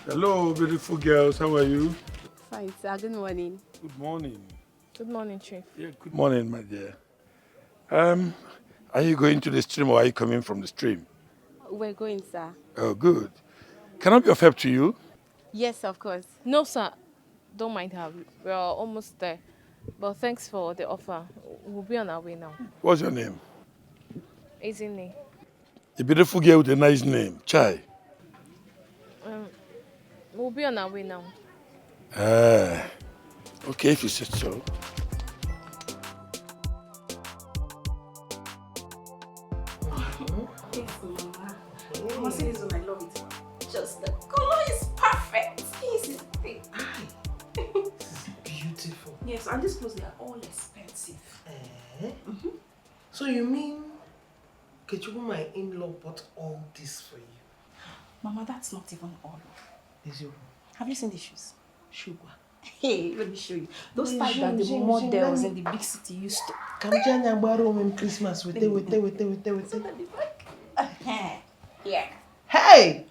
Hello, beautiful girls. How are you? Fine, sir. Good morning. Good morning. Good morning, Chief. Yeah, good morning, my dear. Are you going to the stream or are you coming from the stream? We're going, sir. Oh, good. Can I be of help to you? Yes, of course. No, sir. Don't mind her. We're almost there. But thanks for the offer. We'll be on our way now. What's your name? Easy. A beautiful girl with a nice name. Chai. We'll be on our way now. Ah, okay, if you said so. Yes, Mama. Mama, see this one, I love it. Just the color is perfect. This is thick. This is beautiful. Yes, and these clothes, they are all expensive. So you mean Kechubu, my in-law, bought all this for you? Mama, that's not even all. Is you? Have you seen the shoes? Sugar. Hey, let me show you. Those Hey, types that the Jim, models let in the big city used to. Come Janya borrow him Christmas with So it. that is like, yeah. Hey!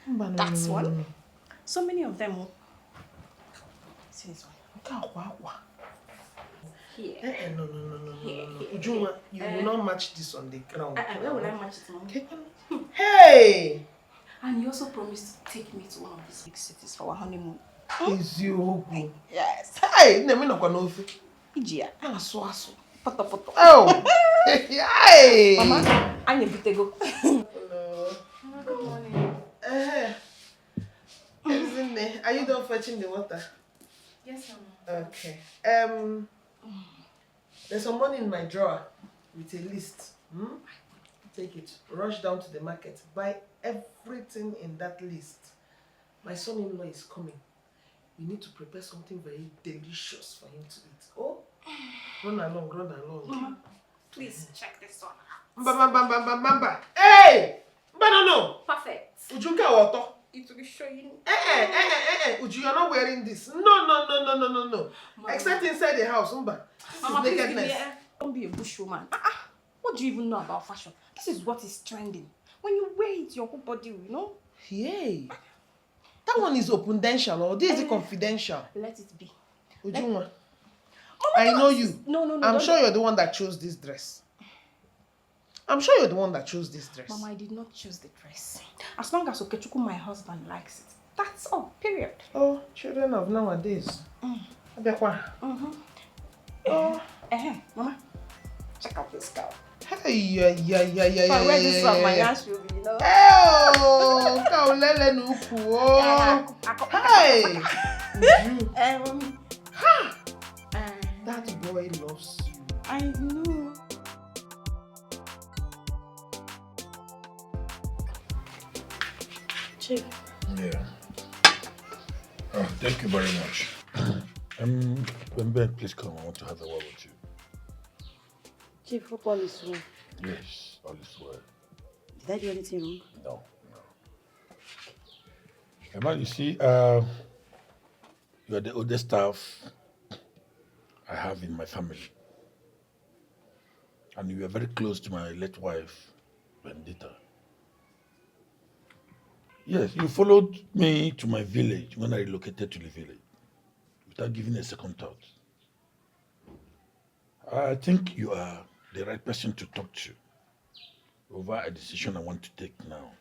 That's one. So many of them. See this one. Here. No. Ujuma, you will not match this on the ground. Where will I match it, Mama? Hey! And you also promised to take me to one of these big cities for our honeymoon. Is you? Yes. Hey! No, me no know. Ijia. Aso. Poto. Oh! Hey! Mama, I need to go. Hello. Good morning. Isn't it? Are you done fetching the water? Yes, Mama. Okay. There's some money in my drawer with a list. Take it. Rush down to the market. Buy everything in that list. My son-in-law is coming. We need to prepare something very delicious for him to eat. Oh, run along. Mama, please check this one. Bamba. Hey! No. Perfect. Ujunka water. It will be showing. Uju, you're not wearing this. No. Mama. Except inside the house. This Mama, is please give me nakedness. Don't be a bushwoman. What do you even know about fashion? This is what is trending. When you wear it, your whole body, you know? Yay. That one is opendential or this is confidential. Let it be. Ujunwa, I know you. No. I'm sure you're the one that chose this dress. Mama, I did not choose the dress. As long as Okechuku, my husband, likes it. That's all, period. Oh, children of nowadays. Abiakwa. Oh. Mama, check out this girl. Hey, yeah. If I wear this one, my ass will be, you know. Oh, kaulele nuku. Oh. Hey. Uju. Mommy. That boy loves you. I know. Chief. Yeah. Oh, thank you very much. Ben, please come. I want to have a word with you. Chief, hope all is well. Yes, all is well. Did I do anything wrong? No. Emma, you see, you are the oldest staff I have in my family. And you are very close to my late wife, Vendetta. Yes, you followed me to my village when I relocated to the village without giving a second thought. I think you are the right person to talk to over a decision I want to take now.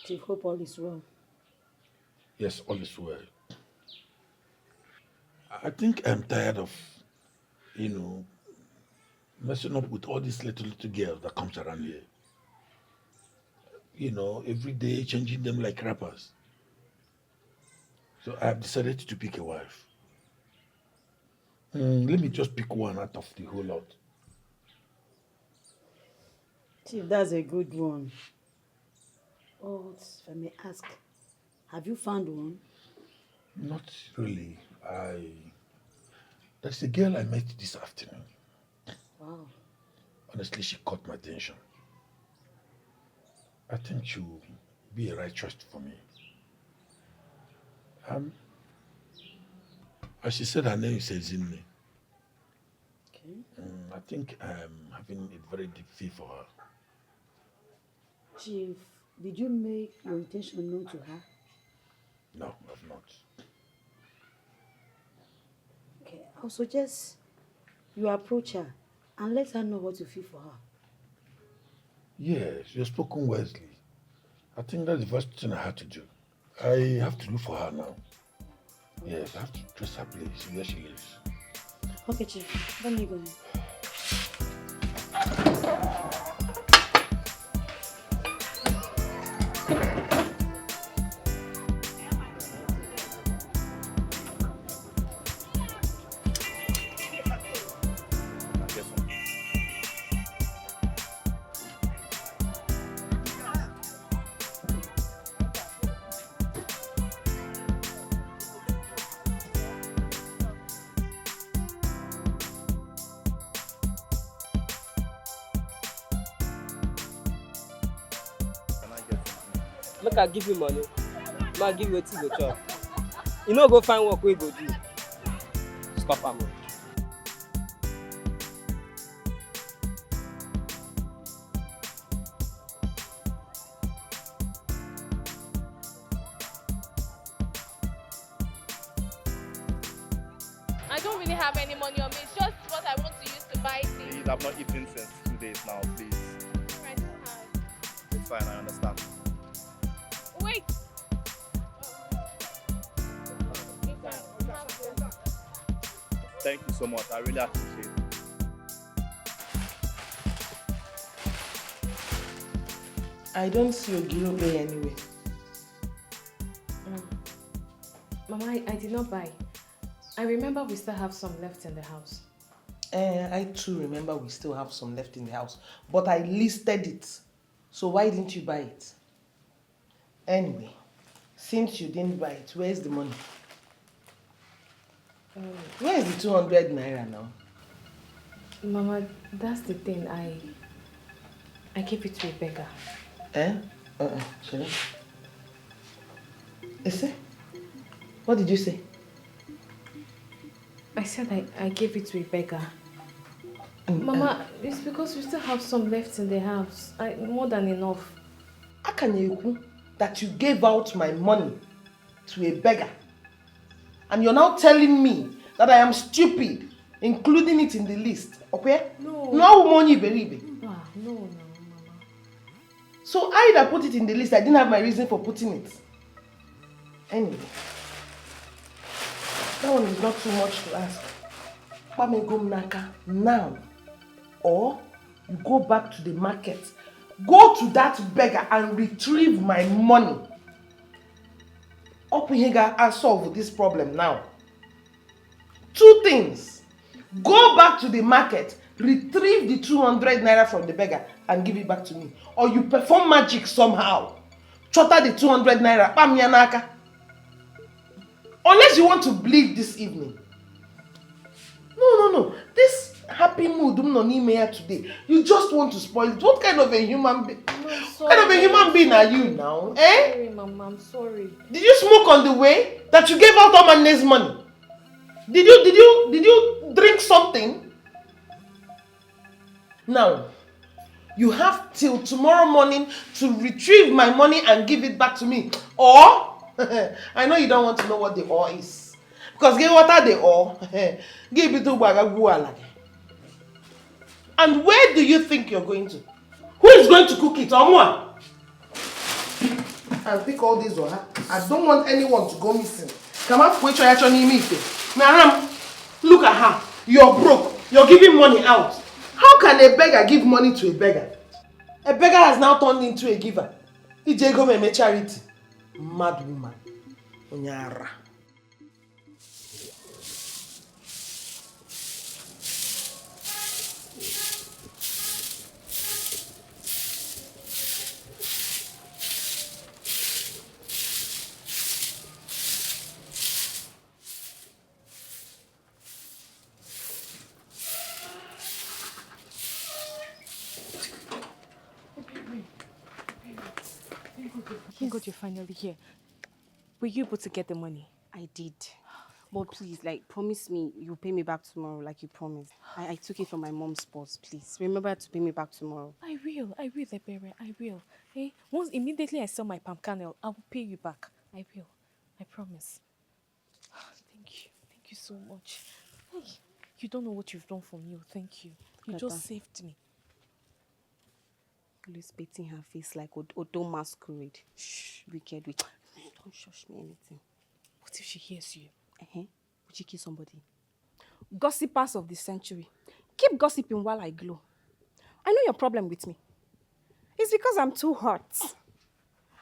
Chief, hope all is well. Yes, all is well. I think I'm tired of, messing up with all these little girls that comes around here. Every day changing them like rappers. So I have decided to pick a wife. Let me just pick one out of the whole lot. Chief, that's a good one. Oh, if I may ask, have you found one? Not really. That's the girl I met this afternoon. Wow. Honestly, she caught my attention. I think she will be a right choice for me. As she said, her name is Ezinne. Okay. I think I'm having a very deep feel for her. Chief, Did you make your intention known to her? No, I've not. Okay, I'll suggest you approach her and let her know what you feel for her. Yes, you've spoken wisely. I think that's the first thing I have to do. I have to look for her now. Yes, I have to trace her place, where she lives. Okay, Chief, let me go. Make I give you money, make I give you wetin you go chop. You no go find work wey you go do. Stop am. I don't really have any money on me. It's just what I want to use to buy things. Please, I've not eaten since 2 days now, please. I don't have. It's fine, I understand. Wait. Thank you so much, I really appreciate it. I don't see Ogirobe anyway. Mama, I did not buy. I remember we still have some left in the house. I too remember we still have some left in the house, but I listed it. So why didn't you buy it? Anyway, since you didn't buy it, where's the money? Where is the 200 naira now? Mama, that's the thing. I gave it to a beggar. Shall I? What did you say? I said I gave it to a beggar. Mama, it's because we still have some left in the house. More than enough. How can you that you gave out my money to a beggar? And you're now telling me that I am stupid, including it in the list, okay? No. No money, baby. No, Mama. So I that put it in the list, I didn't have my reason for putting it. Anyway, that one is not too much to ask. Now, or you go back to the market, go to that beggar and retrieve my money. I'll solve this problem now. 2 things. Go back to the market, retrieve the 200 naira from the beggar and give it back to me. Or you perform magic somehow. Chota the 200 naira. Pamianaka. Unless you want to bleed this evening. No. This happy mood today, you just want to spoil it. What kind of a human being? What kind of a human being are you now? Sorry, Mama, I'm sorry. Did you smoke on the way that you gave out all my next money? Did you drink something? Now, you have till tomorrow morning to retrieve my money and give it back to me. Or, I know you don't want to know what the or is. Because give water the or, give it to Bagaguala. And where do you think you're going to? Who is going to cook it? Omwa? I'll pick all these or I don't want anyone to go missing. Come on, which I actually meet. Naram, look at her. You're broke. You're giving money out. How can a beggar give money to a beggar? A beggar has now turned into a giver. Ijego me charity. Mad woman. Onyara. Thank God you're finally here. Were you able to get the money? I did. But please, like, promise me you'll pay me back tomorrow, like you promised. I took it from my mom's purse, please. Remember to pay me back tomorrow. I will, Ebere, I will. Hey, once immediately I sell my palm kernel, I will pay you back. I will. I promise. Thank you so much. Hey, you don't know what you've done for me. Thank you. You just saved me. Always painting her face like Odo masquerade. Shh, wicked. Don't shush me anything. What if she hears you? Would you kill somebody? Gossipers of the century. Keep gossiping while I glow. I know your problem with me. It's because I'm too hot.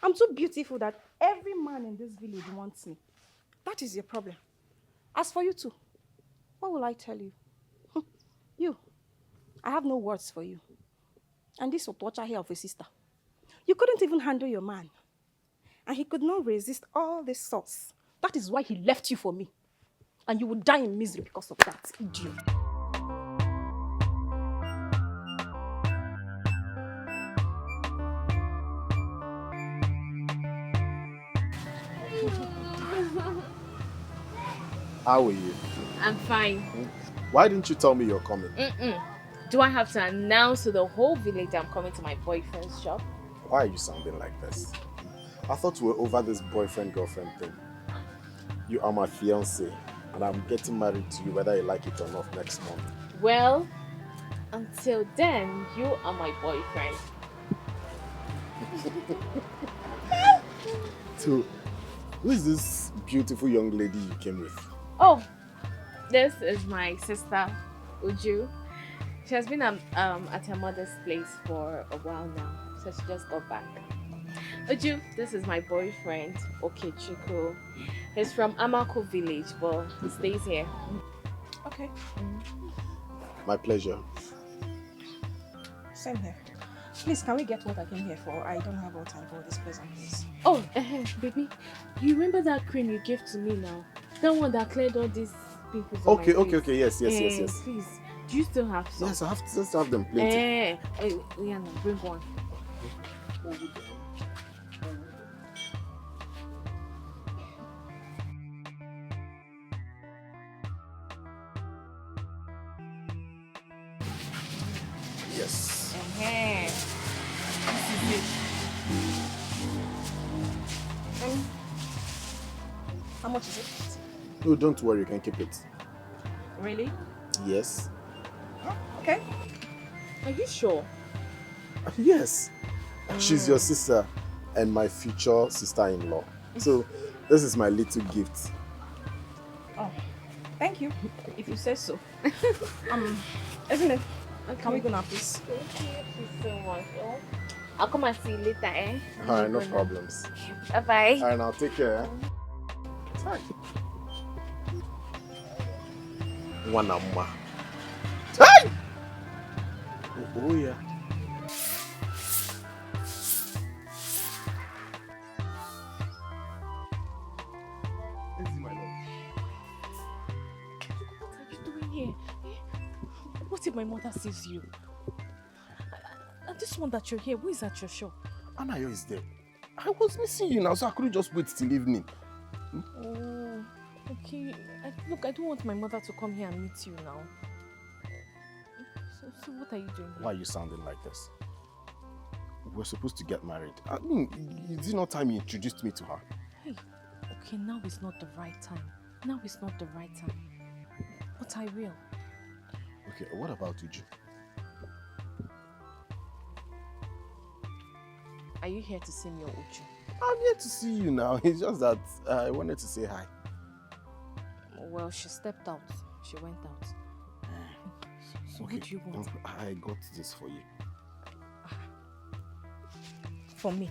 I'm too beautiful that every man in this village wants me. That is your problem. As for you too, what will I tell you? You, I have no words for you. And this Otwacha here of a sister. You couldn't even handle your man. And he could not resist all this sauce. That is why he left you for me. And you will die in misery because of that, idiot. How are you? I'm fine. Why didn't you tell me you're coming? Do I have to announce to the whole village I'm coming to my boyfriend's shop? Why are you sounding like this? I thought we were over this boyfriend-girlfriend thing. You are my fiancé, and I'm getting married to you whether you like it or not next month. Well, until then, you are my boyfriend. So, who is this beautiful young lady you came with? Oh, this is my sister, Uju. She has been at her mother's place for a while now, so she just got back. Uju, this is my boyfriend, Okechukwu. He's from Amako village, but he stays here. Okay. My pleasure. Same here. Please, can we get what I came here for? I don't have all time for this present, please. Oh, baby, you remember that cream you gave to me now? That one that cleared all these pimples on my face. Okay. Yes. Please, do you still have some? Yes, I have to just have them plenty. Yeah, no, bring one. Yes. This is it. How much is it? No, don't worry, you can keep it. Really? Yes. Okay. Are you sure? Yes. She's your sister and my future sister-in-law. So, this is my little gift. Oh, thank you. If you say so. Isn't it? Okay. Can we go now, please? Thank you so much. I'll come and see you later, eh? Alright, no problems. Bye-bye. Alright, now take care. Hi. Wanama. Hi! Oh, yeah. What are you doing here? What if my mother sees you? And this one that you're here, who is at your shop? Anayo is there. I was missing you now, so I couldn't just wait till evening. Oh, okay. Look, I don't want my mother to come here and meet you now. So what are you doing here? Why are you sounding like this? We're supposed to get married. I mean, it's not time you introduced me to her. Hey, okay, now is not the right time. Now is not the right time. But I will. Okay, what about Uju? Are you here to see me or Uju? I'm here to see you now. It's just that I wanted to say hi. Well, she stepped out. She went out. So Okay, what do you want? I got this for you. For me?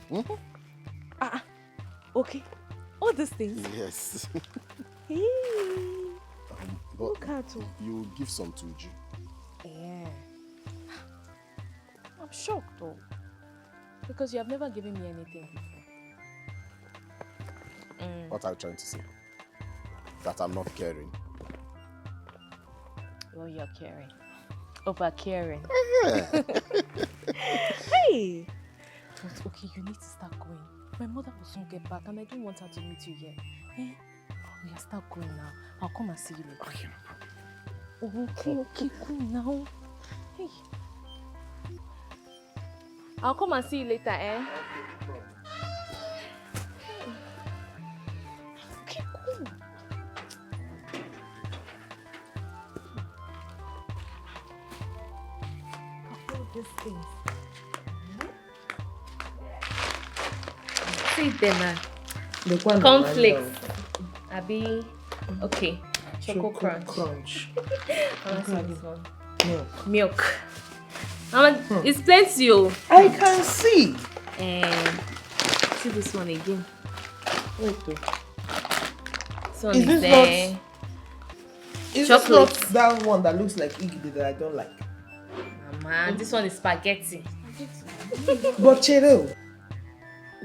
Okay. All these things? Yes. Hey. But Look at you. you give some to Uju. Yeah. I'm shocked though. Because you have never given me anything before. What are you trying to say? That I'm not caring. Well, you're caring. Over caring. Yeah. Hey! But okay, you need to start going. My mother will soon get back and I don't want her to meet you here. Eh? We are start going now. I'll come and see you later. Okay, no problem. Okay, cool now. Hey. I'll come and see you later, eh? Okay, cool. These things. See them, cornflakes. Abi, okay. Choco crunch. I want to see this one. Milk. It's plenty. I can see. And see this one again. Wait, This one is is this there. not? Is Chocolate. this not that one that looks like iggy that I don't like? Mama, this one is spaghetti. But Cheryl,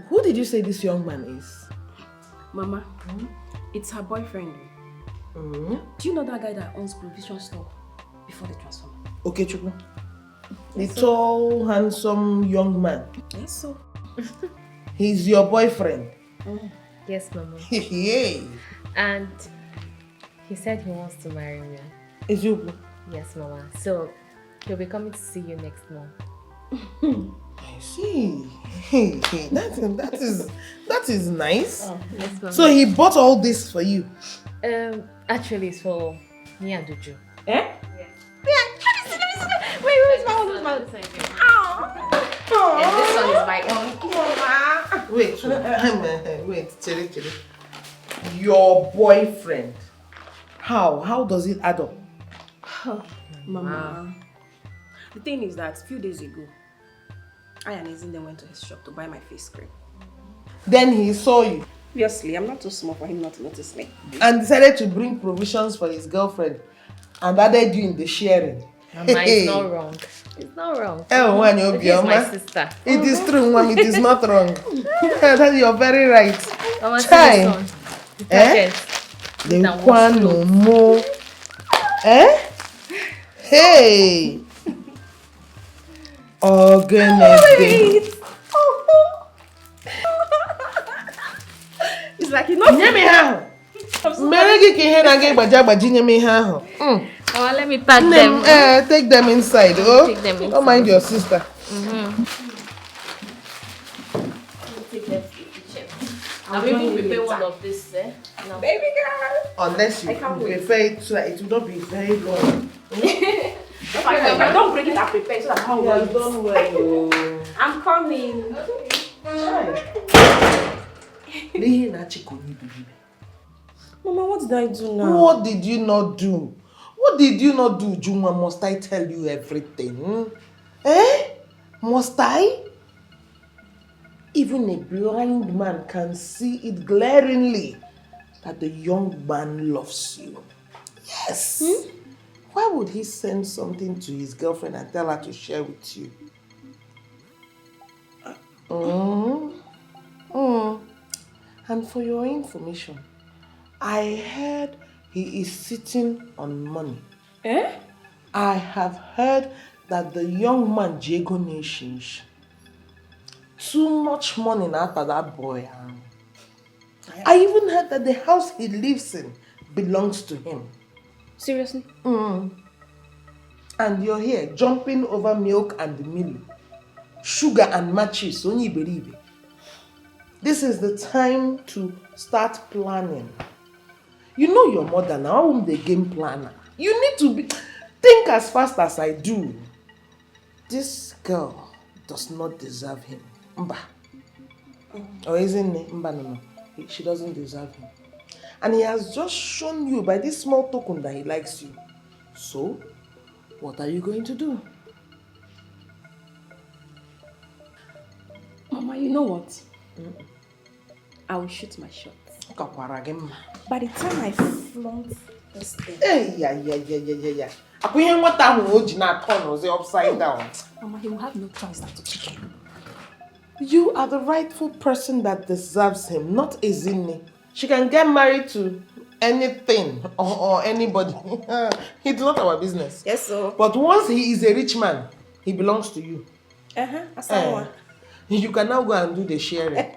who did you say this young man is? Mama, it's her boyfriend. Do you know that guy that owns provision store before the transformer? Okay, Chukwu. The tall, handsome young man. Yes, so. He's your boyfriend. Yes, Mama. Yay. And he said he wants to marry me. Is you? Yes, Mama. So he'll be coming to see you next month. I see. That is nice. Oh, yes, Mama. So he bought all this for you. Actually, it's for me and Uju. Eh? Wait, where's my own? And this one is my own. Wait, Chere. Your boyfriend. How does it add up? Mama. The thing is that a few days ago, I and Ezinde went to his shop to buy my face cream. Then he saw you Obviously, I'm not too small for him not to notice me. and decided to bring provisions for his girlfriend and added you in the sharing. Mama, it's not wrong. It's not wrong. This is my sister. It is true, Mom. It is not wrong. You're very right. Mama, see Chai. this one. Detergent. The That was one no more. Hey. Organic. It's like you know. Nye me ha. Mere gi ki he na ge gbaji nye me ha. Mama, let me pack them. Take them inside. Oh. Take them inside. Don't mind your sister. Take them to the kitchen. I'll even prepare one of this, eh? No. Baby girl. Unless you prefer it so that it will not be very long. If I don't bring it, I prepare so that I can't wait. Don't worry. I'm coming. Mama, what did I do now? What did you not do? What did you not do, Juma? Must I tell you everything? Must I? Even a blind man can see it glaringly that the young man loves you. Yes. Why would he send something to his girlfriend and tell her to share with you? And for your information, I heard he is sitting on money. I have heard that the young man Diego Nations too much money after that boy. I even heard that the house he lives in belongs to him. Seriously? And you're here jumping over milk and meal, sugar and matches. Only believe it. This is the time to start planning. You know your mother now, I'm the game planner. You need to think as fast as I do. This girl does not deserve him. Mba. Or isn't it? Mba, no. She doesn't deserve him. And he has just shown you by this small token that he likes you. So, what are you going to do? Mama, you know what? I will shoot my shot. By the time I flaunt this thing. Yeah. Upside down. Mama, he will have no choice than to kick him. You are the rightful person that deserves him, not Ezinne. She can get married to anything or anybody. It's not our business. Yes, sir. But once he is a rich man, he belongs to you. You You can now go and do the sharing.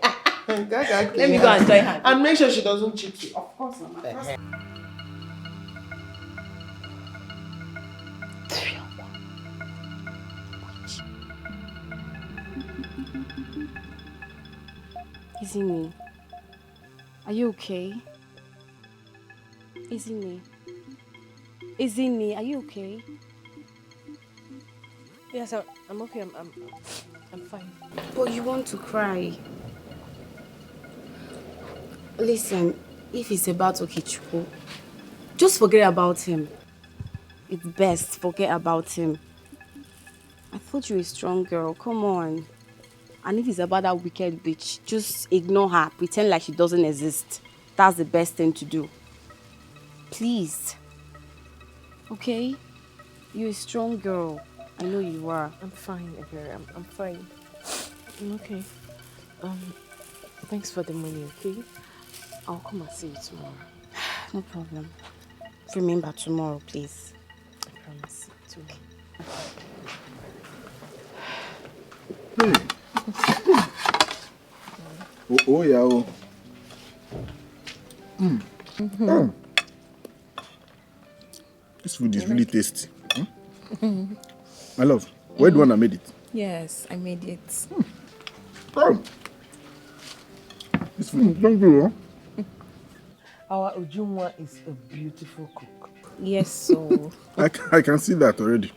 Let me go and join her. And make sure she doesn't cheat you. Of course, Mama. Izini, are you okay? Izini, are you okay? Yes, I'm okay. I'm fine. But you want to cry. Listen, if it's about Okichukwu, just forget about him. It's best, forget about him. I thought you were a strong girl, come on. And if it's about that wicked bitch, just ignore her, pretend like she doesn't exist. That's the best thing to do. Please. Okay? You're a strong girl. I know you are. I'm fine, Ebere. I'm fine. I'm okay. Thanks for the money, okay? I'll come and see you tomorrow. No problem. Remember tomorrow, please. I promise. Tomorrow. Oh yeah. Oh. This food is really tasty. My love, where do you want to made it? Yes, I made it. Oh. This food is thank you, huh? Our Ujunwa is a beautiful cook. Yes, so I can see that already.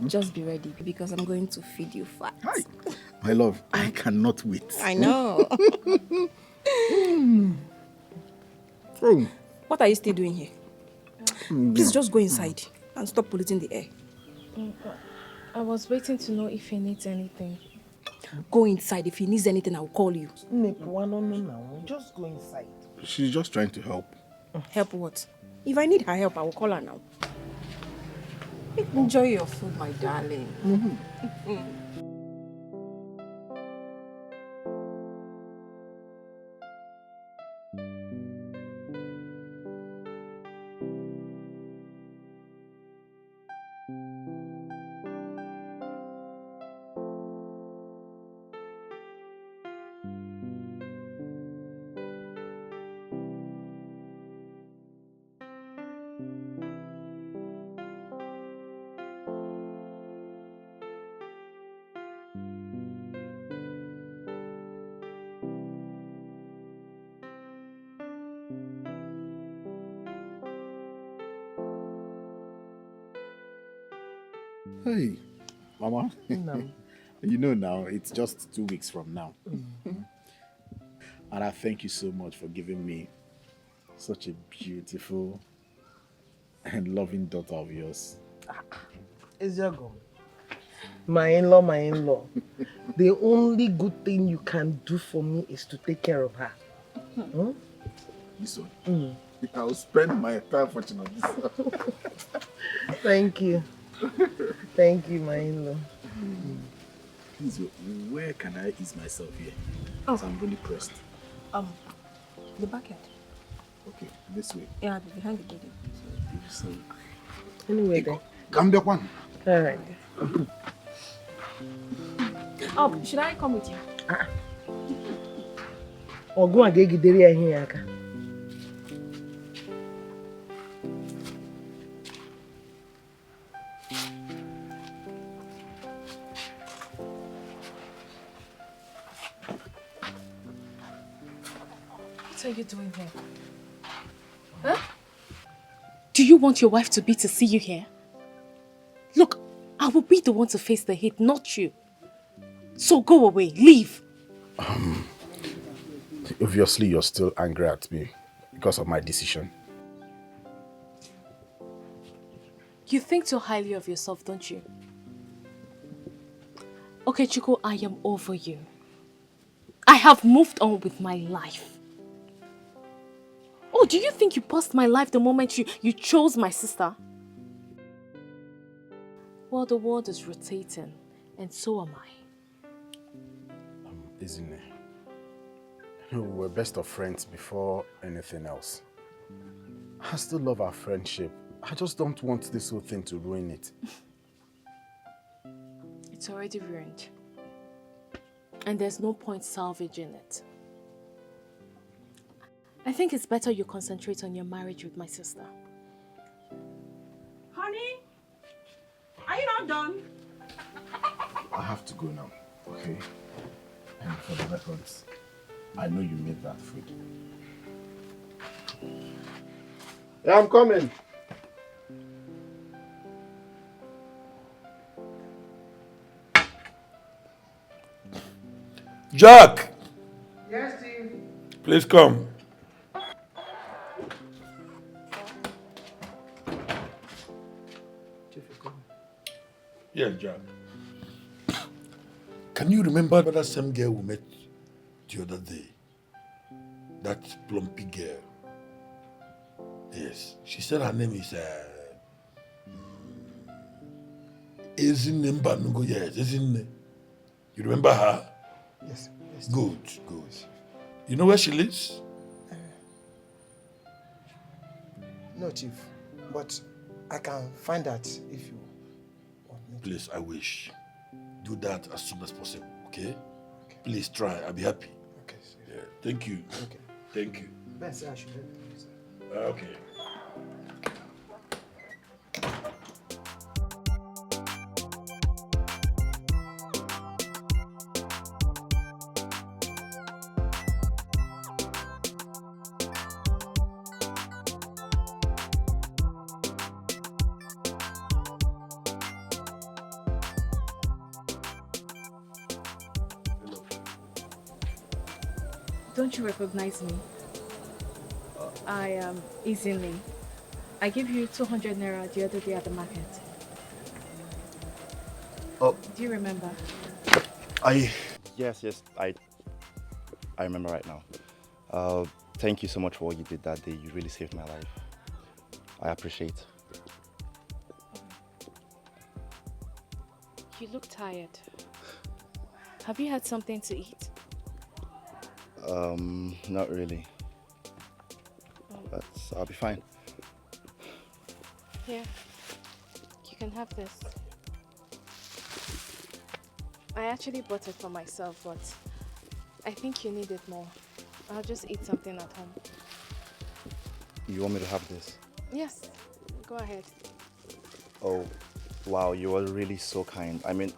just be ready because I'm going to feed you fat. Hi. My love, I cannot wait. I know. Oh. What are you still doing here? Please just go inside and stop polluting the air. I was waiting to know if he needs anything. Go inside. If he needs anything, I'll call you. No, just go inside. She's just trying to help. Help what? If I need her help, I will call her now. Enjoy your food, my darling. Hey, Mama. You know now, it's just 2 weeks from now. And I thank you so much for giving me such a beautiful and loving daughter of yours. Eziago, my in-law. The only good thing you can do for me is to take care of her. This one? I'll spend my entire fortune on this. Thank you. Thank you, my in-law. Please, where can I ease myself here? Oh. So I'm really pressed. The bucket. Okay, this way. Yeah, behind the building. So, Anyway, then. come back one. All right. Oh, should I come with you? Ogu agegidere ya ihe aka. What are you doing here? Huh? Do you want your wife to be to see you here? Look, I will be the one to face the heat, not you. So go away, leave. Obviously, you're still angry at me because of my decision. You think too highly of yourself, don't you? Okay, Chico, I am over you. I have moved on with my life. Oh, do you think you paused my life the moment you chose my sister? Well, the world is rotating, and so am I. Isn't it? We were best of friends before anything else. I still love our friendship. I just don't want this whole thing to ruin it. It's already ruined. And there's no point salvaging it. I think it's better you concentrate on your marriage with my sister. Honey, are you not done? I have to go now, okay? And for the records, I know you made that food. Yeah, I'm coming. Jack! Yes, Steve. Please come. Chief, you're coming. Yes, Jack. Can you remember that same girl we met the other day? That plumpy girl. Yes. She said her name is Ezinne Mbanungo. Yes, Ezinne. You remember her? Yes. Good, good. You know where she lives? No, Chief. But I can find out if you want me to. Please, I wish. Do that as soon as possible, okay? Please try. I'll be happy. Okay, sir. Yeah. Thank you. Okay. Thank you. Ben said I should help you, sir. Okay. Don't you recognize me? I am Easily. I gave you 200 naira the other day at the market. Oh. Do you remember? Yes, I remember right now. Thank you so much for what you did that day. You really saved my life. I appreciate. You look tired. Have you had something to eat? Not really. But I'll be fine. Here, you can have this. I actually bought it for myself, but I think you need it more. I'll just eat something at home. You want me to have this? Yes, go ahead. Oh, wow, you are really so kind. I mean,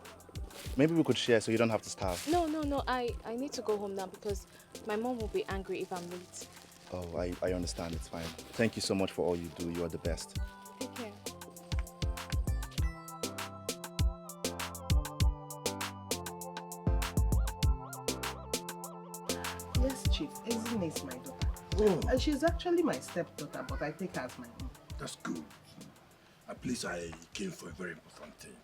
maybe we could share so you don't have to starve. No, I need to go home now because my mom will be angry if I'm late. Oh, I understand. It's fine. Thank you so much for all you do. You are the best. Take care. Yes, Chief. Ezinne is my daughter. And she's actually my stepdaughter, but I take her as my own. That's good. At least I came for a very important thing.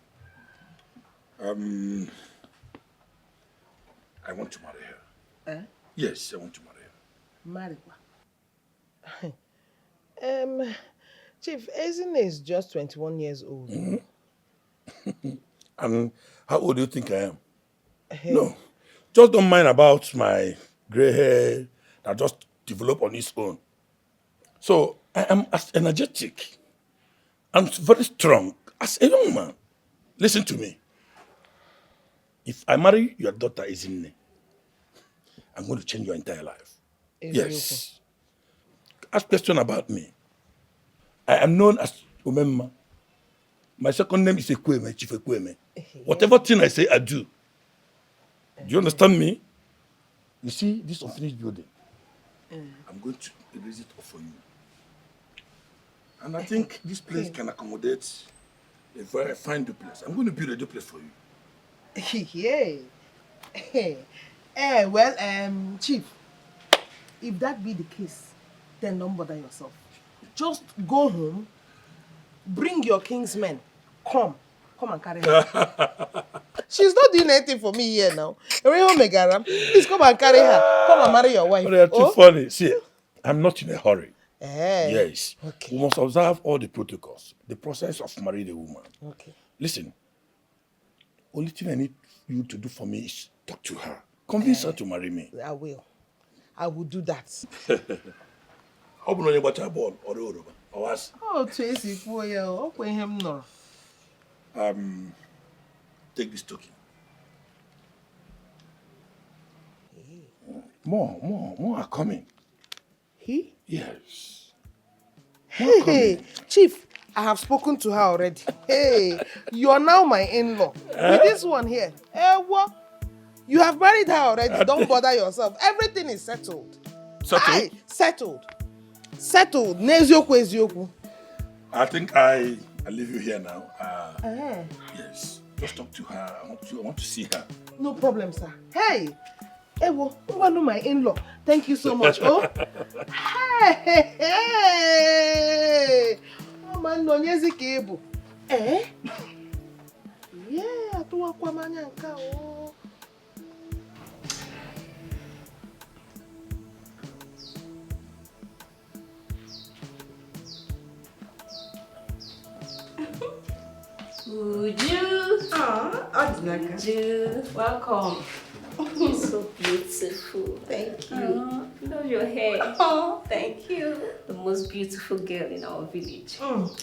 I want to marry her. Yes, I want to marry her. Marry her? Chief, Ezinne is just 21 years old. And how old do you think I am? No, just don't mind about my gray hair that just developed on its own. So I am as energetic and very strong as a young man. Listen to me. If I marry your daughter Ezinne, I'm going to change your entire life. Yes. Ask question about me. I am known as Umemma. My second name is Ekweme, Chief Ekweme. Whatever thing I say, I do. Do you understand me? You see this unfinished building? I'm going to erase it off for you. And I think this place can accommodate a very fine duplex. I'm going to build a duplex for you. Well, Chief, if that be the case, then don't bother yourself. Just go home, bring your king's men, come and carry her. She's not doing anything for me here now. Please come and carry her. Come and marry your wife. Oh, they are too funny. See, I'm not in a hurry. Yes. Okay. We must observe all the protocols, the process of marrying a woman. Okay. Listen, only thing I need you to do for me is talk to her. Convince her to marry me. I will. I will do that. How about you watch a ball or the or us? Oh, Tracy, for you. Okay, him no. Take this token. More are coming. He? Yes. Hey, Chief, I have spoken to her already. Hey, you are now my in-law. With this one here. What? You have married her already. Don't bother yourself. Everything is settled. Settled? Aye, settled. Settled. N'eziokwu eziokwu. I think I leave you here now. Yes. Just talk to her. I want to see her. No problem, sir. Hey, Ewo, my in-law. Thank you so much. Oh, hey. Oh man, no nyezi kebu. Yeah, atuwa kwa manya nka oh. Uju! Uju! Welcome. You're so beautiful. Thank you. Love your hair. Oh, thank you. The most beautiful girl in our village.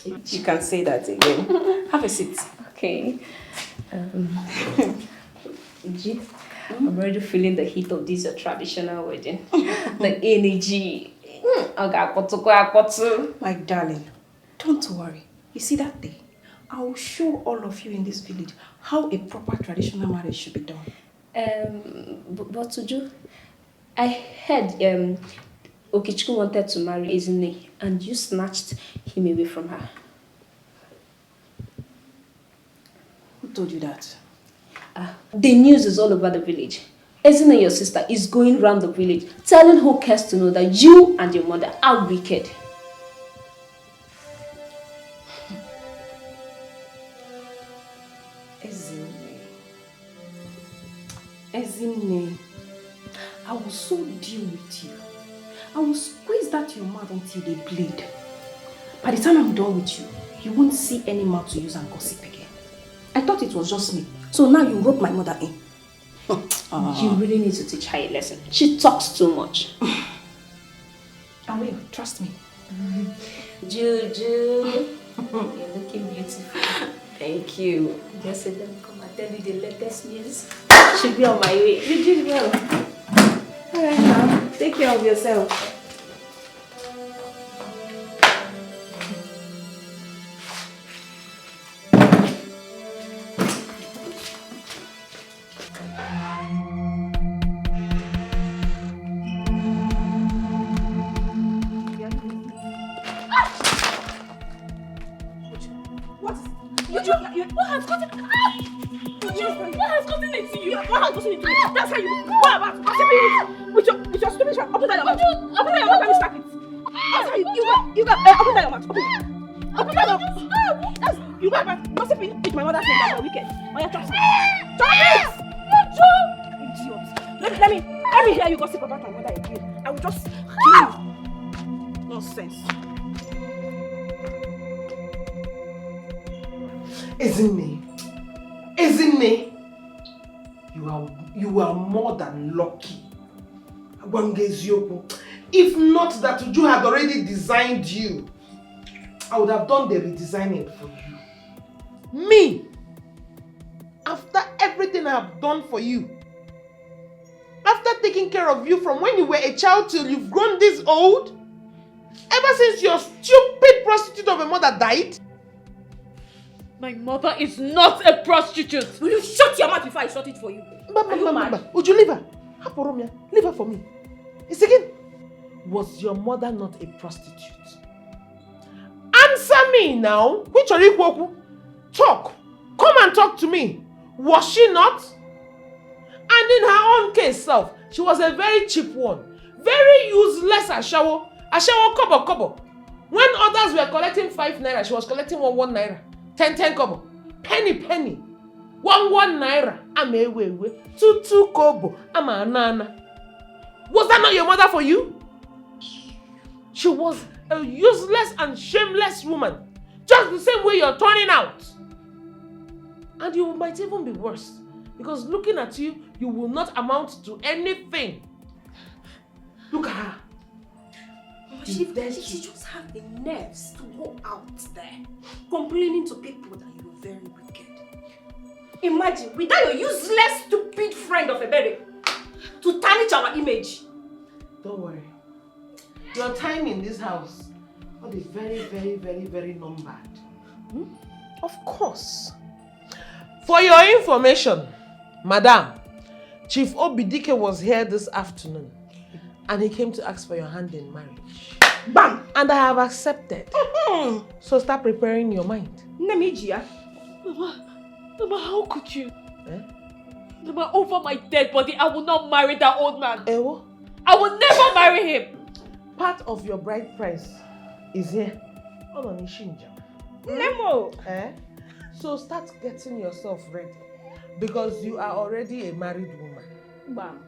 You can say that again. Have a seat. Okay. Uju, I'm already feeling the heat of this traditional wedding. The energy. My darling, don't worry. You see that day? I will show all of you in this village how a proper traditional marriage should be done. But Uju, I heard Okechukwu wanted to marry Ezinne and you snatched him away from her. Who told you that? The news is all over the village. Ezinne, your sister, is going round the village telling who cares to know that you and your mother are wicked. Ezinne, I will so deal with you. I will squeeze that your mouth until they bleed. By the time I'm done with you, you won't see any mouth to use and gossip again. I thought it was just me. So now you rope my mother in. You really need to teach her a lesson. She talks too much. I will, trust me. Juju, you're looking beautiful. Thank you. Just said let me come and tell you the latest news. Should be on my way. You did well. Alright now, take care of yourself. What has gotten into you? What has gotten into you? That's how you go about gossiping with your stupid shot. Open that your mouth. Open that your mouth. Let me start it. That's how you got. Open that your mouth. Open that your mouth. That's you got about gossiping with my mother saying that you're wicked. Oh yeah, trust me. Trust it. Idiot. Let me hear you gossip about my mother again. I will just kill you. Nonsense. Ezinne, you are more than lucky. If not that Uju had already designed you, I would have done the redesigning for you. Me, after everything I have done for you, after taking care of you from when you were a child till you've grown this old, ever since your stupid prostitute of a mother died. My mother is not a prostitute. Will you shut your mouth before I shut it for you? Would you leave her? Leave her for me. It's again. Was your mother not a prostitute? Answer me now. Which are you? Talk. Come and talk to me. Was she not? And in her own case self, she was a very cheap one. Very useless ashawo. Ashawo kobo. When others were collecting 5 naira, she was collecting 1 naira. 10 kobo. Penny. 1 naira. Amewewe. 2 kobo. Amanana. Was that not your mother for you? She was a useless and shameless woman. Just the same way you're turning out. And you might even be worse. Because looking at you, you will not amount to anything. Look at her. She just have the nerves to go out there complaining to people that you're very wicked. Imagine, without your useless, stupid friend of a baby to tarnish our image. Don't worry. Your time in this house got a very, very, very, very numbered. Of course. For your information, Madam, Chief Obidike was here this afternoon and he came to ask for your hand in marriage. Bam! And I have accepted. So start preparing your mind. Nemijia. Mama, how could you? Mama, over my dead body, I will not marry that old man. Ewo? I will never marry him. Part of your bride price is here. Nemo. So start getting yourself ready because you are already a married woman. Bam.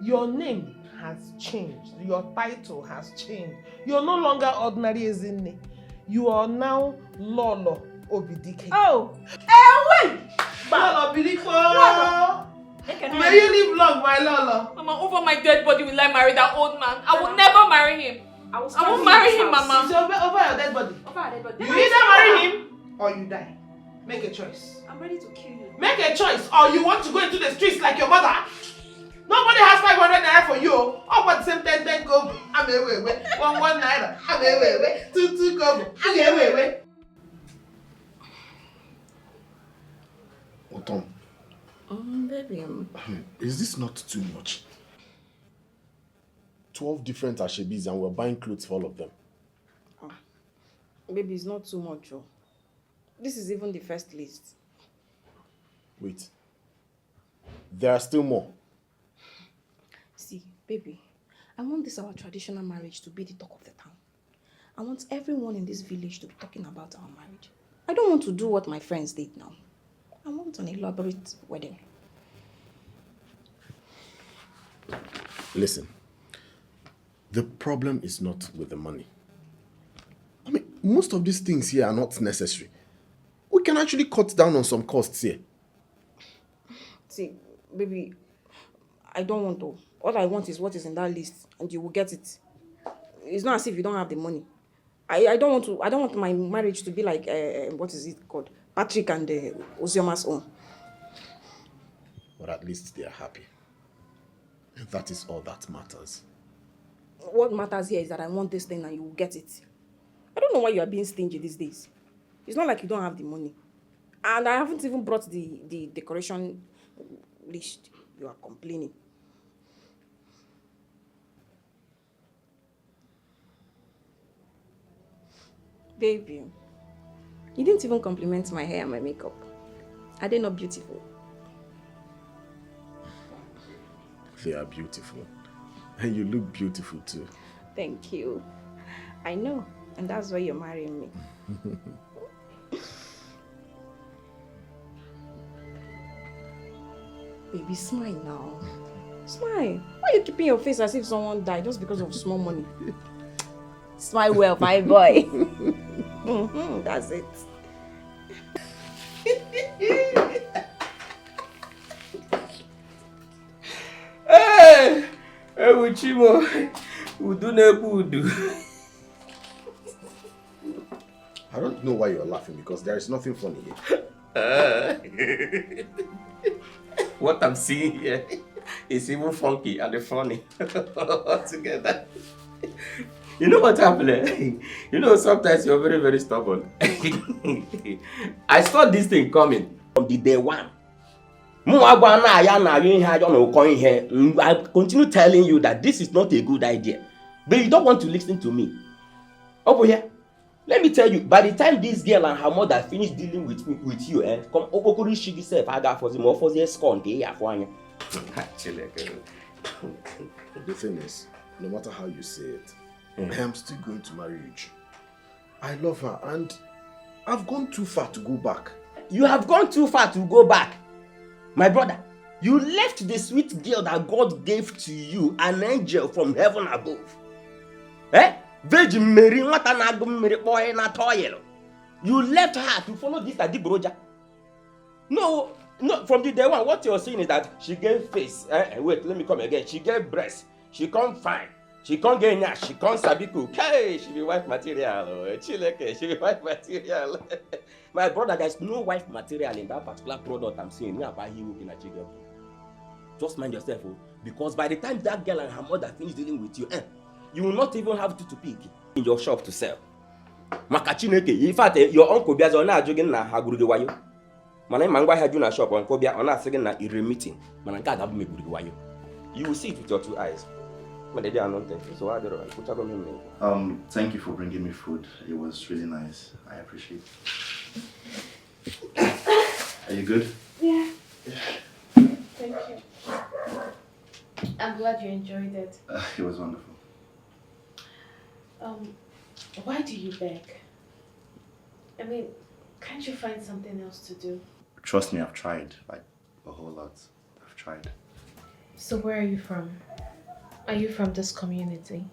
Your name has changed. Your title has changed. You're no longer ordinary Ezinne. You are now Lolo Obidike. Oh! Wait! Lolo Obidike! May you live long, my Lolo. Mama, over my dead body will I marry that old man? I will never marry him. I won't marry him, Mama. It's over your dead body. Over our dead body. You either marry him or you die. Make a choice. I'm ready to kill you. Make a choice, or you want to go into the streets like your mother. Nobody has 500 naira for you. All at the same time, then go. I'm away. 1 naira. I'm away. 2 go. I'm away. Otom. Baby. Is this not too much? 12 different ashebis and we're buying clothes for all of them. Baby, it's not too much. Oh. This is even the first list. Wait. There are still more. See, baby, I want this our traditional marriage to be the talk of the town. I want everyone in this village to be talking about our marriage. I don't want to do what my friends did now. I want an elaborate wedding. Listen. The problem is not with the money. I mean, most of these things here are not necessary. We can actually cut down on some costs here. See, baby, I don't want to. All I want is what is in that list, and you will get it. It's not as if you don't have the money. I don't want my marriage to be like what is it called? Patrick and Ozioma's own. But at least they are happy. And that is all that matters. What matters here is that I want this thing and you will get it. I don't know why you are being stingy these days. It's not like you don't have the money. And I haven't even brought the decoration list. You are complaining. Baby, you didn't even compliment my hair and my makeup. Are they not beautiful? They are beautiful. And you look beautiful too. Thank you. I know. And that's why you're marrying me. Baby, smile now. Smile. Why are you keeping your face as if someone died just because of small money? Smile well, my boy. That's it. Hey! Hey, Uchimo. Udu. I don't know why you're laughing because there is nothing funny here. What I'm seeing here is even funky and funny together. You know what happened? You know, sometimes you're very, very stubborn. I saw this thing coming from the day one. I continue telling you that this is not a good idea. But you don't want to listen to me. Over here. Let me tell you, by the time this girl and her mother finish dealing with you, come over she yourself, I got for the more for the scone. The thing is, no matter how you say it, I am still going to marry you. I love her and I've gone too far to go back. You have gone too far to go back. My brother, you left the sweet girl that God gave to you, an angel from heaven above. Virgin Mary, what an agum boy in a toilet. You left her to follow this Adibroja. No, from the day one, what you're saying is that she gave face. Wait, let me come again. She gave breast. She can't fine. She can't get nash. She can't sabi cook. Hey, she be wife material. She be wife material. My brother, there's no wife material in that particular product I'm seeing. Just mind yourself, because by the time that girl and her mother finish dealing with you, You will not even have to pick in your shop to sell. Maka Chineke, in fact, your uncle Bia's on a jogging na Haguru Wayo. Mana Mangwa had you na shop on Kobia on a second na meeting. Mananga me Wayo. You will see it with your 2 eyes. But they are not there. So I don't know. Thank you for bringing me food. It was really nice. I appreciate it. Are you good? Yeah. Thank you. I'm glad you enjoyed it. It was wonderful. Why do you beg? I mean, can't you find something else to do? Trust me, I've tried. Like, a whole lot. I've tried. So where are you from? Are you from this community?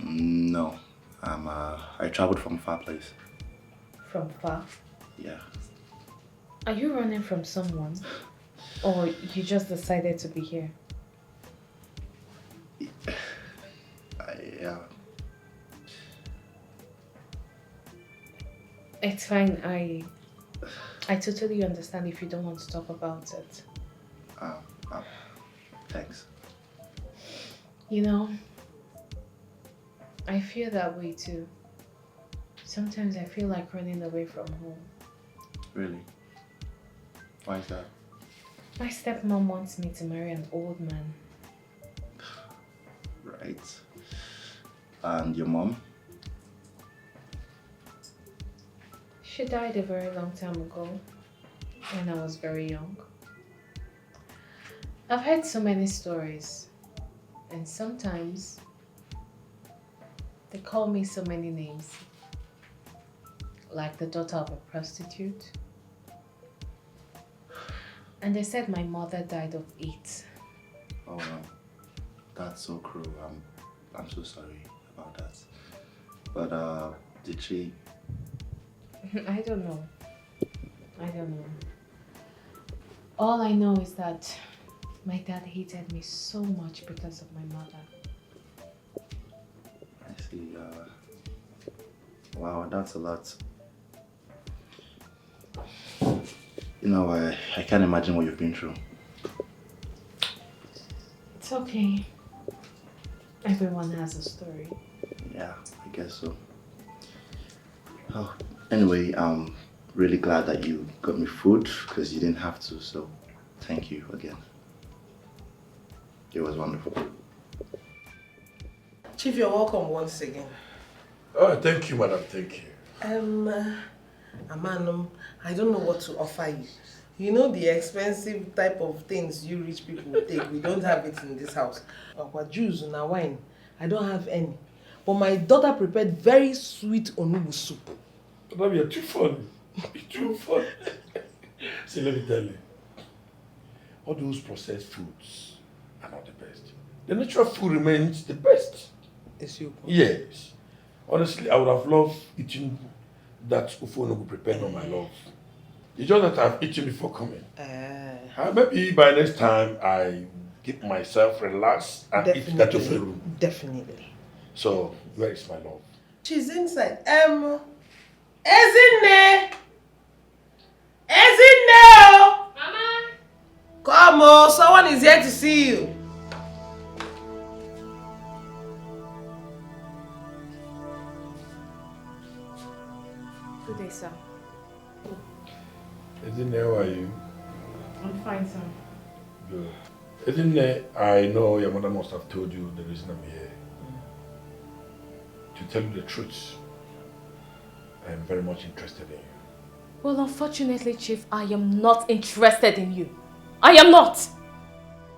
No. I traveled from a far place. From far? Yeah. Are you running from someone? Or you just decided to be here? Yeah. It's fine. I totally understand if you don't want to talk about it. Thanks. You know, I feel that way too. Sometimes I feel like running away from home. Really? Why is that? My stepmom wants me to marry an old man. Right. And your mom? She died a very long time ago, when I was very young. I've heard so many stories, and sometimes they call me so many names, like the daughter of a prostitute. And they said my mother died of AIDS. Oh, that's so cruel. I'm so sorry about that. But did she? I don't know. All I know is that my dad hated me so much because of my mother. I see. Wow, that's a lot. You know, I can't imagine what you've been through. It's okay. Everyone has a story. Yeah, I guess so. Oh, anyway, I'm really glad that you got me food because you didn't have to, so thank you again. It was wonderful. Chief, you're welcome once again. Oh, thank you, madam. Thank you. Amanum, I don't know what to offer you. You know the expensive type of things you rich people take. We don't have it in this house. Our juice and our wine, I don't have any. But my daughter prepared very sweet onubu soup. Madam, you're too funny. You're too funny. See, let me tell you. All those processed foods are not the best. The natural food remains the best. Is you? Yes. Honestly, I would have loved eating that ufonogu prepared on my love. It's just that I've eaten before coming. Maybe by next time I keep myself relaxed and eat that ufonogu. Definitely. So, where is my love? She's inside. Ezinne! Ezinne! Mama! Come on, someone is here to see you. Good day, sir. Ezinne, how are you? I'm fine, sir. Good. Ezinne, I know your mother must have told you the reason I'm here. To tell you the truth, I am very much interested in you. Well, unfortunately, Chief, I am not interested in you. I am not!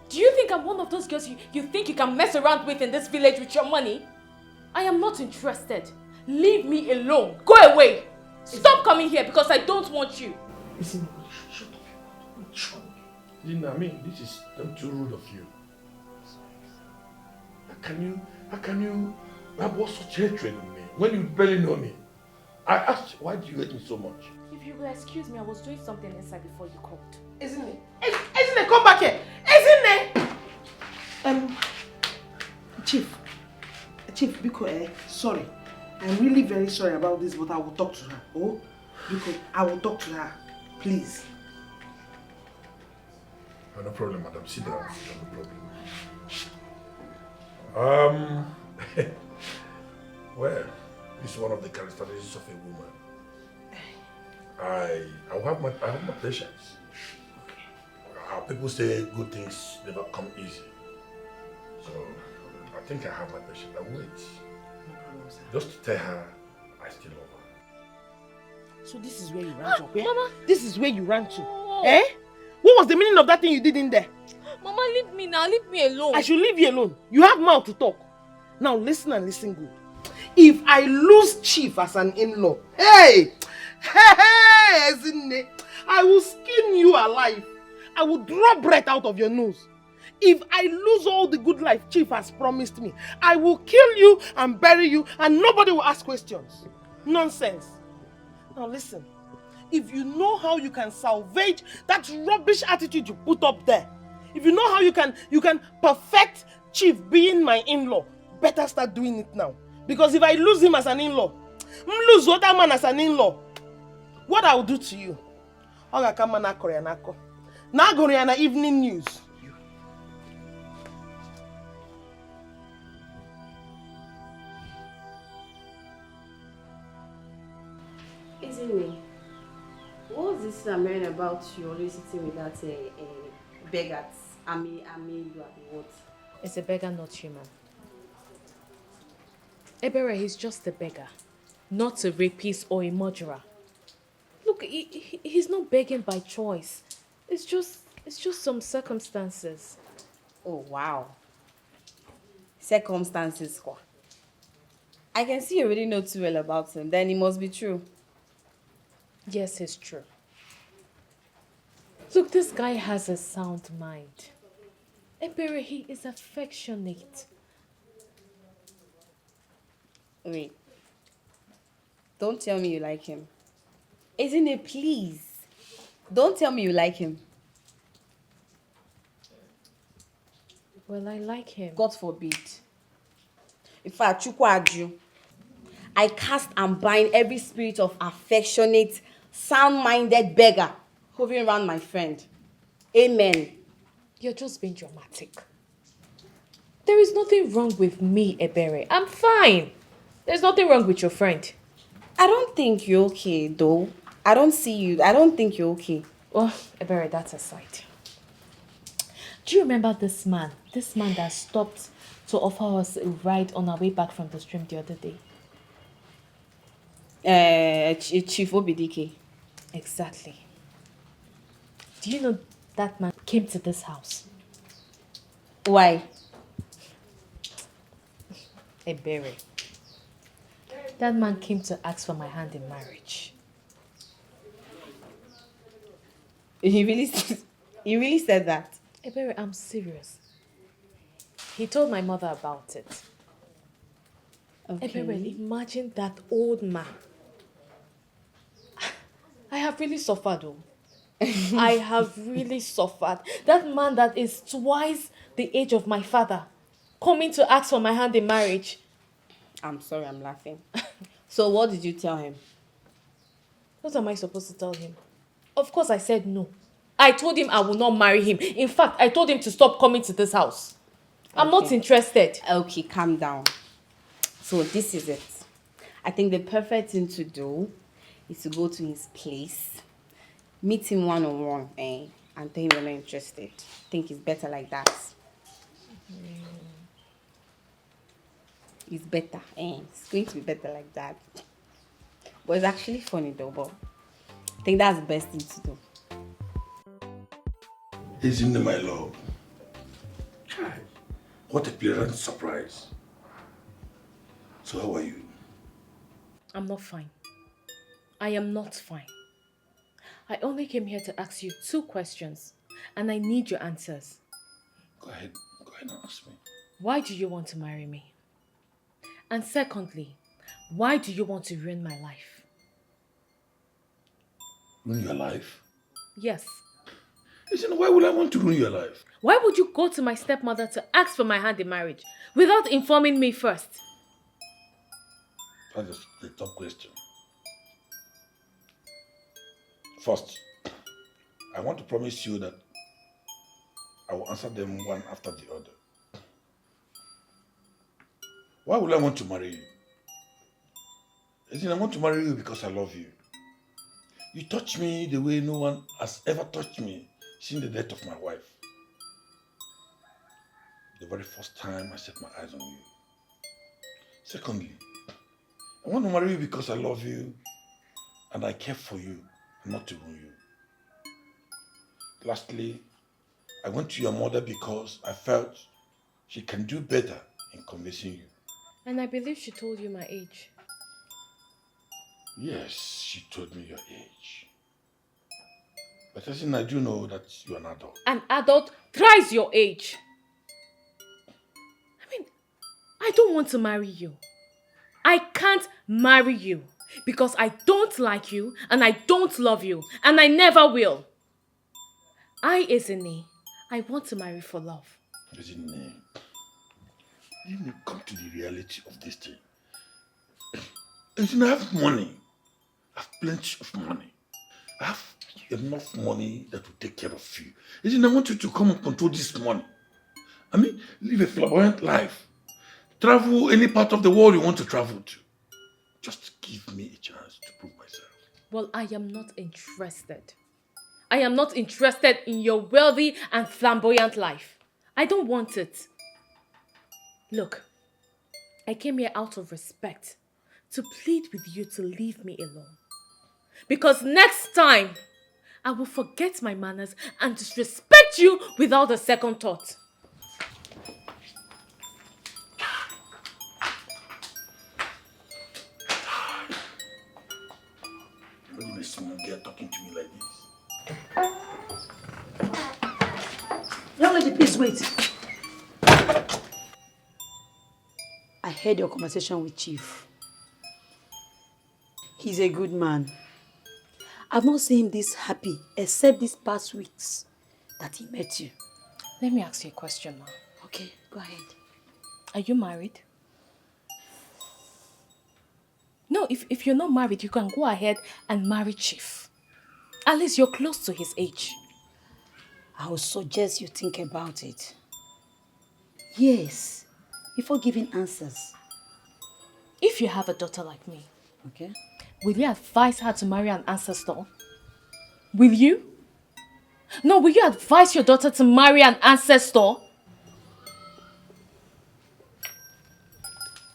Do you think I'm one of those girls you think you can mess around with in this village with your money? I am not interested. Leave me alone. Go away. Stop coming here because I don't want you. Listen, shut up. What's wrong? Ezinne, I mean, this is too rude of you. How can you have such hatred in me when you barely know me? I asked you, why do you hate me so much? If you will excuse me, I was doing something inside before you called. Ezinne, come back here. Ezinne! Chief, Biko, sorry. I'm really very sorry about this, but I will talk to her. Oh, Biko, I will talk to her. Please. Oh, no problem, madam. Sit down. No problem. Um, well, it's one of the characteristics of a woman. I have my patience. People say good things never come easy. So I think I have my patience. I wait. No problem, sir. Just to tell her I still love her. So this is where you ran to, okay? Mama. This is where you ran to. Oh. Eh? What was the meaning of that thing you did in there? Mama, leave me now. Leave me alone. I should leave you alone. You have mouth to talk. Now listen and listen good. If I lose Chief as an in-law, hey, Ezinne, I will skin you alive. I will draw breath out of your nose. If I lose all the good life Chief has promised me, I will kill you and bury you and nobody will ask questions. Nonsense. Now listen, if you know how you can salvage that rubbish attitude you put up there, if you know how you can perfect Chief being my in-law, better start doing it now. Because if I lose him as an in-law, lose other man as an in-law, what I will do to you? Now go na evening news. Isn't me? What's this I'm hearing about you always sitting with that beggar? You are what? It's a beggar, not human. Ebere, he's just a beggar, not a rapist or a murderer. Look, he's not begging by choice. It's just some circumstances. Oh wow. Circumstances, quoi. I can see you already know too well about him. Then it must be true. Yes, it's true. Look, this guy has a sound mind. Ebere, he is affectionate. Wait. Don't tell me you like him. Isn't it, please? Don't tell me you like him. Well, I like him. God forbid. In fact, Chukwaju, I cast and bind every spirit of affectionate, sound-minded beggar hovering around my friend. Amen. You're just being dramatic. There is nothing wrong with me, Ebere. I'm fine. There's nothing wrong with your friend. I don't think you're okay, though. I don't think you're okay. Oh, Ebere, that's aside. Do you remember this man? This man that stopped to offer us a ride on our way back from the stream the other day? Chief Obidike. Exactly. Do you know that man came to this house? Why? Ebere. That man came to ask for my hand in marriage. He really said that? Ebere, I'm serious. He told my mother about it. Okay. Ebere, imagine that old man. I have really suffered, though. I have really suffered. That man that is twice the age of my father coming to ask for my hand in marriage. I'm sorry, I'm laughing. So what did you tell him? What am I supposed to tell him? Of course I said no. I told him I will not marry him. In fact, I told him to stop coming to this house. I'm not interested. Okay, calm down. So this is it. I think the perfect thing to do is to go to his place, meet him one-on-one, and tell him you're not interested. I think it's better like that. It's better. It's going to be better like that. But it's actually funny though, but I think that's the best thing to do. Isn't my love? What a pleasant surprise. So how are you? I'm not fine. I am not fine. I only came here to ask you 2 questions, and I need your answers. Go ahead and ask me. Why do you want to marry me? And secondly, why do you want to ruin my life? Ruin your life? Yes. Listen, why would I want to ruin your life? Why would you go to my stepmother to ask for my hand in marriage without informing me first? That is the top question. First, I want to promise you that I will answer them one after the other. Why would I want to marry you? I want to marry you because I love you. You touch me the way no one has ever touched me since the death of my wife. The very first time I set my eyes on you. Secondly, I want to marry you because I love you and I care for you, not to ruin you. Lastly, I went to your mother because I felt she can do better in convincing you. And I believe she told you my age. Yes, she told me your age. But I do know that you're an adult. An adult thrice your age. I mean, I don't want to marry you. I can't marry you because I don't like you and I don't love you and I never will. Ezinne, I want to marry for love. Ezinne, come to the reality of this thing. Ezinne, I have money. I have plenty of money. I have enough money that will take care of you. Ezinne, I want you to come and control this money. I mean, live a flamboyant life. Travel any part of the world you want to travel to. Just give me a chance to prove myself. Well, I am not interested. I am not interested in your wealthy and flamboyant life. I don't want it. Look, I came here out of respect to plead with you to leave me alone. Because next time, I will forget my manners and disrespect you without a second thought. Imagine a small girl talking to me like this. Young lady, please wait. I heard your conversation with Chief. He's a good man. I've not seen him this happy except these past weeks that he met you. Let me ask you a question now. Okay, go ahead. Are you married? No, if you're not married, you can go ahead and marry Chief. At least you're close to his age. I would suggest you think about it. Yes, before giving answers. If you have a daughter like me, okay, will you advise her to marry an ancestor? Will you? No, will you advise your daughter to marry an ancestor?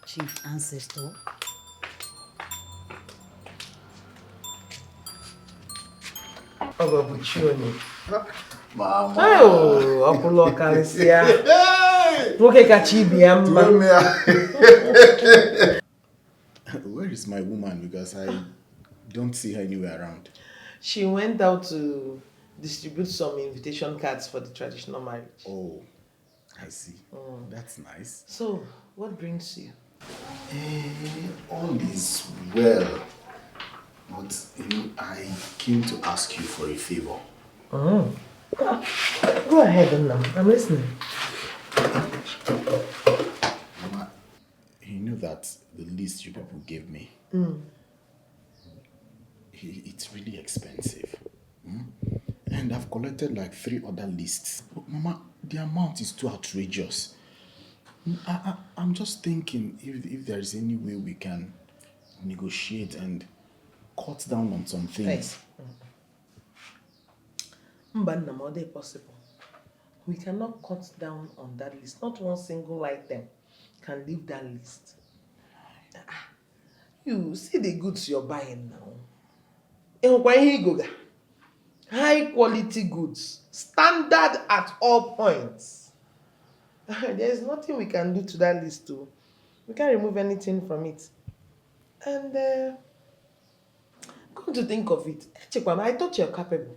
Chief ancestor? Mama. Oh, Apollo Calcia. Okay, Kachibia. Where is my woman? Because I don't see her anywhere around. She went out to distribute some invitation cards for the traditional marriage. Oh, I see. That's nice. So, what brings you? All is well. But, I came to ask you for a favor. Go ahead, I'm listening. Mama, you know that the list you people gave me, it's really expensive. And I've collected like 3 other lists. But Mama, the amount is too outrageous. I'm just thinking if there is any way we can negotiate and cut down on some things. Mbannamode possible. We cannot cut down on that list. Not one single item can leave that list. You see the goods you're buying now. High quality goods, standard at all points. There is nothing we can do to that list too. We can't remove anything from it. And come to think of it, I thought you're capable.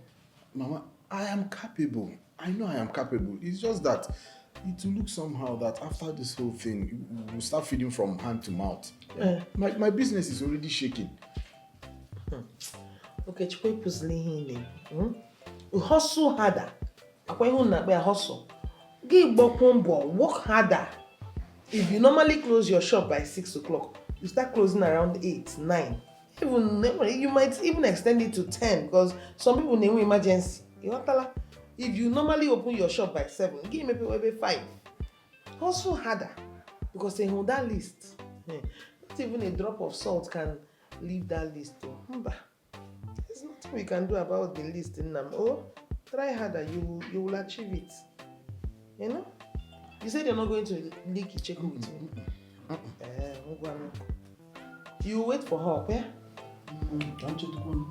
Mama, I am capable. I know I am capable. It's just that it will look somehow that after this whole thing, we'll start feeding from hand to mouth. Yeah. My business is already shaking. Okay, hustle harder. Hustle. Work harder. If you normally close your shop by 6 o'clock, you start closing around 8, 9. You might even extend it to 10 because some people need emergency. If you normally open your shop by 7, give me maybe 5. Hustle harder. Because in that list, not even a drop of salt can leave that list. There's nothing we can do about the list in them. Oh, try harder, you will achieve it. You know? You said you're not going to leak Icheku with me. You wait for her, yeah? Don't you do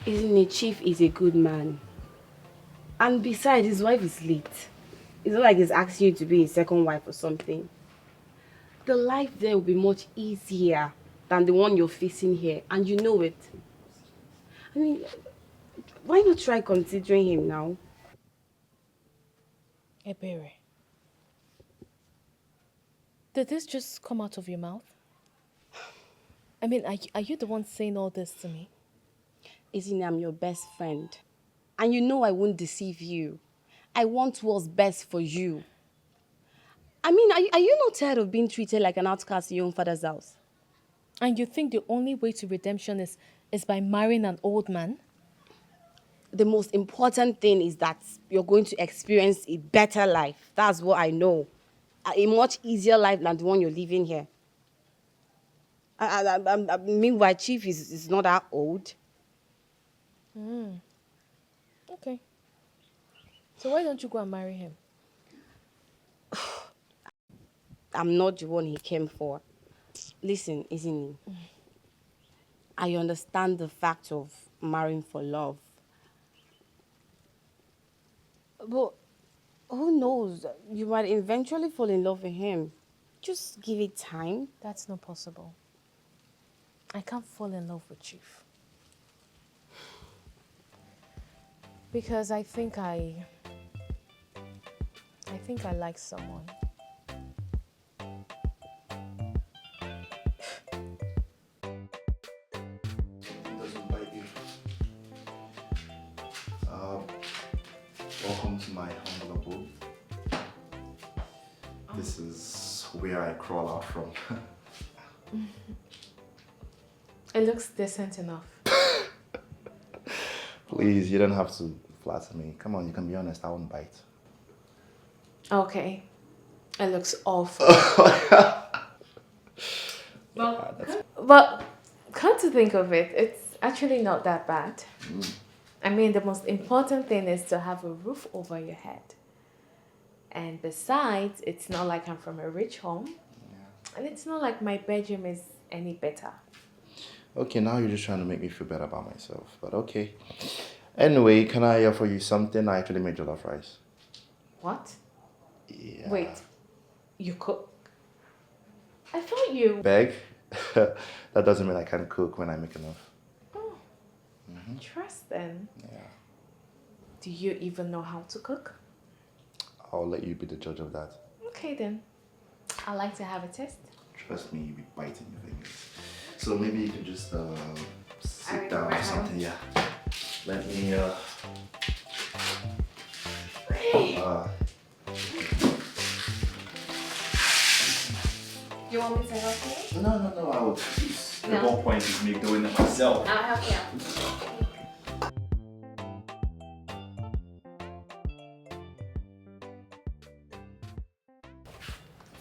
Isn't it, Chief is a good man. And besides, his wife is late. It's not like he's asking you to be his second wife or something. The life there will be much easier than the one you're facing here, and you know it. I mean, why not try considering him now? Ebere, did this just come out of your mouth? I mean, are you the one saying all this to me? Isn't I'm your best friend? And you know I won't deceive you. I want what's best for you. I mean, are you not tired of being treated like an outcast in your own father's house? And you think the only way to redemption is by marrying an old man? The most important thing is that you're going to experience a better life. That's what I know. A much easier life than the one you're living here. Meanwhile, Chief is not that old. Okay. So why don't you go and marry him? I'm not the one he came for. Listen, isn't he? I understand the fact of marrying for love. But who knows? You might eventually fall in love with him. Just give it time. That's not possible. I can't fall in love with Chief. Because I think I like someone. Doesn't bite you. Welcome to my humble abode. This is where I crawl out from. It looks decent enough. Please, you don't have to flatter me. Come on, you can be honest. I won't bite. Okay. It looks awful. But come to think of it, it's actually not that bad. I mean, the most important thing is to have a roof over your head. And besides, it's not like I'm from a rich home. And it's not like my bedroom is any better. Okay, now you're just trying to make me feel better about myself. But okay. Anyway, can I offer you something? I actually made jollof rice. What? Yeah. Wait, you cook? I thought you... Beg? That doesn't mean I can't cook when I make enough. Oh, interesting. Yeah. Do you even know how to cook? I'll let you be the judge of that. Okay then. I'd like to have a test. Trust me, you'll be biting your fingers. So maybe you can just sit Alright, down or right. something, yeah. Let me You want me to help you? No, I will. The No. whole point is me doing it myself. I'll help you out.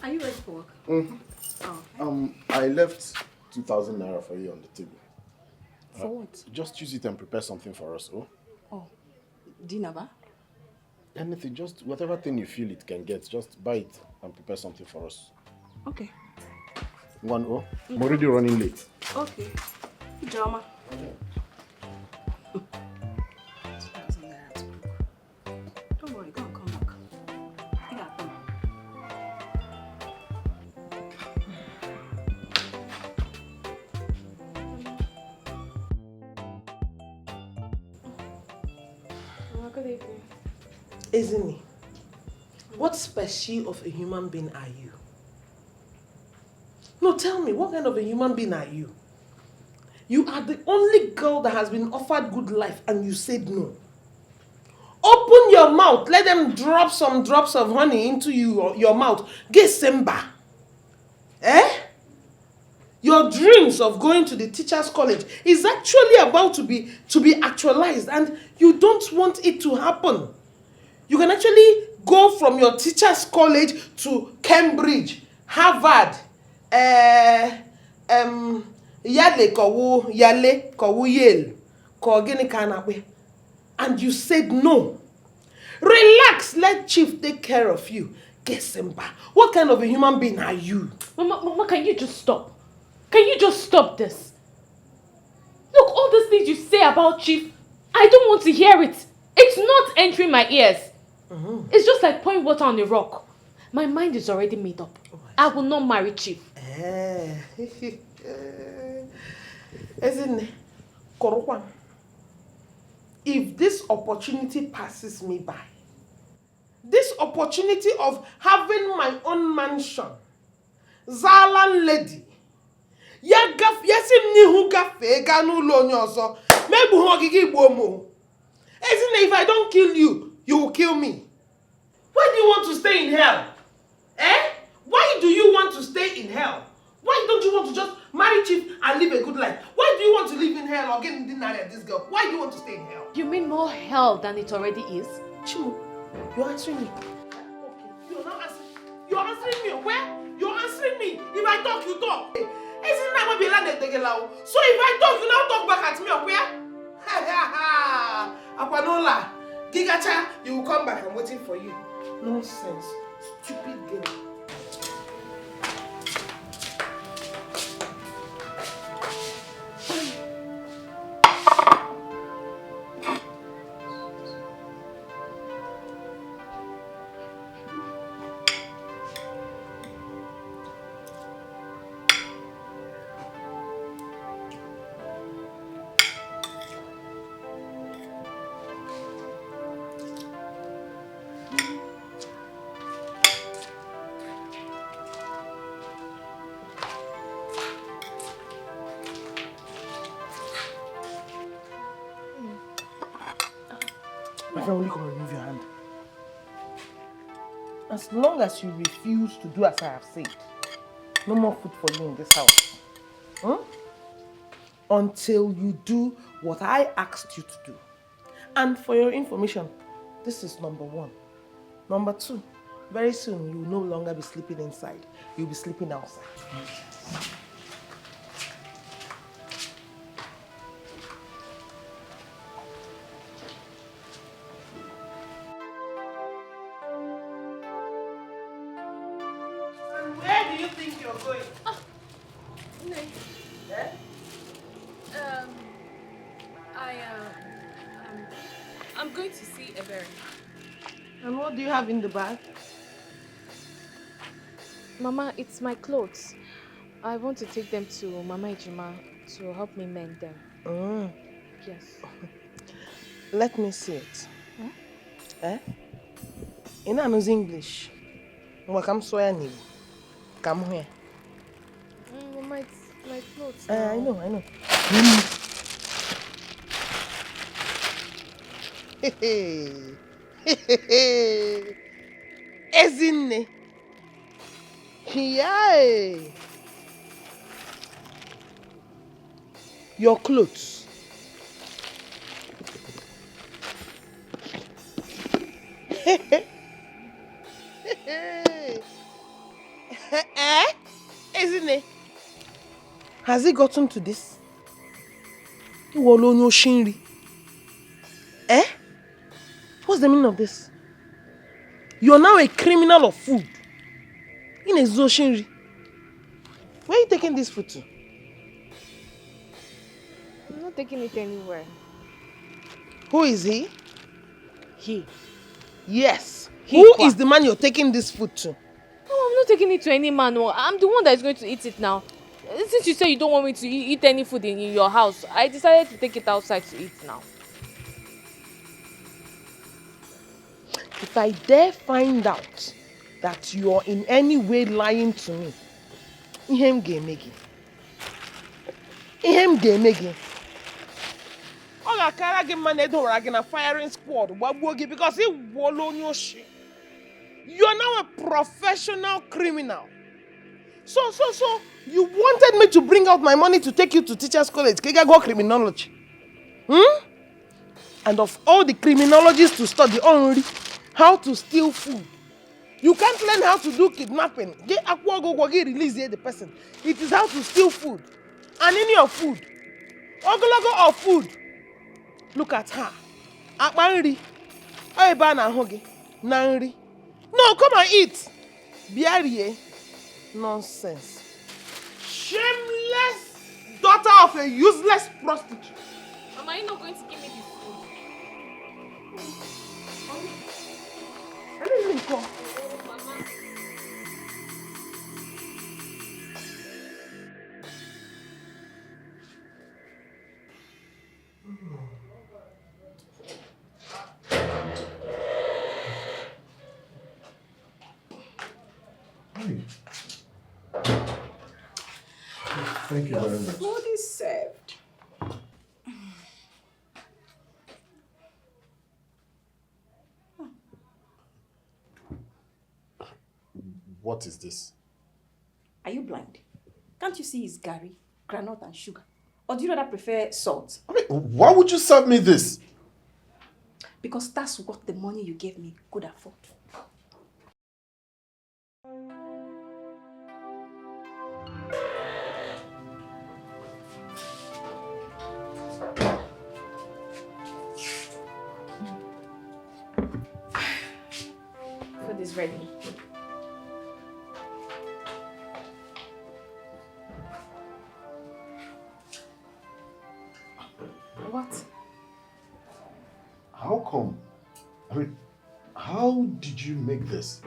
Are you ready for work? Oh. I left 2,000 naira for you on the table. For what? Just use it and prepare something for us, oh? Oh, dinner, ba? Anything, just whatever thing you feel it can get, just buy it and prepare something for us. Okay. One, oh? I'm already running late. Okay. Drama. Don't worry, go and come back. You got them. Good evening. Isn't what species of a human being are you? No, tell me, what kind of a human being are you? You are the only girl that has been offered good life and you said no. Open your mouth, let them drop some drops of honey into your mouth. Get Simba. Eh? Your dreams of going to the teacher's college is actually about to be actualized and you don't want it to happen. You can actually go from your teacher's college to Cambridge, Harvard, Yale kowu Yale, and you said no. Relax, let Chief take care of you. Gesemba, what kind of a human being are you? Mama, can you just stop? Can you just stop this? Look, all these things you say about Chief, I don't want to hear it. It's not entering my ears. It's just like pouring water on a rock. My mind is already made up. I will not marry Chief. Isn't it? Korokwan, if this opportunity passes me by, this opportunity of having my own mansion, Zalan lady, isn't it, if I don't kill you, you will kill me? Why do you want to stay in hell? Eh? Why do you want to stay in hell? Why don't you want to just marry Chief and live a good life? Why do you want to live in hell or get dinner at this girl? Why do you want to stay in hell? You mean more hell than it already is? Chimu, you're answering me. Okay, you're not answering. You're answering me. Where? You're answering me. If I talk, you talk. Isn't that what so if I talk, you now talk back at me. Where? Ha ha ha! Akwanola, Gigacha, you will come back. I'm waiting for you. Nonsense. Stupid girl. My friend, will you come and remove your hand? As long as you refuse to do as I have said, no more food for you in this house. Until you do what I asked you to do. And for your information, this is number 1. Number 2, very soon you will no longer be sleeping inside. You'll be sleeping outside. Where do you think you're going? Eh? I'm going to see Ebere. And what do you have in the bag? Mama, it's my clothes. I want to take them to Mama Ijima to help me mend them. Yes. Let me see it. Eh? In knows English. Come here. Mama, it's my clothes. I know. Ezinne. Yay. Your clothes. Ezinne. Has he gotten to this? Eh? What's the meaning of this? You're now a criminal of food. In a Zoshinri. Where are you taking this food to? I'm not taking it anywhere. Who is he? He. Yes. Who is the man you're taking this food to? No, I'm not taking it to any man. No. I'm the one that is going to eat it now. Since you say you don't want me to eat any food in your house, I decided to take it outside to eat now. If I dare find out that you're in any way lying to me, Ihem Gemegi. Oga Karagi Manedo Ragina firing squad, Wabogi, because he Wolonyoshi. You're now a professional criminal. So, you wanted me to bring out my money to take you to teacher's college, Kegago criminology. And of all the criminologists to study only, how to steal food. You can't learn how to do kidnapping. Get release the person. It is how to steal food. And in your food, ogologo of food. Look at her. Akpanri. Oeba na hogi. Nanri. No, come and eat. Biarie. Nonsense. Shameless daughter of a useless prostitute. Mama, are you not going to give me the food? Anything come. Mama. Thank you very much. Food is served. What is this? Are you blind? Can't you see his gari, granite and sugar? Or do you rather prefer salt? I mean, why would you serve me this? Because that's what the money you gave me could afford. Food is ready. What? How come? I mean, how did you make this?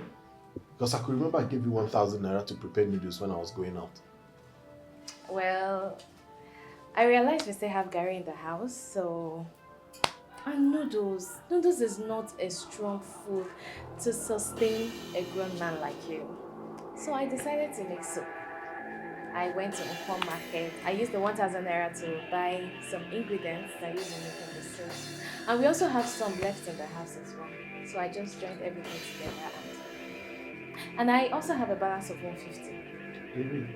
Because I could remember I gave you 1,000 naira to prepare noodles when I was going out. Well, I realized we still have Gary in the house, so... And noodles. Noodles is not a strong food to sustain a grown man like you. So I decided to make soup. I went to Inform Market. I used the 1,000 naira to buy some ingredients that you will make in the soup. And we also have some left in the house as well. So I just joined everything together. And I also have a balance of 150. Really?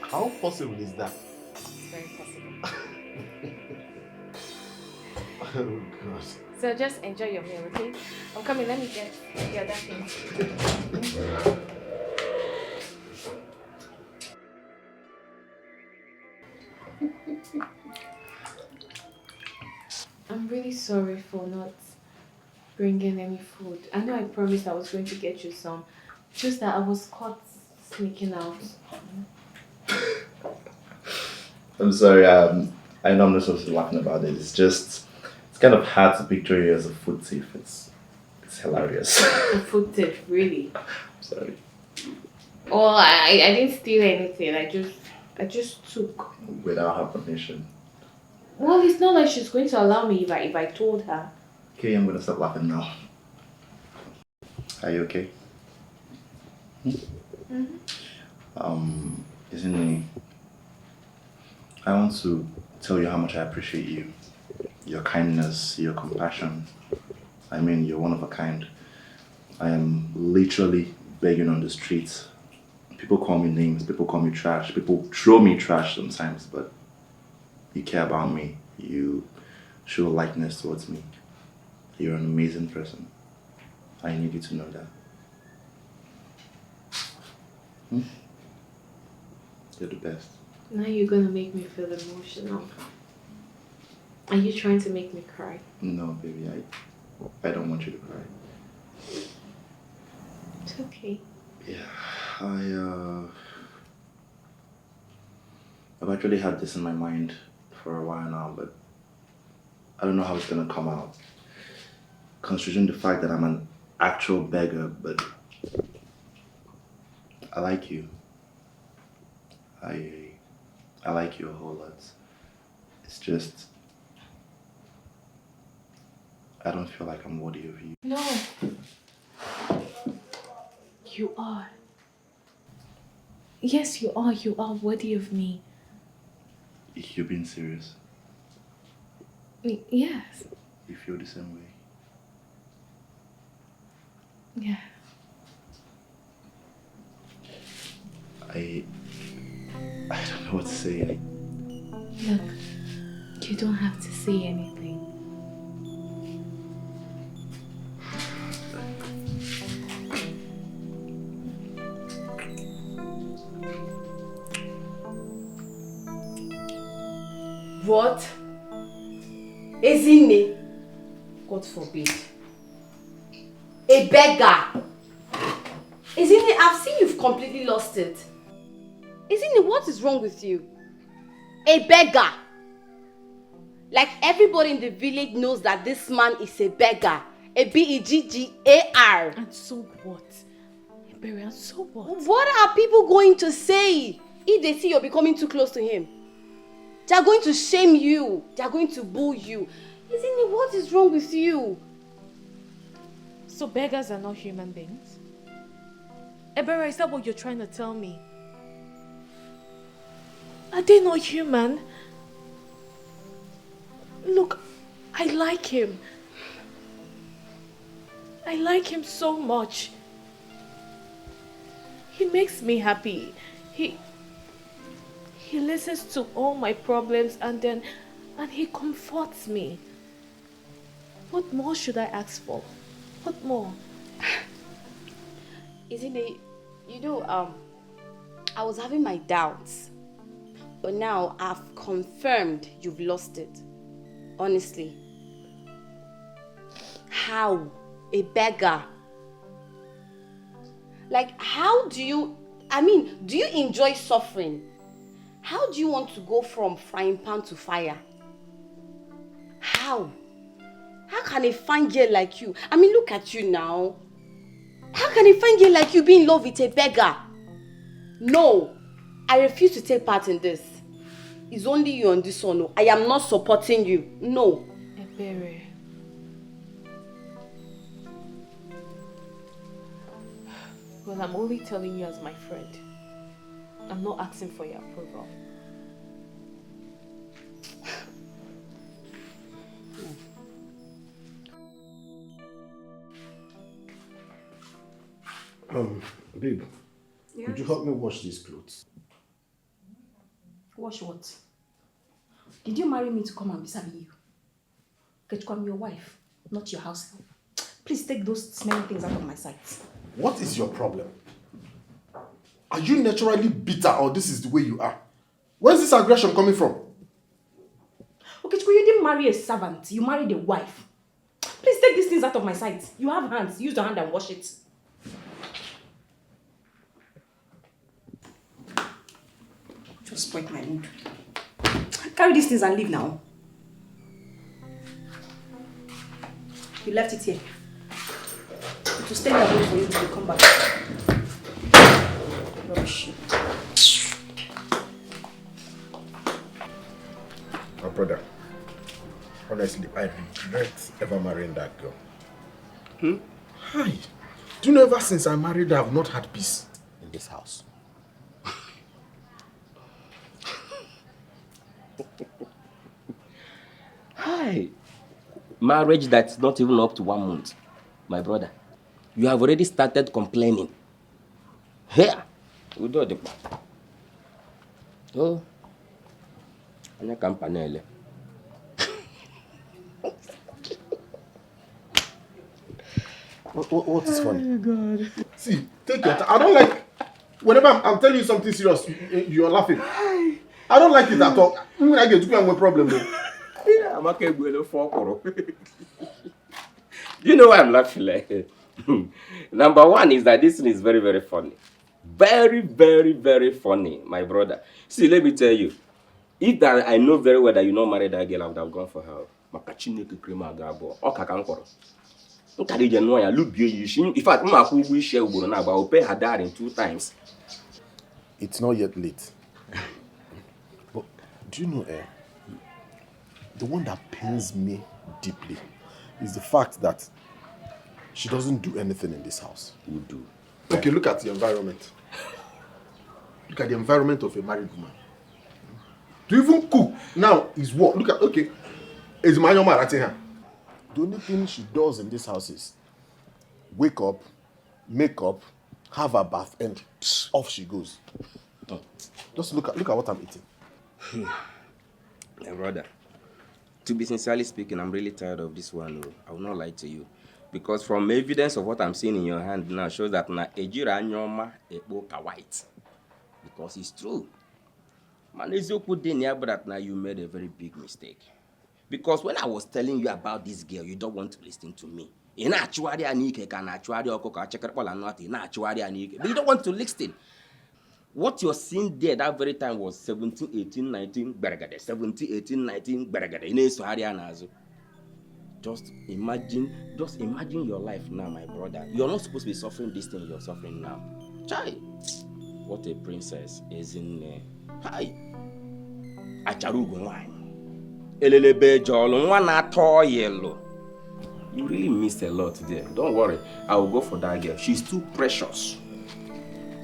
How possible is that? It's very possible. Oh God. So just enjoy your meal, okay? I'm coming, let me get the other things. I'm really sorry for not bringing any food. I know I promised I was going to get you some. Just that I was caught sneaking out. I'm sorry, I know I'm not supposed to be laughing about it. It's kind of hard to picture you as a food thief. It's hilarious. A food thief, really? I'm sorry. Oh, I didn't steal anything. I just took. Without her permission. Well, it's not like she's going to allow me if I told her. Okay, I'm gonna stop laughing now. Are you okay? Isn't it? I want to tell you how much I appreciate you. Your kindness, your compassion. I mean, you're one of a kind. I am literally begging on the streets. People call me names, people call me trash, people throw me trash sometimes, but you care about me. You show likeness towards me. You're an amazing person. I need you to know that. You're the best. Now you're gonna make me feel emotional. Are you trying to make me cry? No, baby, I don't want you to cry. It's okay. Yeah, I've actually had this in my mind for a while now, but I don't know how it's gonna come out. Considering the fact that I'm an actual beggar, but I like you. I like you a whole lot. It's just I don't feel like I'm worthy of you. No. You are. Yes, you are. You are worthy of me. You're being serious. Yes. You feel the same way. Yeah. I don't know what to say. Look, you don't have to say anything. What? Ezine? God forbid. A beggar? Ezine, I've seen you've completely lost it. Ezine, what is wrong with you? A beggar? Like everybody in the village knows that this man is a beggar. A B-E-G-G-A-R. And so what? Ebere, and so what? What are people going to say if they see you're becoming too close to him? They are going to shame you. They are going to boo you. Ezine, what is wrong with you? So beggars are not human beings? Ebere, is that what you're trying to tell me? Are they not human? Look, I like him. I like him so much. He makes me happy. He listens to all my problems and he comforts me. What more should I ask for? What more? Isn't it, I was having my doubts, but now I've confirmed you've lost it. Honestly. How? A beggar? Like, how do you enjoy suffering? How do you want to go from frying pan to fire? How? How can a fine girl like you, look at you now. How can a fine girl like you be in love with a beggar? No, I refuse to take part in this. It's only you on this one. No. I am not supporting you. No. Ebere. Well, I'm only telling you as my friend. I'm not asking for your approval. Babe, Yes? could you help me wash these clothes? Wash what? Did you marry me to come and be serving you? Get I'm your wife, not your house help. Please take those smelling things out of my sight. What is your problem? Are you naturally bitter or this is the way you are? Where's this aggression coming from? Okay, you didn't marry a servant, you married a wife. Please take these things out of my sight. You have hands, use your hand and wash it. Just spoiled my mood. Carry these things and leave now. You left it here. It will stay there wait for you till you come back. Rubbish. My brother, honestly, I regret ever marrying that girl. Hi. Do you know ever since I married her, I've not had peace in this house? Hi. Marriage that's not even up to 1 month. My brother, you have already started complaining. Here. We do the. Oh. I'm not campanelle. What is funny? Oh, God. See, take your time. I don't like... Whenever I'm telling you something serious, you're laughing. I don't like it at all. When I get to a problem, I'm okay with the fork. You know why I'm laughing like? Number one is that this thing is very, very funny. Very, very, very funny, my brother. See, let me tell you. If that I know very well that you not married that girl, I would have gone for her. In fact, I will pay her dad in 2 times. It's not yet late. But do you know, the one that pains me deeply is the fact that she doesn't do anything in this house. You do. Okay, look at the environment. Look at the environment of a married woman. To even cook now is what? Look at, okay, is my mama at her? The only thing she does in this house is wake up, make up, have a bath, and off she goes. Just look at what I'm eating. My brother, to be sincerely speaking, I'm really tired of this one. I will not lie to you. Because from evidence of what I'm seeing in your hand now shows that na ejira nyoma eboka white. Because it's true. Man, eziokwu dị na ya bụ that now you made a very big mistake. Because when I was telling you about this girl, you don't want to listen to me. You're not actually an ike, can actually check it all and not in actually an ike. But you don't want to listen. What you're seeing there that very time was 17, 18, 19, bergade. 17, 18, 19, bergade. Just imagine your life now, my brother. You're not supposed to be suffering this thing you're suffering now. Chai, what a princess is in there. Hi. Acharugo wine. Elelebe jolo nwana to yellow. You really missed a lot there. Don't worry. I will go for that girl. She's too precious.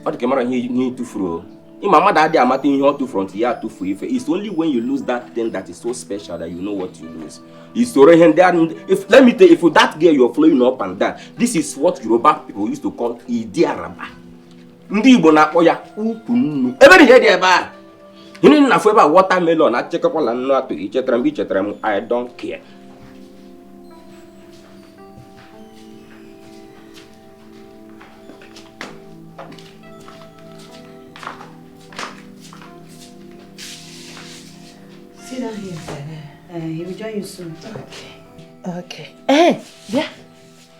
What the camera he too fro. Mama daddy amati in too front here too free. It's only when you lose that thing that is so special that you know what you lose. It's so if let me tell you, if that girl you're flowing up and down, this is what Yoruba people used to call Idiaraba. Ndi Igbo na-akpọ ya ukwu. Every head ebe. You need na forever watermelon. I check up on no to ichetram. I don't care. Sit down here. He will join you soon. Okay. Yeah.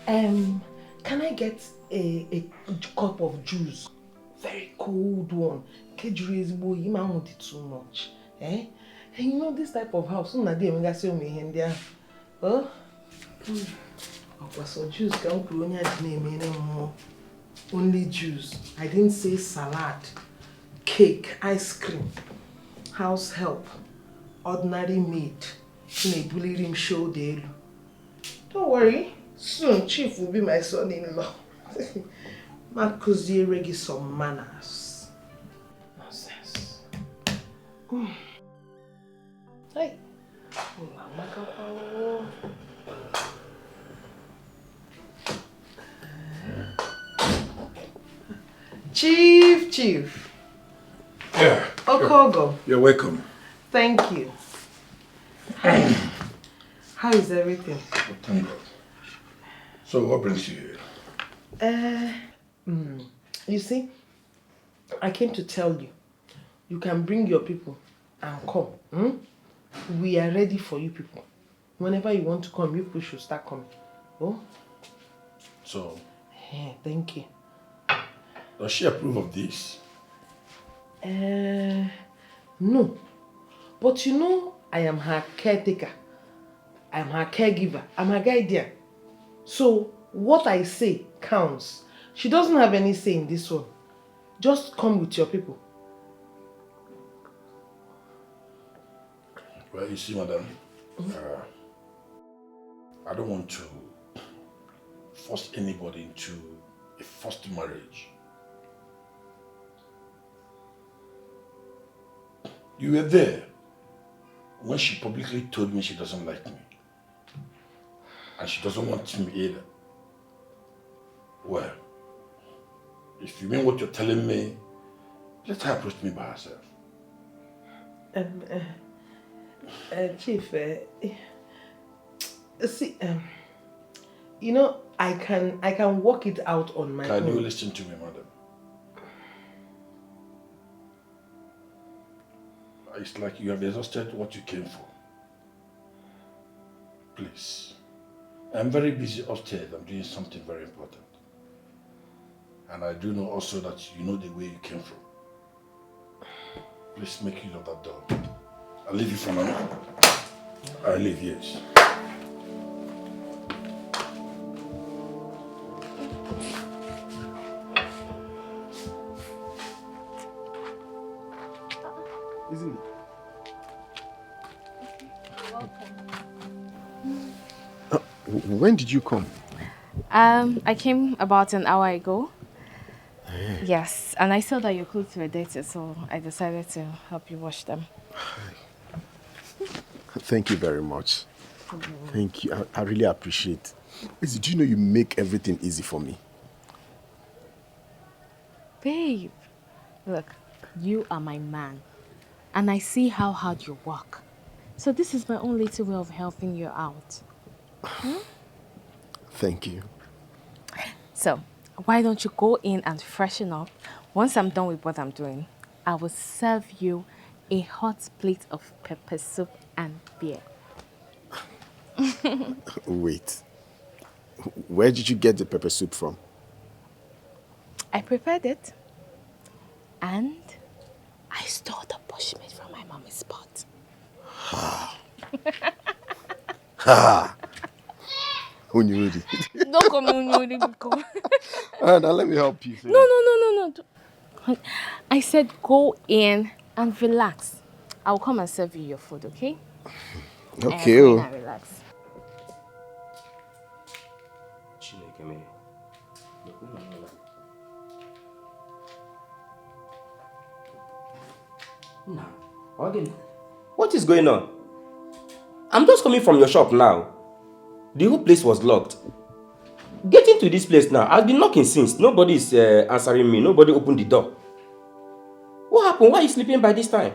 Can I get a cup of juice? Very cold one. Kejuri is boy, you might want it too much. And you know this type of house, so na dey me say me here. Oh. So juice can't grow near the name anymore. Only juice. I didn't say salad, cake, ice cream, house help, ordinary maid. Bully him show day. Don't worry, soon Chief will be my son-in-law. Marcus Reggie some manners. Nonsense. Hey. Chief. Yeah. Okogo. You're welcome. Thank you. How is everything? Oh, thank God. So what brings you here? You see, I came to tell you, you can bring your people and come. We are ready for you people. Whenever you want to come, you people should start coming. Oh? So? Yeah, thank you. Does she approve of this? No. But you know, I am her caretaker. I am her caregiver. I'm her guardian. So, what I say counts. She doesn't have any say in this one. Just come with your people. Well, you see, madam, I don't want to force anybody into a forced marriage. You were there when she publicly told me she doesn't like me. And she doesn't want me either. Well, if you mean what you're telling me, let her approach me by herself. Chief, see, you know, I can work it out on my own. Can you listen to me, madam? It's like you have exhausted what you came for. Please. I'm very busy upstairs. I'm doing something very important. And I do know also that you know the way you came from. Please make use of that door. I'll leave you for now. I leave, yes. Isn't it? When did you come? I came about an hour ago. Yes, and I saw that your clothes were dirty, so I decided to help you wash them. Thank you very much. Thank you. I really appreciate it. Do you know you make everything easy for me? Babe, look, you are my man, and I see how hard you work. So this is my own little way of helping you out. Thank you. So, why don't you go in and freshen up? Once I'm done with what I'm doing, I will serve you a hot plate of pepper soup and beer. Wait. Where did you get the pepper soup from? I prepared it. And I stole the bushmeat from my mommy's pot. Unyuri. Don't call me Unyuri. Now let me help you. No. I said go in and relax. I'll come and serve you your food, okay? Okay. Go in and relax. What is going on? I'm just coming from your shop now. The whole place was locked. Get into this place now. I've been knocking since. Nobody is answering me. Nobody opened the door. What happened? Why are you sleeping by this time?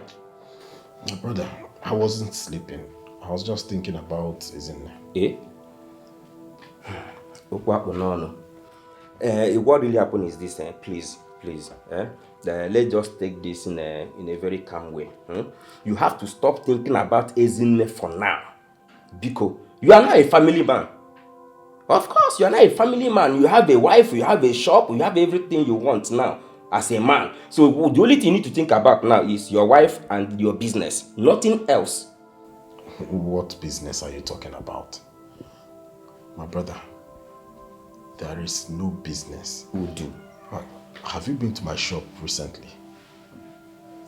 My brother, I wasn't sleeping. I was just thinking about Ezinne. Eh? What really happened is this, please. Let's just take this in a very calm way. You have to stop thinking about Ezinne for now. Because you are not a family man. Of course, you are not a family man. You have a wife, you have a shop, you have everything you want now as a man. So the only thing you need to think about now is your wife and your business. Nothing else. What business are you talking about? My brother, there is no business. Who do? Have you been to my shop recently?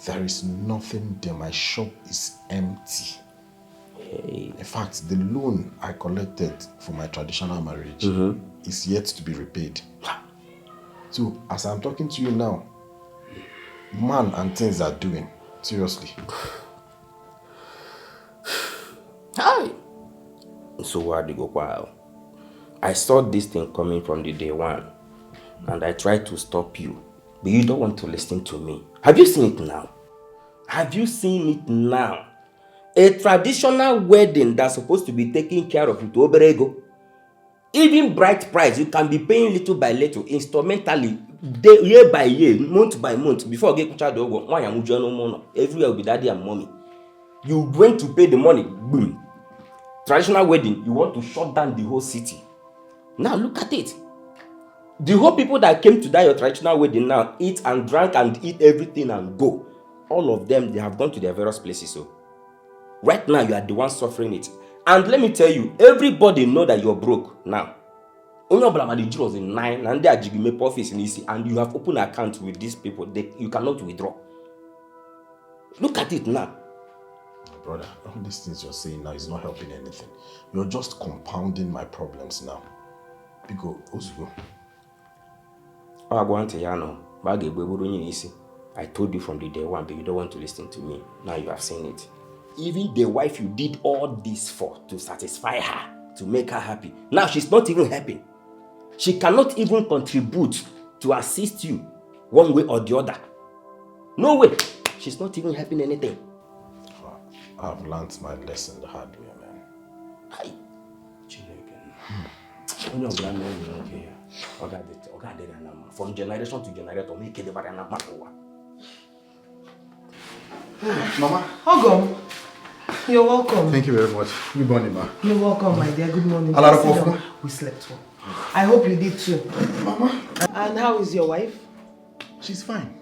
There is nothing there. My shop is empty. Hey. In fact, the loan I collected for my traditional marriage is yet to be repaid. So, as I'm talking to you now, man and things are doing. Seriously. Hi. So what do you go while? I saw this thing coming from the day one, and I tried to stop you, but you don't want to listen to me. Have you seen it now? Have you seen it now? A traditional wedding that's supposed to be taken care of with Oberego. Even bright price, you can be paying little by little, instrumentally, year by year, month by month, before you get to everywhere will be daddy and mommy. You going to pay the money, boom. Traditional wedding, you want to shut down the whole city. Now look at it. The whole people that came to that your traditional wedding now eat and drank and eat everything and go. All of them, they have gone to their various places. So right now, you are the one suffering it. And let me tell you, everybody know that you're broke now. Only Oblamadi was in 9 and they are Jigime office in EC, and you have open account with these people. You cannot withdraw. Look at it now. Brother, all these things you're saying now is not helping anything. You're just compounding my problems now. Biko, Ozugbo. I told you from the day one, but you don't want to listen to me. Now you have seen it. Even the wife you did all this for, to satisfy her, to make her happy. Now she's not even happy. She cannot even contribute to assist you one way or the other. No way. She's not even helping anything. I've learned my lesson the hard way, man. From generation to generation, make it about an Mama. Ogom, you're welcome. Thank you very much. Good morning, ma. You're welcome, my dear. Good morning. We slept well. I hope you did too. Mama. And how is your wife? She's fine.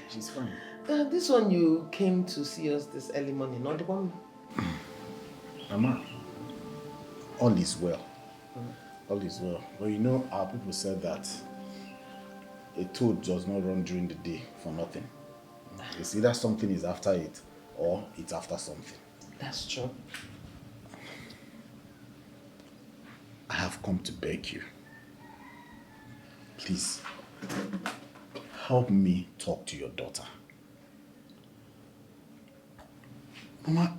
She's fine. This one you came to see us this early morning, not the one. Mama, all is well. All is well. But you know, our people said that a toad does not run during the day for nothing. It's either something is after it or it's after something. That's true. I have come to beg you. Please, help me talk to your daughter. Mama,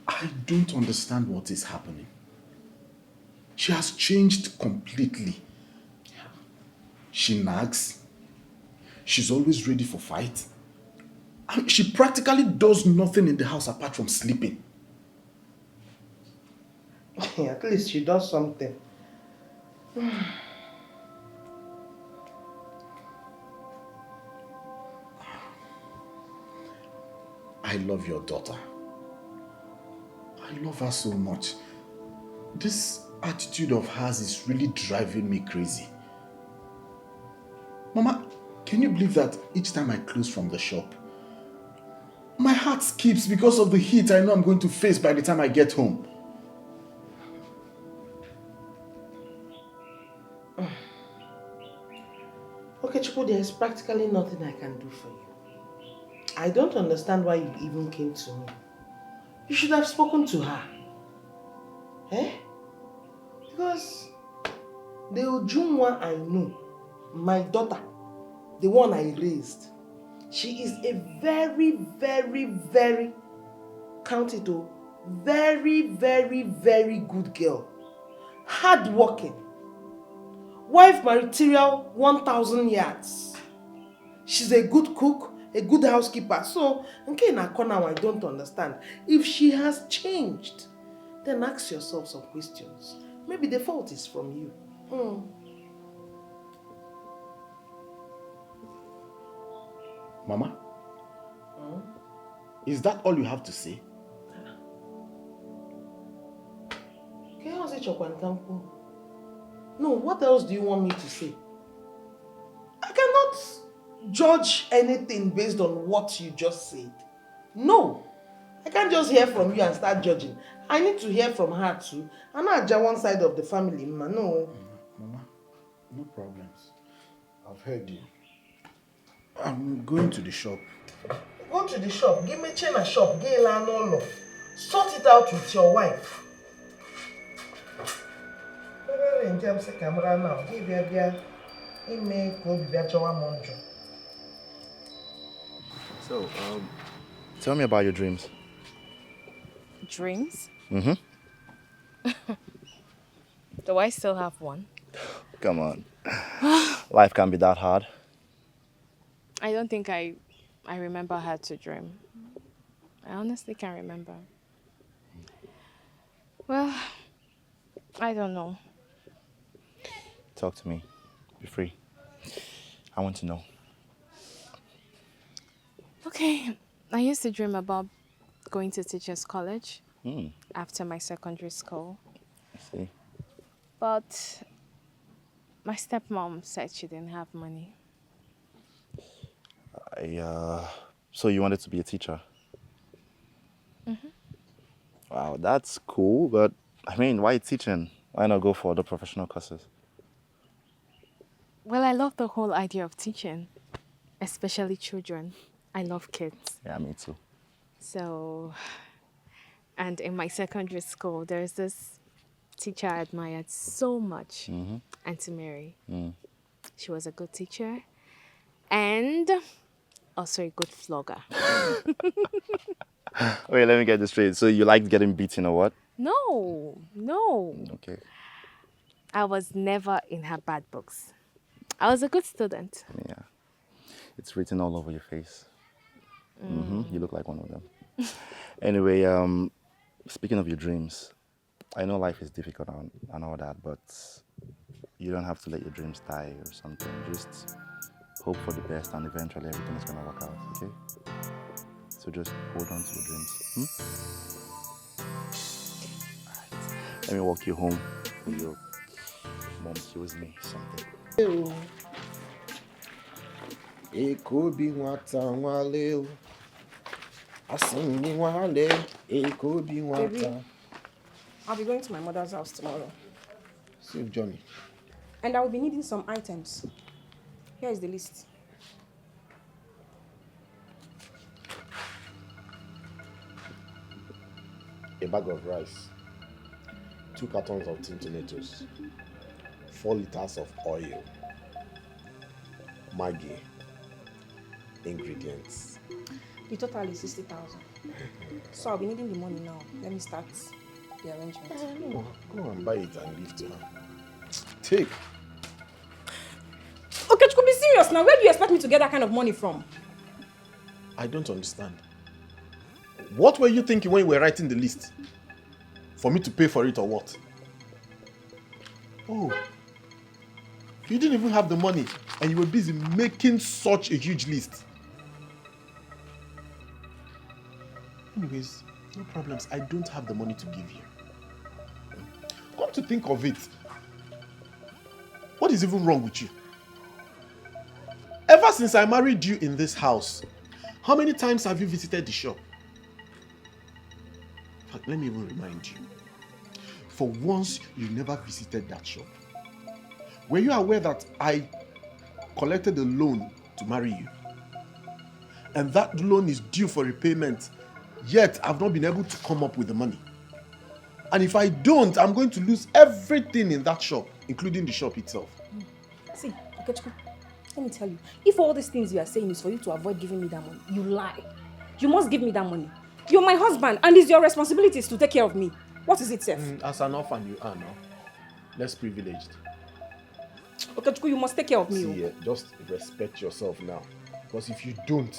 I don't understand what is happening. She has changed completely. She nags. She's always ready for fight. And she practically does nothing in the house apart from sleeping. At least she does something. I love your daughter. I love her so much. This attitude of hers is really driving me crazy. Mama, can you believe that each time I close from the shop, my heart skips because of the heat I know I'm going to face by the time I get home? Okay, Chipo, there is practically nothing I can do for you. I don't understand why you even came to me. You should have spoken to her. Eh? Because the Ujunwa I know, my daughter, the one I raised, she is a very, very, very, count it all, very, very, very good girl. Hardworking. Wife material 1,000 yards. She's a good cook, a good housekeeper. So, okay, now I don't understand. If she has changed, then ask yourself some questions. Maybe the fault is from you. Mama, is that all you have to say? No, what else do you want me to say? I cannot judge anything based on what you just said. No, I can't just hear from you and start judging. I need to hear from her too. I'm not just one side of the family, man. No. Mama, no problems. I've heard you. I'm going to the shop. Go to the shop. Give me chain a shop. Sort it out with your wife. So, tell me about your dreams. Dreams? Mm-hmm. Do I still have one? Come on. Life can't be that hard. I don't think I remember how to dream. I honestly can't remember. Well, I don't know. Talk to me. Be free. I want to know. Okay, I used to dream about going to teachers' college Hmm. after my secondary school. I see. But my stepmom said she didn't have money. So you wanted to be a teacher? Mm-hmm. Wow, that's cool, but I mean, why teaching? Why not go for other professional courses? Well, I love the whole idea of teaching, especially children. I love kids. Yeah, me too. So, and in my secondary school, there's this teacher I admired so much, Auntie Mary. She was a good teacher and also a good flogger. Wait, let me get this straight. So you liked getting beaten or what? No. Okay. I was never in her bad books. I was a good student. Yeah. It's written all over your face. You look like one of them. Anyway, speaking of your dreams, I know life is difficult and all that, but you don't have to let your dreams die or something. Just hope for the best and eventually everything is going to work out, okay? So just hold on to your dreams. Alright. Let me walk you home before your mom kills me something. It could be Wale. I sing me Wale. It could be Baby, I'll be going to my mother's house tomorrow. Save Johnny. And I will be needing some items. Here is the list. A bag of rice, 2 cartons of tin tomatoes, 4 liters of oil, Maggi, ingredients. The total is 60,000. So I'll be needing the money now. Let me start the arrangement. No, go and buy it and give to her. Take. Okay, you could be serious now. Where do you expect me to get that kind of money from? I don't understand. What were you thinking when you were writing the list? For me to pay for it or what? Oh, you didn't even have the money and you were busy making such a huge list. Anyways, no problems. I don't have the money to give you. Come to think of it, what is even wrong with you? Ever since I married you in this house, how many times have you visited the shop? In fact, let me even remind you. For once, you never visited that shop. Were you aware that I collected a loan to marry you? And that loan is due for repayment, yet I've not been able to come up with the money. And if I don't, I'm going to lose everything in that shop, including the shop itself. See, Okechukwu, let me tell you, if all these things you are saying is for you to avoid giving me that money, you lie. You must give me that money. You're my husband, and it's your responsibility to take care of me. What is it, Seth? As an orphan, you are now. Less privileged. Okechukwu, you must take care of me. See, just respect yourself now. Because if you don't,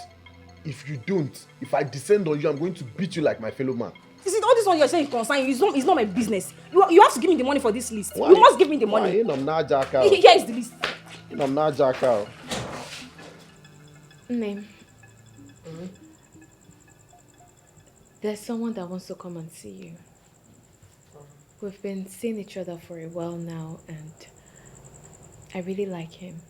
if I descend on you, I'm going to beat you like my fellow man. You see, all this one you're saying concern you, it's not my business. You have to give me the money for this list. Why? You must give me the money. Here is the list. Name. There's someone that wants to come and see you. We've been seeing each other for a while now, and I really like him.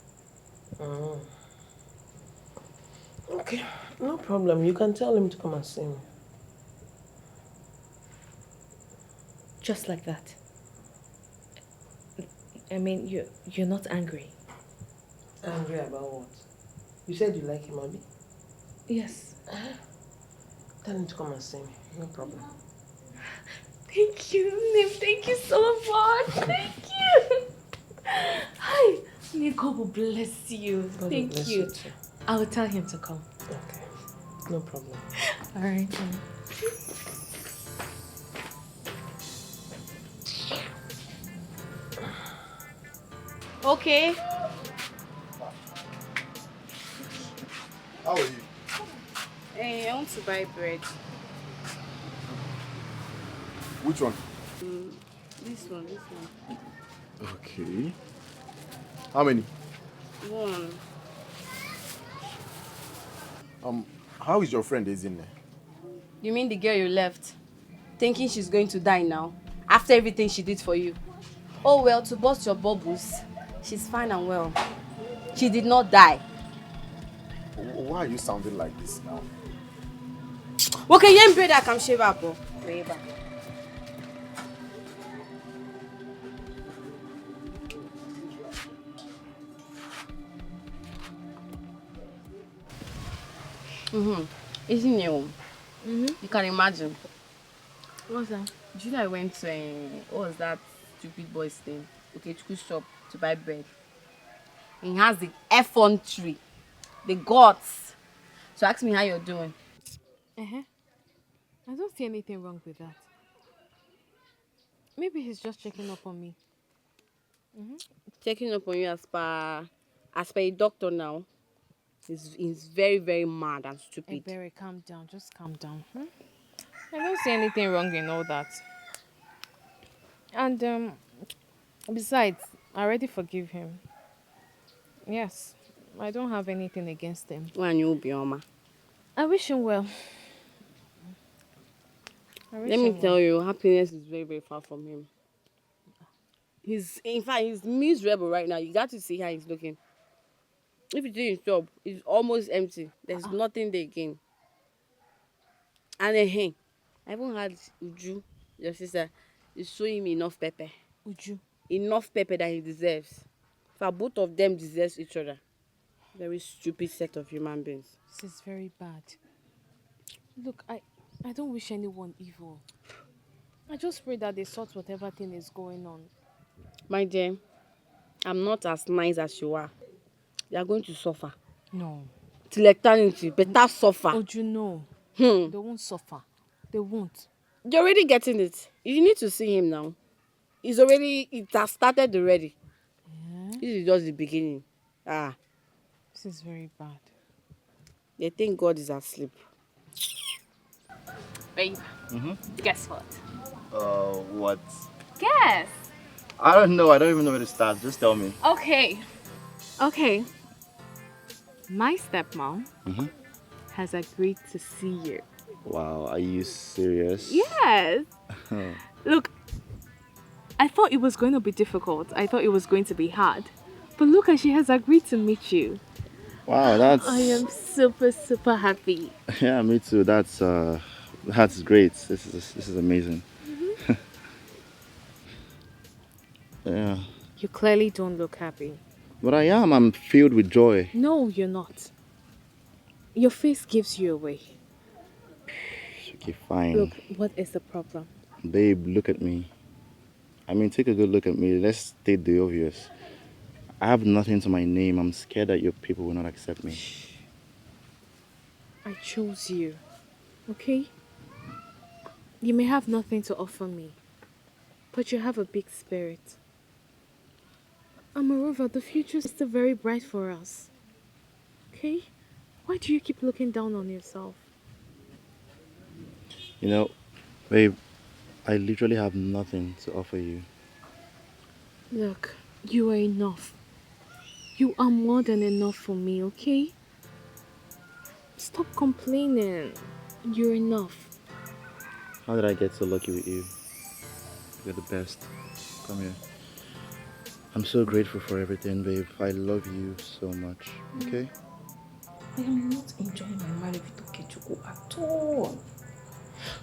Okay, no problem. You can tell him to come and see me. Just like that. I mean, you're not angry. Angry about what? You said you like him, Abi? Yes. Tell him to come and see me. No problem. Thank you, Nim. Thank you so much. Thank you. Hi. May God will bless you. God Thank bless you. you too. I will tell him to come. Okay. No problem. All right. Okay. How are you? Hey, I want to buy bread. Which one? This one. Okay. How many? One. How is your friend Ezinne? You mean the girl you left? Thinking she's going to die now? After everything she did for you? Oh well, to burst your bubbles, she's fine and well. She did not die. Why are you sounding like this now? Okay, you ain't bread I can shave up. Isn't you? You can imagine. What's that? Do you know I went to what was that stupid boy's thing? Okechukwu shop to buy bread. He has the effrontery, the guts. So ask me how you're doing. I don't see anything wrong with that. Maybe he's just checking up on me. Checking up on you as per a doctor now. He's very, very mad and stupid. Ebere, calm down. Just calm down. I don't see anything wrong in all that. And besides, I already forgive him. Yes, I don't have anything against him. When you be Oma. I wish him well. Let me tell you, happiness is very, very far from him. In fact, he's miserable right now. You got to see how he's looking. If you do his job, it's almost empty. There's nothing there again. And I even had Uju, your sister, is showing me enough pepper. Uju? Enough pepper that he deserves. For both of them deserves each other. Very stupid set of human beings. This is very bad. Look, I don't wish anyone evil. I just pray that they sort whatever thing is going on. My dear, I'm not as nice as you are. You are going to suffer. No. Till eternity, better suffer. Uju, no. They won't suffer. They won't. You're already getting it. You need to see him now. It has started already. Yeah. This is just the beginning. This is very bad. They think God is asleep. Babe, guess what? What? Guess. I don't know. I don't even know where to start. Just tell me. Okay. My stepmom has agreed to see you. Wow, are you serious? Yes. Look, I thought it was going to be difficult. I thought it was going to be hard. But look, she has agreed to meet you. Wow, that's I am super, super happy. yeah, me too. That's great. This is amazing. Yeah. You clearly don't look happy. But I am. I'm filled with joy. No, you're not. Your face gives you away. Okay, fine. Look, what is the problem? Babe, look at me. I mean, take a good look at me. Let's state the obvious. I have nothing to my name. I'm scared that your people will not accept me. I chose you, okay? You may have nothing to offer me, but you have a big spirit. And moreover, the future is still very bright for us, okay? Why do you keep looking down on yourself? You know, babe, I literally have nothing to offer you. Look, you are enough. You are more than enough for me, okay? Stop complaining. You're enough. How did I get so lucky with you? You're the best. Come here. I'm so grateful for everything, babe. I love you so much, okay? I am not enjoying my marriage with Okechukwu at all.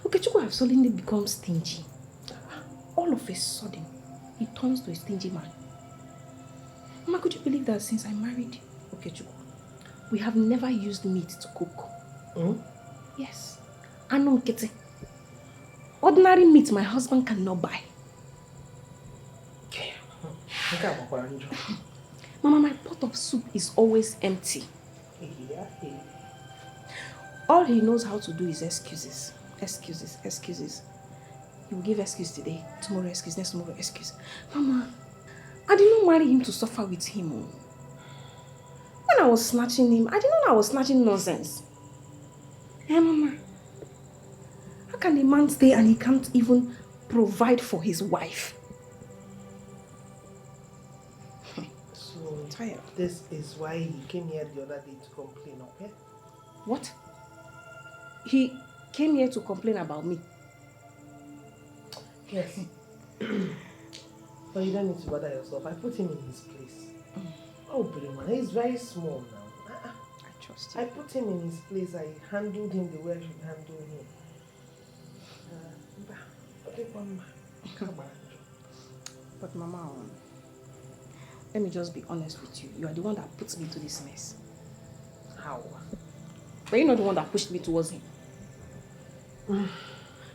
Okechukwu has suddenly become stingy. All of a sudden, he turns to a stingy man. Mama, could you believe that since I married Okechukwu, we have never used meat to cook? Yes. Anu nkịtị. Ordinary meat my husband cannot buy. Mama, my pot of soup is always empty. All he knows how to do is excuses. Excuses, excuses. He will give excuse today, tomorrow excuse, next tomorrow excuse. Mama, I did not marry him to suffer with him. When I was snatching him, I didn't know I was snatching nonsense. Hey, Mama. How can a man stay and he can't even provide for his wife? So, tired. This is why he came here the other day to complain, okay? What? He came here to complain about me? Yes. But you don't need to bother yourself. I put him in his place. Oh, Brima, he's very small now. I trust you. I put him in his place. I handled him the way I should handle him. But Mama, let me just be honest with you. You are the one that puts me into this mess. How? But you're not the one that pushed me towards him.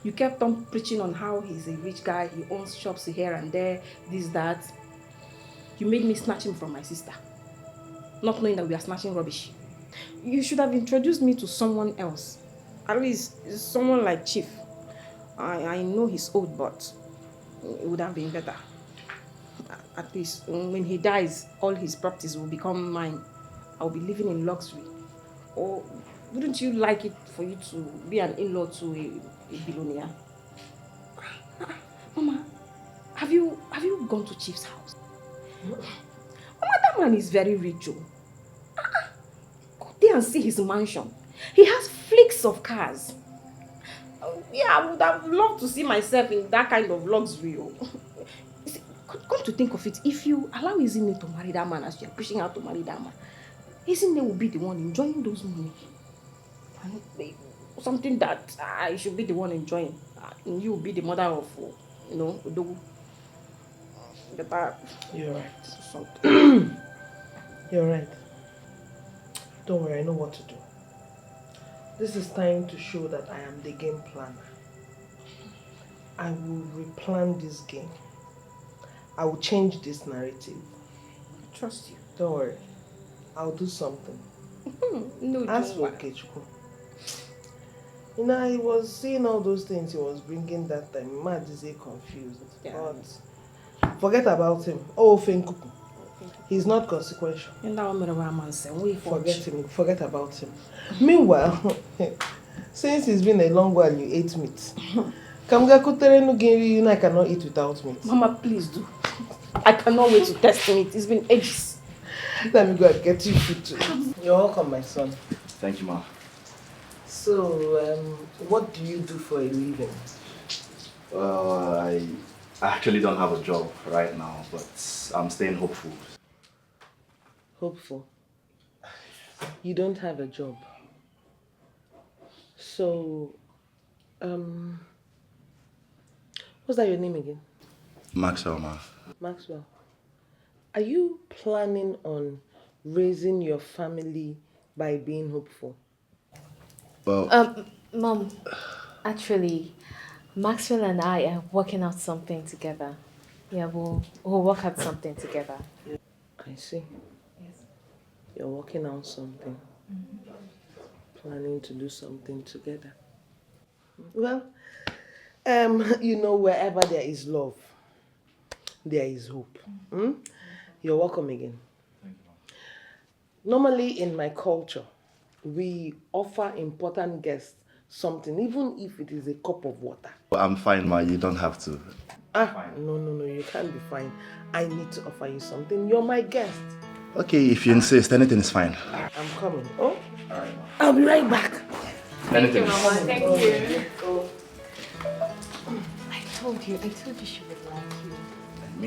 You kept on preaching on how he's a rich guy, he owns shops here and there, this, that. You made me snatch him from my sister, not knowing that we are snatching rubbish. You should have introduced me to someone else. At least someone like Chief. I know he's old, but it would have been better. At least when he dies, all his properties will become mine. I'll be living in luxury. Or wouldn't you like it for you to be an in-law to a billionaire? Mama, have you gone to Chief's house? Mama, that man is very rich. Go there and see his mansion. He has fleets of cars. Yeah, I would have loved to see myself in that kind of luxury. See, come to think of it, if you allow Izine to marry that man as you are pushing her to marry that man, Izine will be the one enjoying those money. And something that I should be the one enjoying. And you will be the mother of, Odogu. You're right. You're right. Don't worry, I know what to do. This is time to show that I am the game planner. I will replan this game. I will change this narrative. I trust you. Don't worry. I'll do something. No, as for Okechukwu, you know, I was seeing all those things he was bringing that time. Mad is confused. Yeah. But forget about him. Oh, Fenkuku. He's not consequential. Forget about him. Meanwhile, since it's been a long while you ate meat, I cannot eat without meat. Mama, please do. I cannot wait to test meat. It's been ages. Let me go and get you food too. You're welcome, my son. Thank you, Ma. So, what do you do for a living? Well, I actually don't have a job right now, but I'm staying hopeful. Hopeful. You don't have a job. So, what's that your name again? Maxwell, ma. Maxwell. Are you planning on raising your family by being hopeful? Well, Mom, actually, Maxwell and I are working out something together. Yeah, we'll work out something together. I see. Yes. You're working on something. Planning to do something together. Well, wherever there is love, there is hope. You're welcome again. Normally in my culture, we offer important guests something, even if it is a cup of water. I'm fine, ma. You don't have to. No, you can't be fine. I need to offer you something. You're my guest. Okay, if you insist, anything is fine. I'm coming. Oh? Alright, ma. I'll be right back. Anything. Mama. Thank you. I told you she would like you.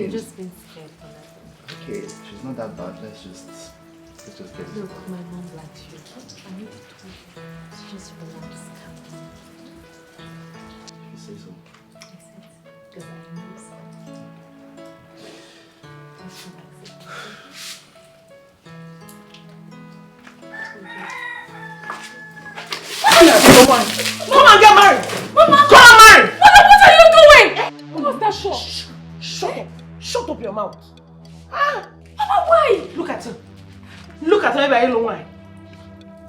You've just been scared for nothing. Okay, she's not that bad. Let's just get it. Look, my mom likes you. I need to talk to you. Just relax, calm down. You say so. I said, because I know so. Just relax. Mama, get married! Mama, get married! Mother, what are you doing? What was that shot? Shut up! Shut up your mouth! Mama, why? Look at him. Look at him, everybody. Why?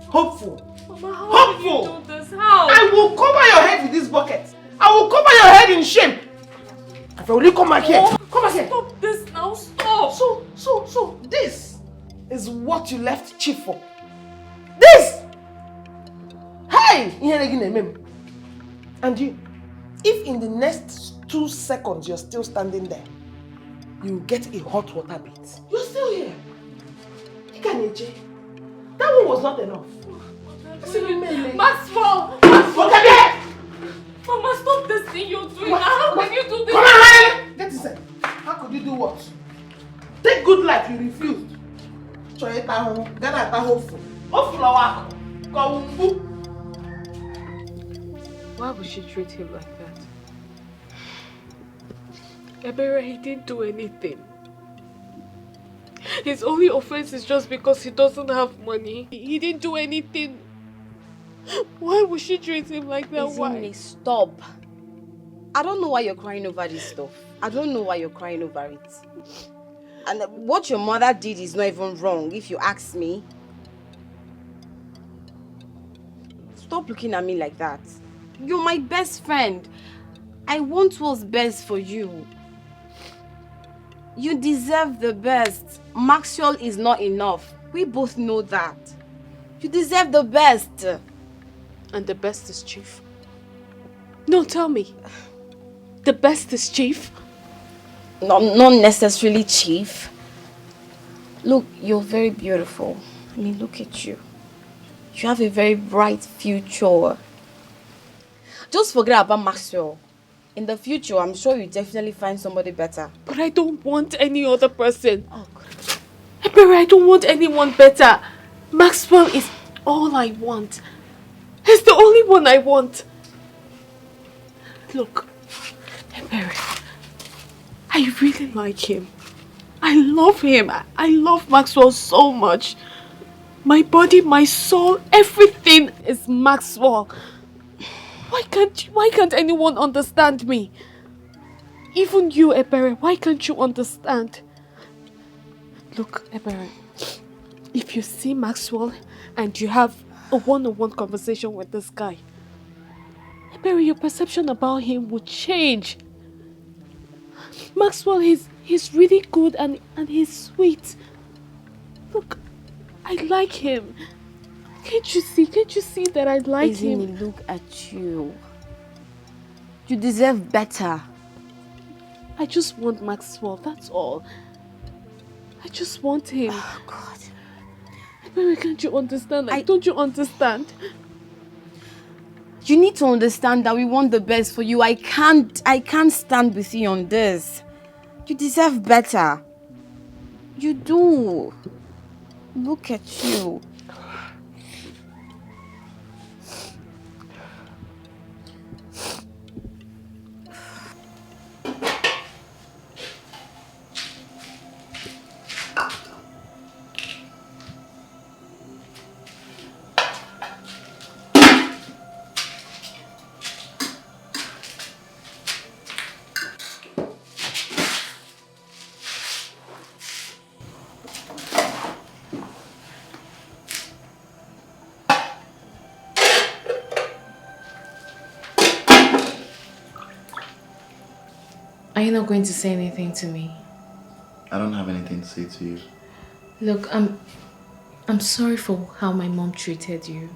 Hopeful. Mama, how Hopeful. did you do this? How? I will cover your head with this bucket. I will cover your head in shame. If I will come back here. Come back here. Stop this now, stop. So, this is what you left Chief for. This! Hey! And you, if in the next 2 seconds you're still standing there, you get a hot water bath. You're still here. That one was not enough. Maxwell! Look at me! Mama, stop this thing you're doing. How can you do this? Come on, get inside. How could you do what? Take good life, you refused. Why would she treat him like that? Ebere, he didn't do anything. His only offense is just because he doesn't have money. He didn't do anything. Why would she treat him like that? Why? Stop. I don't know why you're crying over this stuff. I don't know why you're crying over it. And what your mother did is not even wrong, if you ask me. Stop looking at me like that. You're my best friend. I want what's best for you. You deserve the best. Maxwell is not enough. We both know that. You deserve the best. And the best is Chief. No, tell me. The best is Chief? Not necessarily Chief. Look, you're very beautiful. I mean, look at you. You have a very bright future. Just forget about Maxwell. In the future, I'm sure you definitely find somebody better. But I don't want any other person. Oh, God. Ebere, I don't want anyone better. Maxwell is all I want. He's the only one I want. Look, Ebere, I really like him. I love him. I love Maxwell so much. My body, my soul, everything is Maxwell. Why can't anyone understand me? Even you, Ebere, why can't you understand? Look, Ebere, if you see Maxwell and you have a one-on-one conversation with this guy, Ebere, your perception about him will change. Maxwell, he's really good and he's sweet. Look, I like him. Can't you see that I like him? Look at you. You deserve better. I just want Maxwell, that's all. I just want him. Oh, God. Baby, can't you understand? Don't you understand? You need to understand that we want the best for you. I can't stand with you on this. You deserve better. You do. Look at you. Are you not going to say anything to me? I don't have anything to say to you. Look, I'm sorry for how my mom treated you.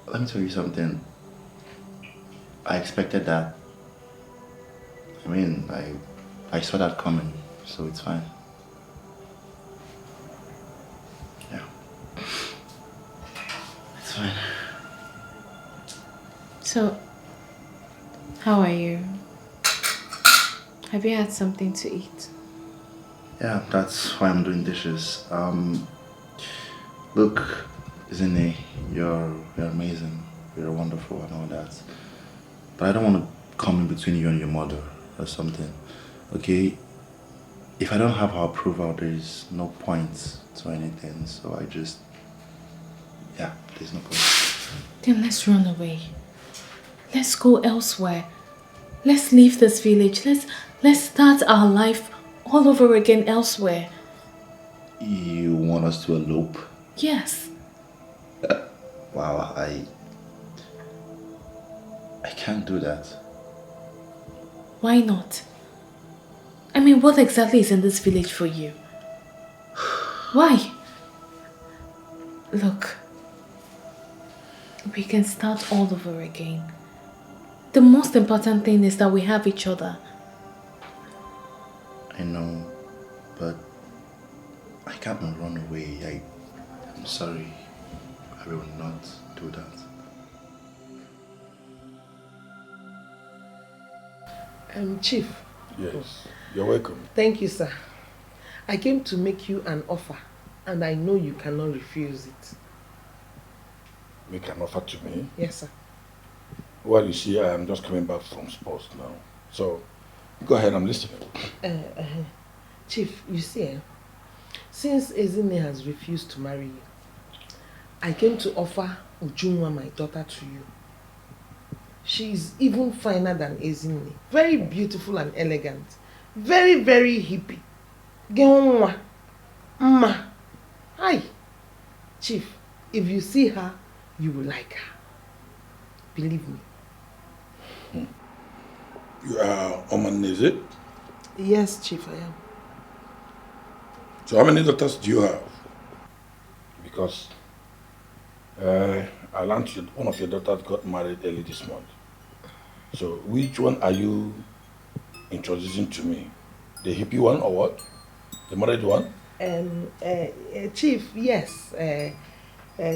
Let me tell you something. I expected that. I mean, I saw that coming, so it's fine. Yeah. It's fine. So, how are you? Have you had something to eat? Yeah, that's why I'm doing dishes. Look, Izine, you're amazing. You're wonderful and all that. But I don't want to come in between you and your mother or something. Okay? If I don't have her approval, there is no point to anything. So yeah, there's no point. Then let's run away. Let's go elsewhere. Let's leave this village. Let's start our life all over again elsewhere. You want us to elope? Yes. Wow, I can't do that. Why not? I mean, what exactly is in this village for you? Why? Look, we can start all over again. The most important thing is that we have each other. I know, but I can't run away. I'm sorry. I will not do that. Chief. Yes, you're welcome. Thank you, sir. I came to make you an offer, and I know you cannot refuse it. Make an offer to me? Yes, sir. Well, you see, I am just coming back from sports now. So, go ahead, I'm listening. Chief, you see, since Ezine has refused to marry you, I came to offer Ujunwa, my daughter, to you. She is even finer than Ezine. Very beautiful and elegant. Very, very hippie. Genwa. Ma. Hi. Chief, if you see her, you will like her. Believe me. You are Oman, is it? Yes, Chief, I am. So how many daughters do you have? Because I learned one of your daughters got married early this month. So which one are you introducing to me? The hippie one or what? The married one? Chief, yes.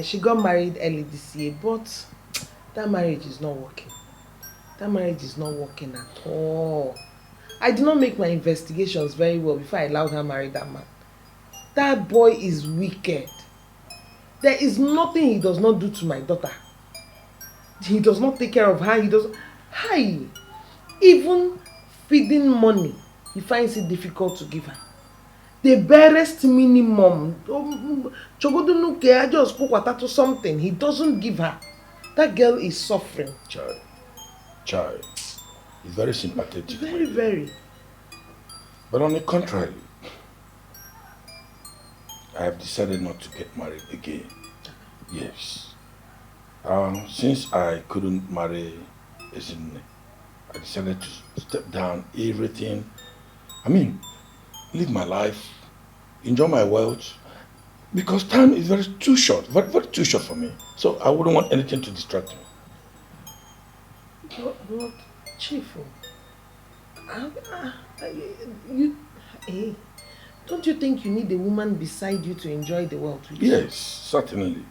She got married early this year, but that marriage is not working. That marriage is not working at all. I did not make my investigations very well before I allowed her marry that man. That boy is wicked. There is nothing he does not do to my daughter. He does not take care of her. He does. Hi. Even feeding money, he finds it difficult to give her. The barest minimum, Chogodunuke, I just spoke water to something. He doesn't give her. That girl is suffering. Child. He's very sympathetic. Very, very. But on the contrary, I have decided not to get married again. Yes. Since I couldn't marry Ezine, I decided to step down everything. I mean, live my life, enjoy my wealth, because time is too short, very, very too short for me. So I wouldn't want anything to distract me. But Chief, don't you think you need a woman beside you to enjoy the world with you? Yes, certainly.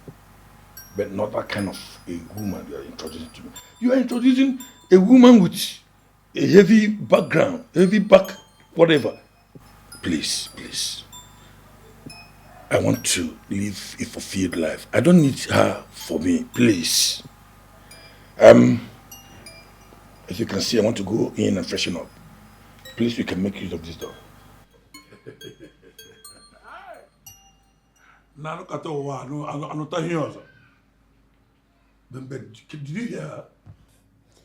but not that kind of a woman you are introducing to me. You are introducing a woman with a heavy background, heavy back, whatever. Please, please. I want to live a fulfilled life. I don't need her for me, please. As you can see, I want to go in and freshen up. Please, you can make use of this door. Now look at all. I'm not telling you. But did you hear her?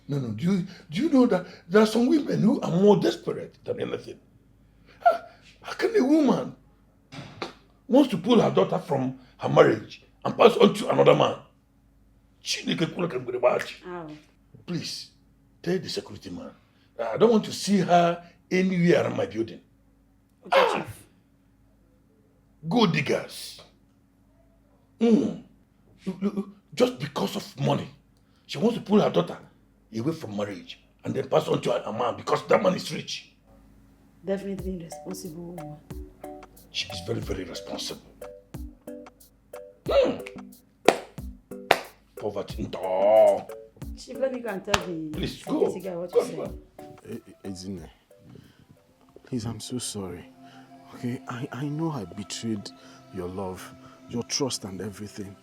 No. Do you know that there are some women who are more desperate than anything? How can a woman wants to pull her daughter from her marriage and pass on to another man? Please, tell the security man. I don't want to see her anywhere around my building. Okay, Chief. Gold diggers. Just because of money. She wants to pull her daughter away from marriage and then pass on to a man because that man is rich. Definitely responsible woman. She is very, very responsible. Poverty. No. Chief, let me go and tell the Please, security guy what you say. Ezine, please, I'm so sorry. Okay, I know I betrayed your love, your trust and everything.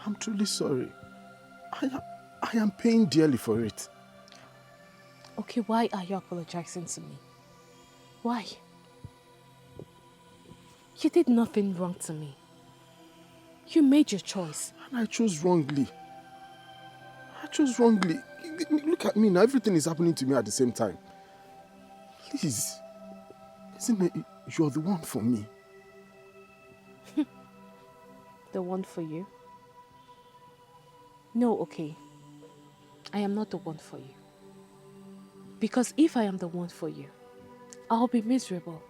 I'm truly sorry. I am paying dearly for it. Okay, why are you apologizing to me? Why? You did nothing wrong to me. You made your choice. And I chose wrongly. Look at me now, everything is happening to me at the same time. Please, isn't it, you're the one for me. The one for you? No, okay. I am not the one for you. Because if I am the one for you, I'll be miserable.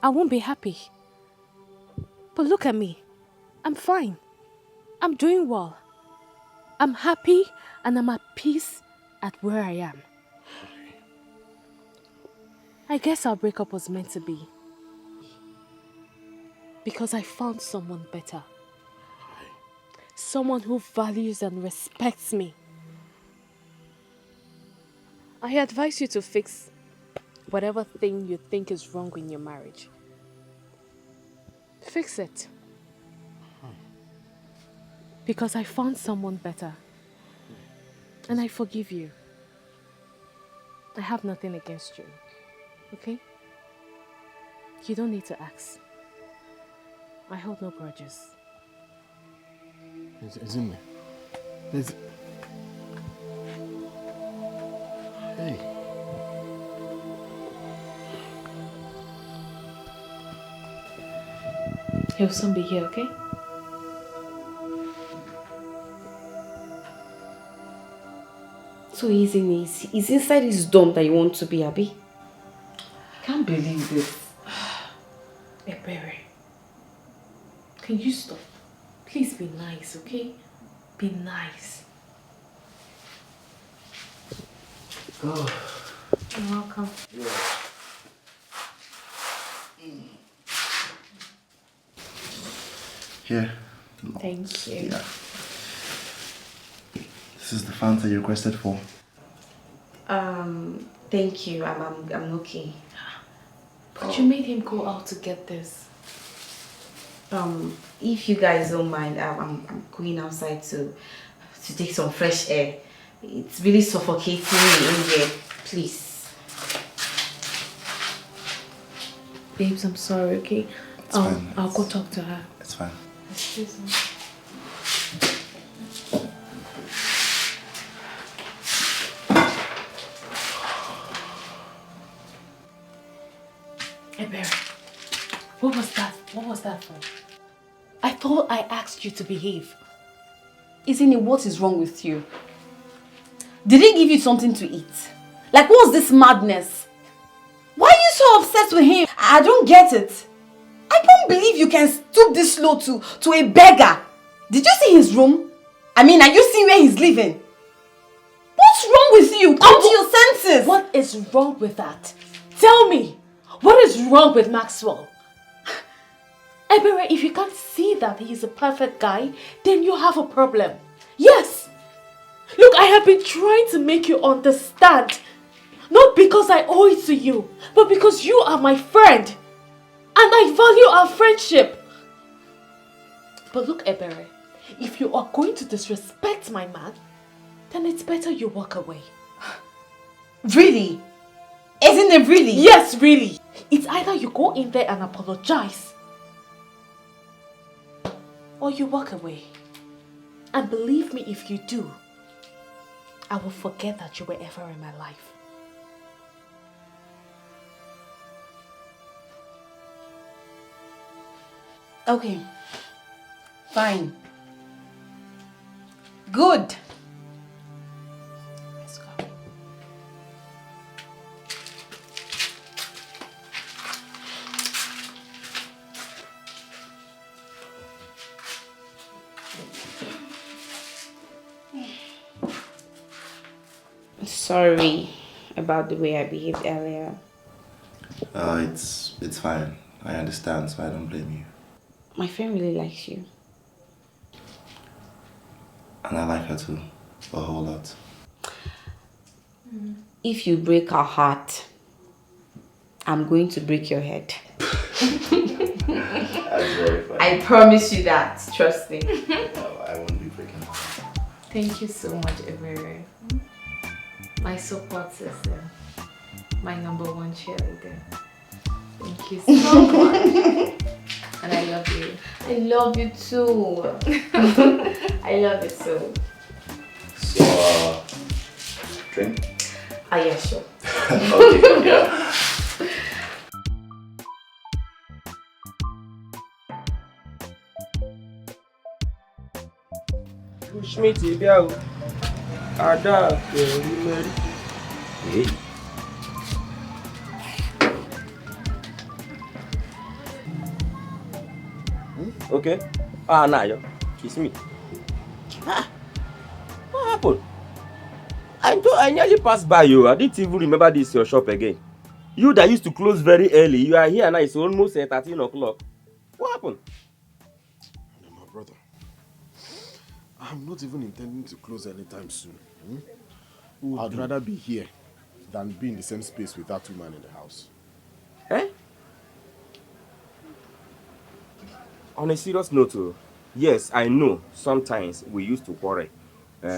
I won't be happy. But look at me. I'm fine. I'm doing well. I'm happy and I'm at peace at where I am. I guess our breakup was meant to be. Because I found someone better. Someone who values and respects me. I advise you to fix whatever thing you think is wrong in your marriage. Fix it. Because I found someone better. And I forgive you. I have nothing against you. Okay? You don't need to ask. I hold no grudges. Isn't it? Hey. He'll soon be here, okay? So easy, he's inside his dome that you want to be, Abby. I can't believe this. Ebere, can you stop? Please be nice, okay? Be nice. Oh. You're welcome. Yeah. Here. Thank you. Yeah. This is the Fanta you requested for. Thank you. I'm okay. But you made him go out to get this. If you guys don't mind, I'm going outside to take some fresh air. It's really suffocating me in here. Please. Babes, I'm sorry, okay? It's fine. I'll go talk to her. It's fine. Excuse me. Ebere, what was that? What was that for? I thought I asked you to behave. Isn't it, what is wrong with you? Did he give you something to eat? Like, what's this madness? Why are you so obsessed with him? I don't get it. I can't believe you can stoop this low to a beggar. Did you see his room? I mean, are you seeing where he's living? What's wrong with you? Come to your senses. What is wrong with that? Tell me, what is wrong with Maxwell? Ebere, if you can't see that he is a perfect guy, then you have a problem. Yes! Look, I have been trying to make you understand. Not because I owe it to you, but because you are my friend. And I value our friendship. But look, Ebere, if you are going to disrespect my man, then it's better you walk away. Really? Isn't it really? Yes, really. It's either you go in there and apologize, or you walk away. And believe me, if you do, I will forget that you were ever in my life. Okay. Fine. Good. Let's go. Sorry about the way I behaved earlier. It's fine. I understand, so I don't blame you. My friend really likes you. And I like her too. A whole lot. If you break her heart, I'm going to break your head. That's very funny. I promise you that. Trust me. No, I won't be breaking her. Thank you so much, Ebere. My support system. My #1 cheerleader. Thank you so much. And I love you. I love you too. I love you so. So, drink? Ah, yeah, sure. Okay, yeah. Schmidt, Biao. Ada, Mary. Hey. Okay. Nah, yo. Kiss me. What happened? I nearly passed by you. I didn't even remember this your shop again. You that used to close very early, you are here now. It's almost 13 o'clock. What happened? No, my brother. I'm not even intending to close anytime soon. I'd rather be here than be in the same space with that woman in the house. Eh? On a serious note, yes, I know sometimes we used to quarrel.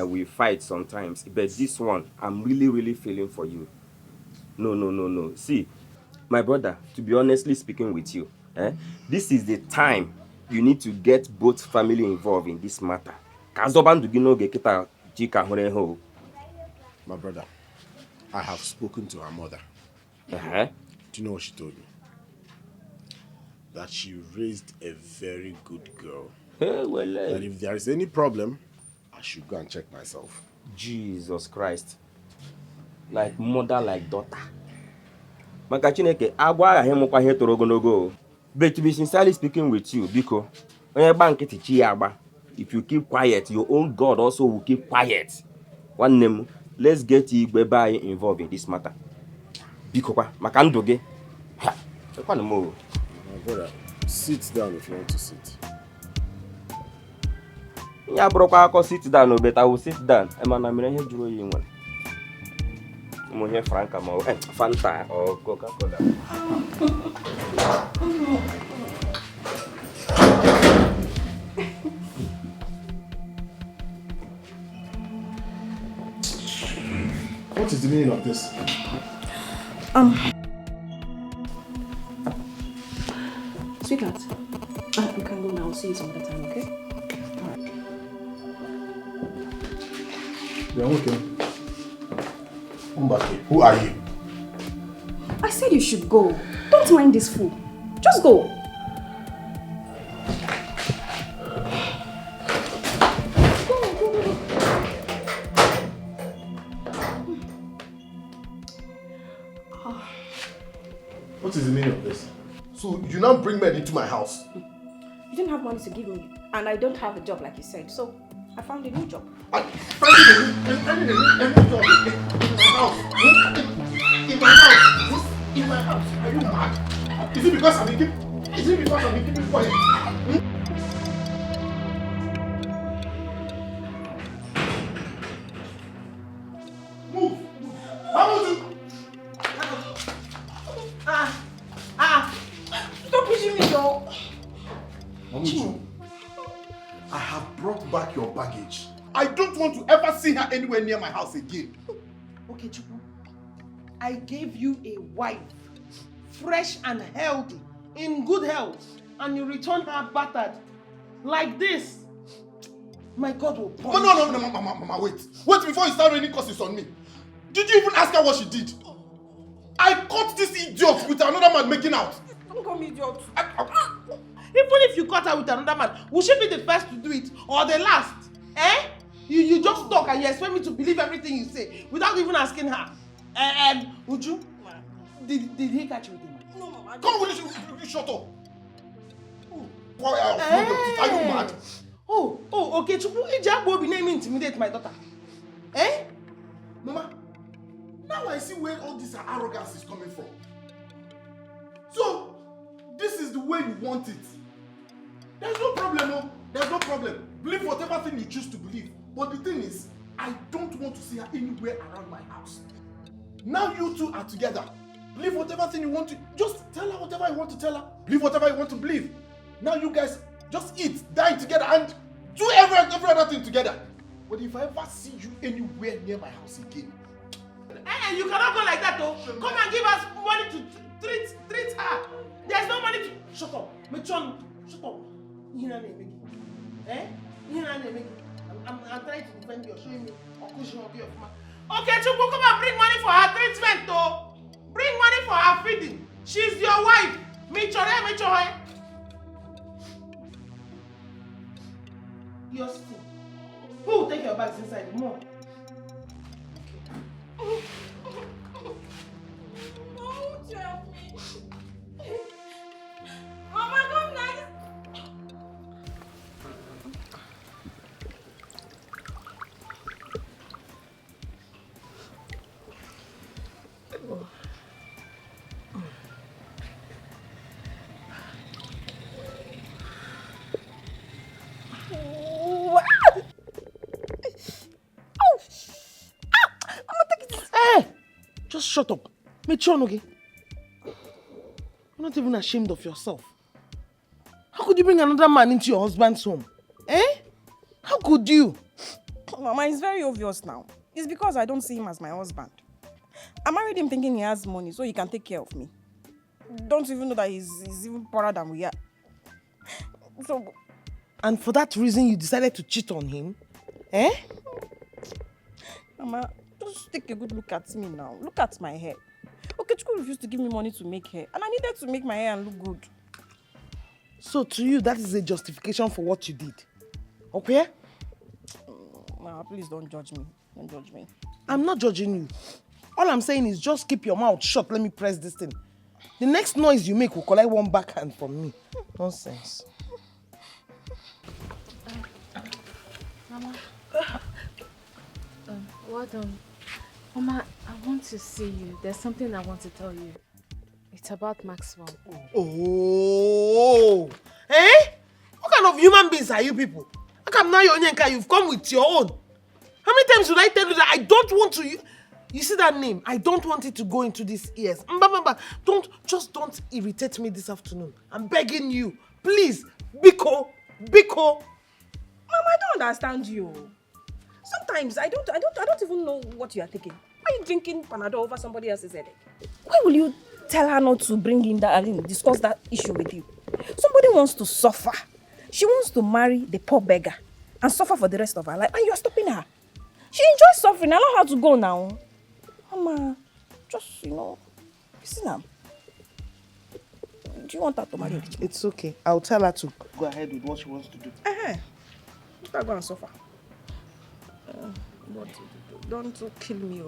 We fight sometimes. But this one, I'm really feeling for you. No. See, my brother, to be honestly speaking with you, this is the time you need to get both family involved in this matter. My brother, I have spoken to her mother. Do you know what she told me? That she raised a very good girl. That if there is any problem, I should go and check myself. Jesus Christ. Like mother, like daughter. Maka Chineke, agwa agha hemukwa ihe toro ogologo. But to be sincerely speaking with you, Biko, if you keep quiet, your own God also will keep quiet. One name, let's get Igwe involved in this matter. Biko, maka ndoge. My brother, sit down if you want to sit. Yeah, bro, I sit down, but I will sit down. I'm here juro you one. I'm here Franca, Fanta or Coca-Cola. What is the meaning of this? Sweetheart, we can go now. I'll see you some other time, okay? Alright. Yeah, okay. Umbake, who are you? I said you should go. Don't mind this fool. Just go. What is the meaning of this? So you now bring men into my house? You didn't have money to give me, and I don't have a job like you said, so I found a new job. I found a new job in my house. In my house. In my house. Are you mad? Is it because I'm in Is it because I'm keeping quiet? Move! How would you? Stop pushing me, though. Mamuju, I have brought back your baggage. I don't want to ever see her anywhere near my house again. Okay, Chuku. I gave you a wife, fresh and healthy, in good health, and you return her battered. Like this. My God will punish you. No, Mama, wait. Wait before you start raining curses on me. Did you even ask her what she did? I caught this idiot with another man making out. Don't call me idiot. Even if you caught her with another man, will she be the first to do it or the last? Eh? You just talk and you expect me to believe everything you say without even asking her. Uju, did he catch you with him? No, Mama. Come on, you shut up. Boy, are you mad? Oh, okay. Chupu, Ija will be naming intimidate my daughter. Eh? Mama, now I see where all this arrogance is coming from. So, this is the way you want it. There's no problem, no. There's no problem. Believe whatever thing you choose to believe. But the thing is, I don't want to see her anywhere around my house. Now you two are together. Believe whatever thing you want to. Just tell her whatever you want to tell her. Believe whatever you want to believe. Now you guys just eat, die together, and do every other thing together. But if I ever see you anywhere near my house again, you cannot go like that, though. Come and give us money to treat her. There's no money to. Shut up, Mechon. Shut up. Eh? I'm trying to defend you. Showing me. Okay, Chukwu, come and bring money for her treatment, though. Bring money for her feeding. She's your wife. Michore. You're still. Who will take your bags inside? More. Okay. Don't help me. Mama, come now. Just shut up. Michonoge. You're not even ashamed of yourself. How could you bring another man into your husband's home? Eh? How could you? Mama, it's very obvious now. It's because I don't see him as my husband. I married him thinking he has money so he can take care of me. Don't even know that he's even poorer than we are. So, and for that reason you decided to cheat on him? Eh? Mama, just take a good look at me now. Look at my hair. Okechukwu refused to give me money to make hair, and I needed to make my hair and look good. So to you, that is a justification for what you did? Okay? Mama, please don't judge me. Don't judge me. I'm not judging you. All I'm saying is just keep your mouth shut. Let me press this thing. The next noise you make will collect one backhand from me. Nonsense. Mama. Well done. Mama, I want to see you. There's something I want to tell you. It's about Maxwell. Oh! Eh? What kind of human beings are you people? How come now you've come with your own? How many times will I tell you that I don't want to... You see that name? I don't want it to go into these ears. Don't irritate me this afternoon. I'm begging you. Please. Biko. Mama, I don't understand you. Sometimes I don't even know what you are taking. Are you drinking Panadol over somebody else's headache? Why will you tell her not to bring in that and discuss that issue with you? Somebody wants to suffer. She wants to marry the poor beggar and suffer for the rest of her life, and you are stopping her. She enjoys suffering. Allow her to go now. Mama, just, you see now. Do you want her to marry? It's okay. I'll tell her to go ahead with what she wants to do. Let her go and suffer. But don't kill me.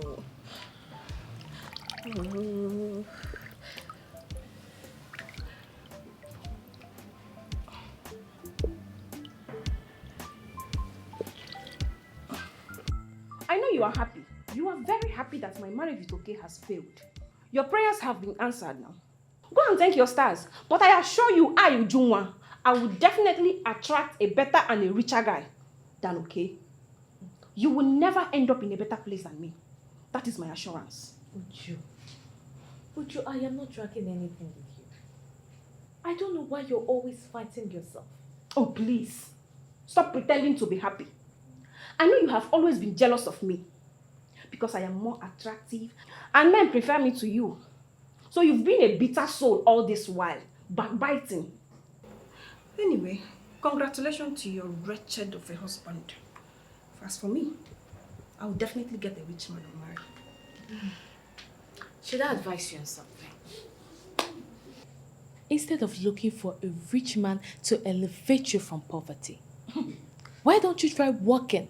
I know you are happy. You are very happy that my marriage with Oke has failed. Your prayers have been answered now. Go and thank your stars. But I assure you, Ujunwa, I will definitely attract a better and a richer guy than okay. You will never end up in a better place than me. That is my assurance. Uju, I am not dragging anything with you. I don't know why you're always fighting yourself. Oh, please. Stop pretending to be happy. I know you have always been jealous of me because I am more attractive and men prefer me to you. So you've been a bitter soul all this while, backbiting. Anyway, congratulations to your wretched of a husband. As for me, I will definitely get a rich man to marry. Should I advise you on something? Instead of looking for a rich man to elevate you from poverty, why don't you try working?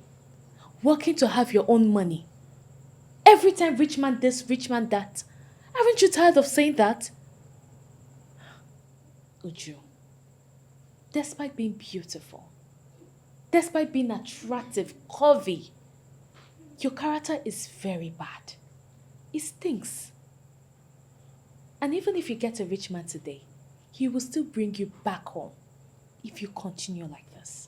Working to have your own money. Every time rich man this, rich man that. Aren't you tired of saying that? Uju, despite being beautiful, despite being attractive, curvy, your character is very bad. It stinks. And even if you get a rich man today, he will still bring you back home if you continue like this.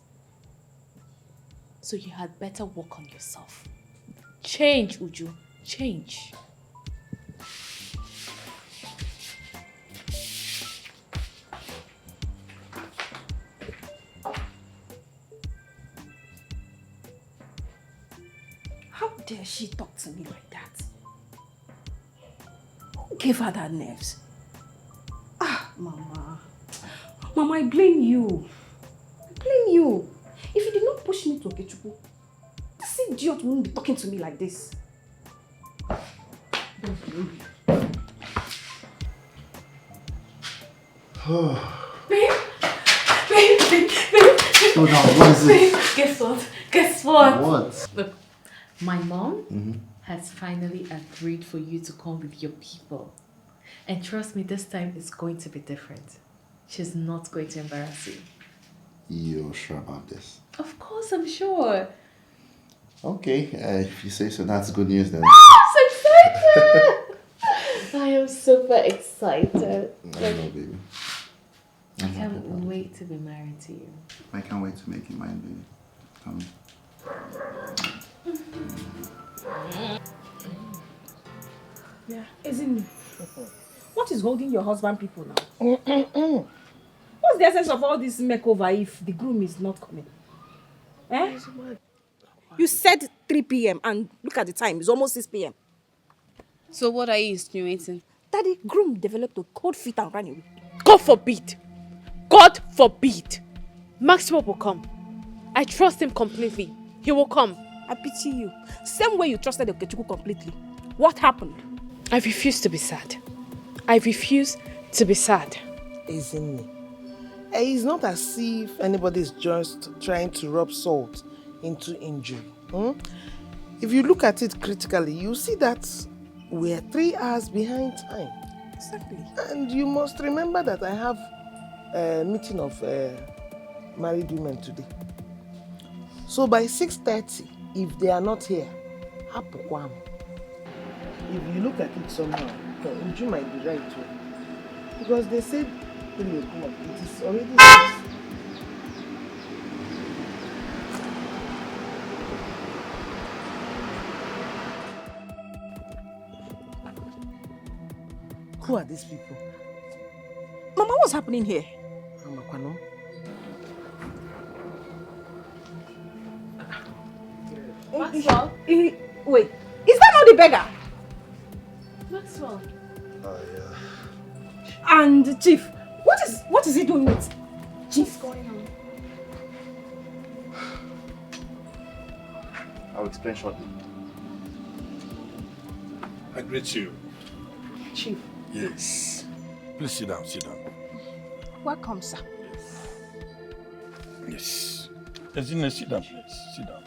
So you had better work on yourself. Change, Uju. Change. How dare she talk to me like that? Who gave her that nerves? Ah, Mama. Mama, I blame you. I blame you. If you did not push me to Okechukwu, this idiot wouldn't be talking to me like this. Don't blame you. Babe! Slow down, what is it? Guess what? Guess what? What? Look, my mom has finally agreed for you to come with your people. And trust me, this time it's going to be different. She's not going to embarrass you. You're sure about this? Of course, I'm sure. Okay, if you say so, that's good news then. So excited! I am super excited. I know, baby. I can't wait to be married to you. I can't wait to make you mine, baby. Come. Yeah, isn't it? What is holding your husband people now? What's the essence of all this makeover if the groom is not coming? Eh? You said 3 p.m. and look at the time, it's almost 6 p.m. So what are you insinuating? That the groom developed a cold feet and ran away. God forbid! God forbid! Maxwell will come. I trust him completely. He will come. I pity you. Same way you trusted Okechukwu completely. What happened? I refuse to be sad. I refuse to be sad. Isn't it? It's not as if anybody's just trying to rub salt into injury. If you look at it critically, you see that we're 3 hours behind time. Exactly. And you must remember that I have a meeting of married women today. So by 6:30, if they are not here, hapukwam. If you look at it somehow, Uju might be right too. Because they said 3 o'clock, it is already 6. Who are these people? Mama, what's happening here? Amakwano? Maxwell? Wait, is that not the beggar? Maxwell? And Chief, what is he doing with Chief? What's going on? I'll explain shortly. I greet you. Chief. Yes. Please sit down, sit down. Welcome, sir. Yes. Ezine, sit down, please. Sit down.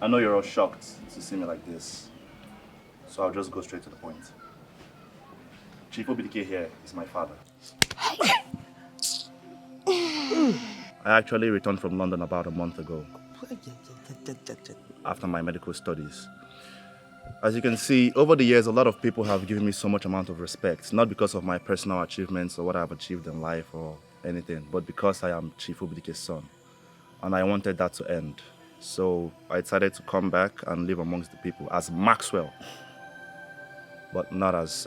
I know you're all shocked to see me like this, so I'll just go straight to the point. Chief Obidike here is my father. I actually returned from London about a month ago after my medical studies. As you can see, over the years, a lot of people have given me so much amount of respect, not because of my personal achievements or what I've achieved in life or anything, but because I am Chief Obidike's son. And I wanted that to end. So I decided to come back and live amongst the people as Maxwell, but not as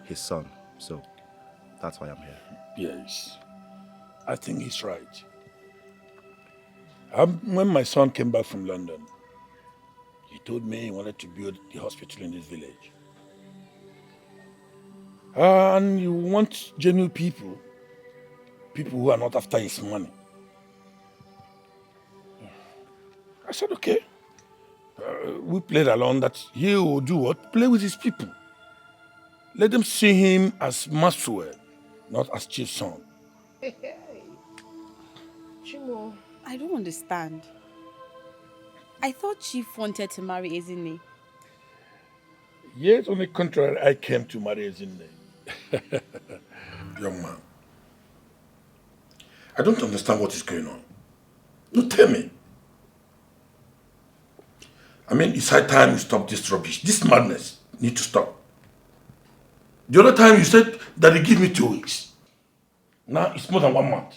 his son. So that's why I'm here. Yes, I think he's right. When my son came back from London, he told me he wanted to build the hospital in this village. And you want genuine people who are not after his money. I said, okay. We played along that he will do what? Play with his people. Let them see him as Maxwell, not as chief son. Chimo, I don't understand. I thought Chief wanted to marry Ezinne. Yet, on the contrary, I came to marry Ezinne. Young man, I don't understand what is going on. No, tell me. I mean, it's high time you stop this rubbish. This madness needs to stop. The other time you said that you give me 2 weeks. Now it's more than 1 month.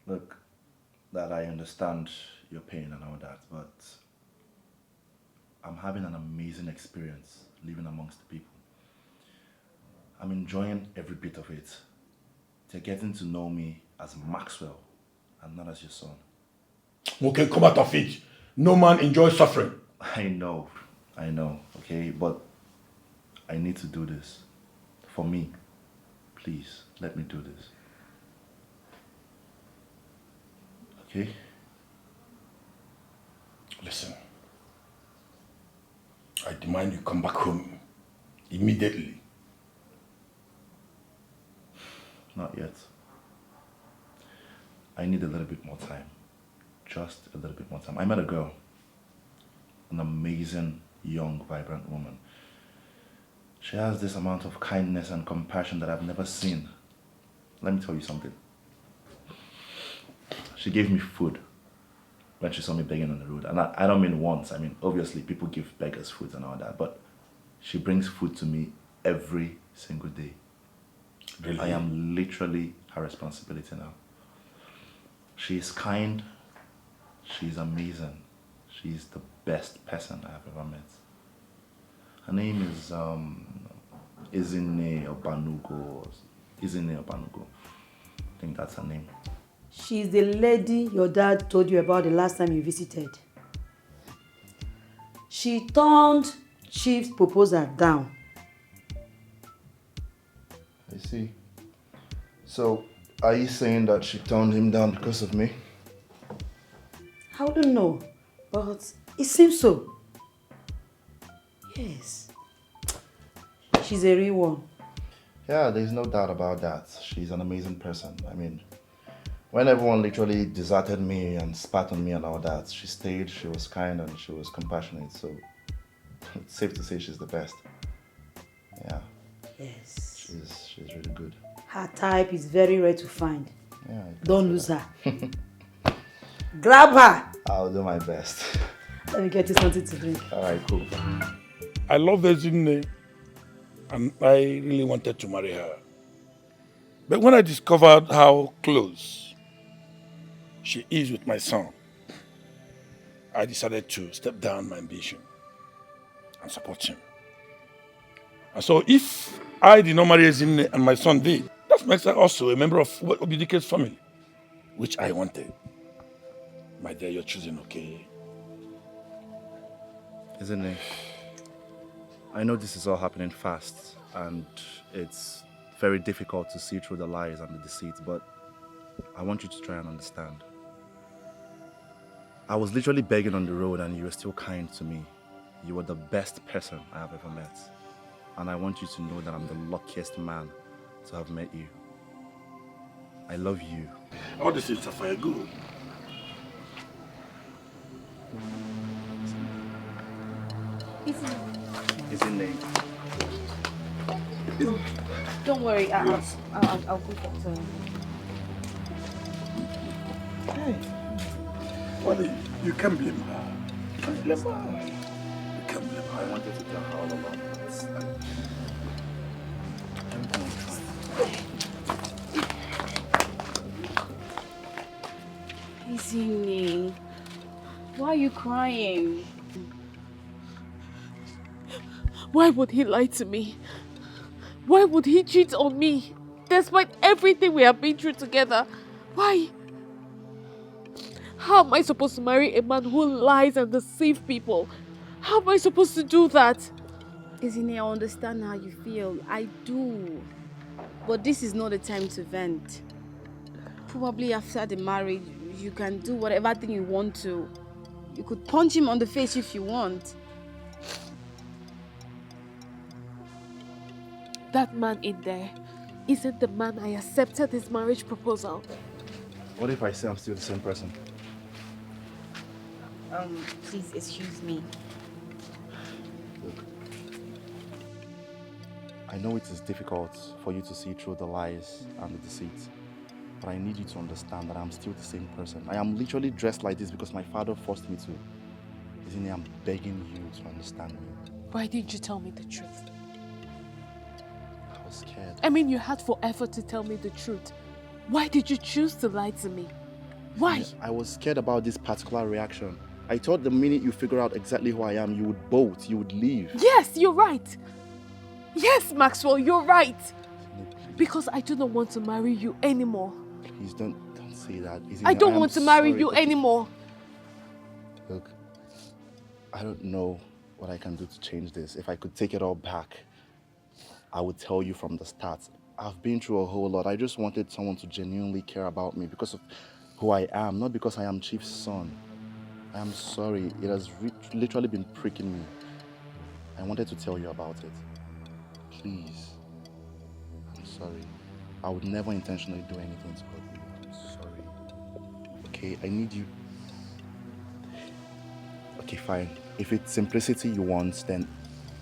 Look, that I understand your pain and all that, but I'm having an amazing experience living amongst the people. I'm enjoying every bit of it. They're getting to know me as Maxwell and not as your son. Okay, come out of it. No man enjoys suffering. I know, okay, but I need to do this. For me, please, let me do this. Okay? Listen, I demand you come back home immediately. Not yet. I need a little bit more time. Just a little bit more time. I met a girl, an amazing, young, vibrant woman. She has this amount of kindness and compassion that I've never seen. Let me tell you something. She gave me food when she saw me begging on the road. And I don't mean once. I mean, obviously, people give beggars food and all that. But she brings food to me every single day. Really? I am literally her responsibility now. She is kind. She's amazing. She's the best person I have ever met. Her name is Ezinne Obanugo. Ezinne Obanugo. I think that's her name. She's the lady your dad told you about the last time you visited. She turned Chief's proposal down. I see. So, are you saying that she turned him down because of me? I wouldn't know, but it seems so. Yes. She's a real one. Yeah, there's no doubt about that. She's an amazing person. I mean, when everyone literally deserted me and spat on me and all that, she stayed, she was kind and she was compassionate. So, it's safe to say she's the best. Yeah. Yes. She's really good. Her type is very rare to find. Yeah. Don't lose her. Grab her. I'll do my best. Let me get you something to drink. All right, cool. I love Ezinne, and I really wanted to marry her. But when I discovered how close she is with my son, I decided to step down my ambition and support him. And so if I did not marry Ezinne and my son did, that makes her also a member of Obidike's family, which I wanted. My dear, you're choosing, okay? Ezinne, I know this is all happening fast and it's very difficult to see through the lies and the deceit, but I want you to try and understand. I was literally begging on the road and you were still kind to me. You were the best person I have ever met. And I want you to know that I'm the luckiest man to have met you. I love you. All this is for your good. Ezinne. Don't worry, I'll go talk to him. Hey. Wally, you can't blame her. You can't blame her. I wanted to tell her all about this. Izini, why are you crying? Why would he lie to me? Why would he cheat on me? Despite everything we have been through together. Why? How am I supposed to marry a man who lies and deceives people? How am I supposed to do that? Izini, I understand how you feel. I do. But this is not the time to vent. Probably after the marriage, you can do whatever thing you want to. You could punch him on the face if you want. That man in there isn't the man I accepted his marriage proposal. What if I say I'm still the same person? Please excuse me. Look, I know it is difficult for you to see through the lies and the deceit, but I need you to understand that I'm still the same person. I am literally dressed like this because my father forced me to. Isn't it? I'm begging you to understand me. Why didn't you tell me the truth? I was scared. I mean, you had forever to tell me the truth. Why did you choose to lie to me? Why? Yes, I was scared about this particular reaction. I thought the minute you figure out exactly who I am, you would bolt, you would leave. Yes, you're right. Yes, Maxwell, you're right. Because I do not want to marry you anymore. Please don't say that. I don't want to marry you anymore. Look, I don't know what I can do to change this. If I could take it all back, I would tell you from the start. I've been through a whole lot. I just wanted someone to genuinely care about me because of who I am, not because I am Chief's son. I am sorry. It has literally been pricking me. I wanted to tell you about it. Please. I'm sorry. I would never intentionally do anything to hurt you. I'm sorry. Okay, I need you. Okay, fine. If it's simplicity you want, then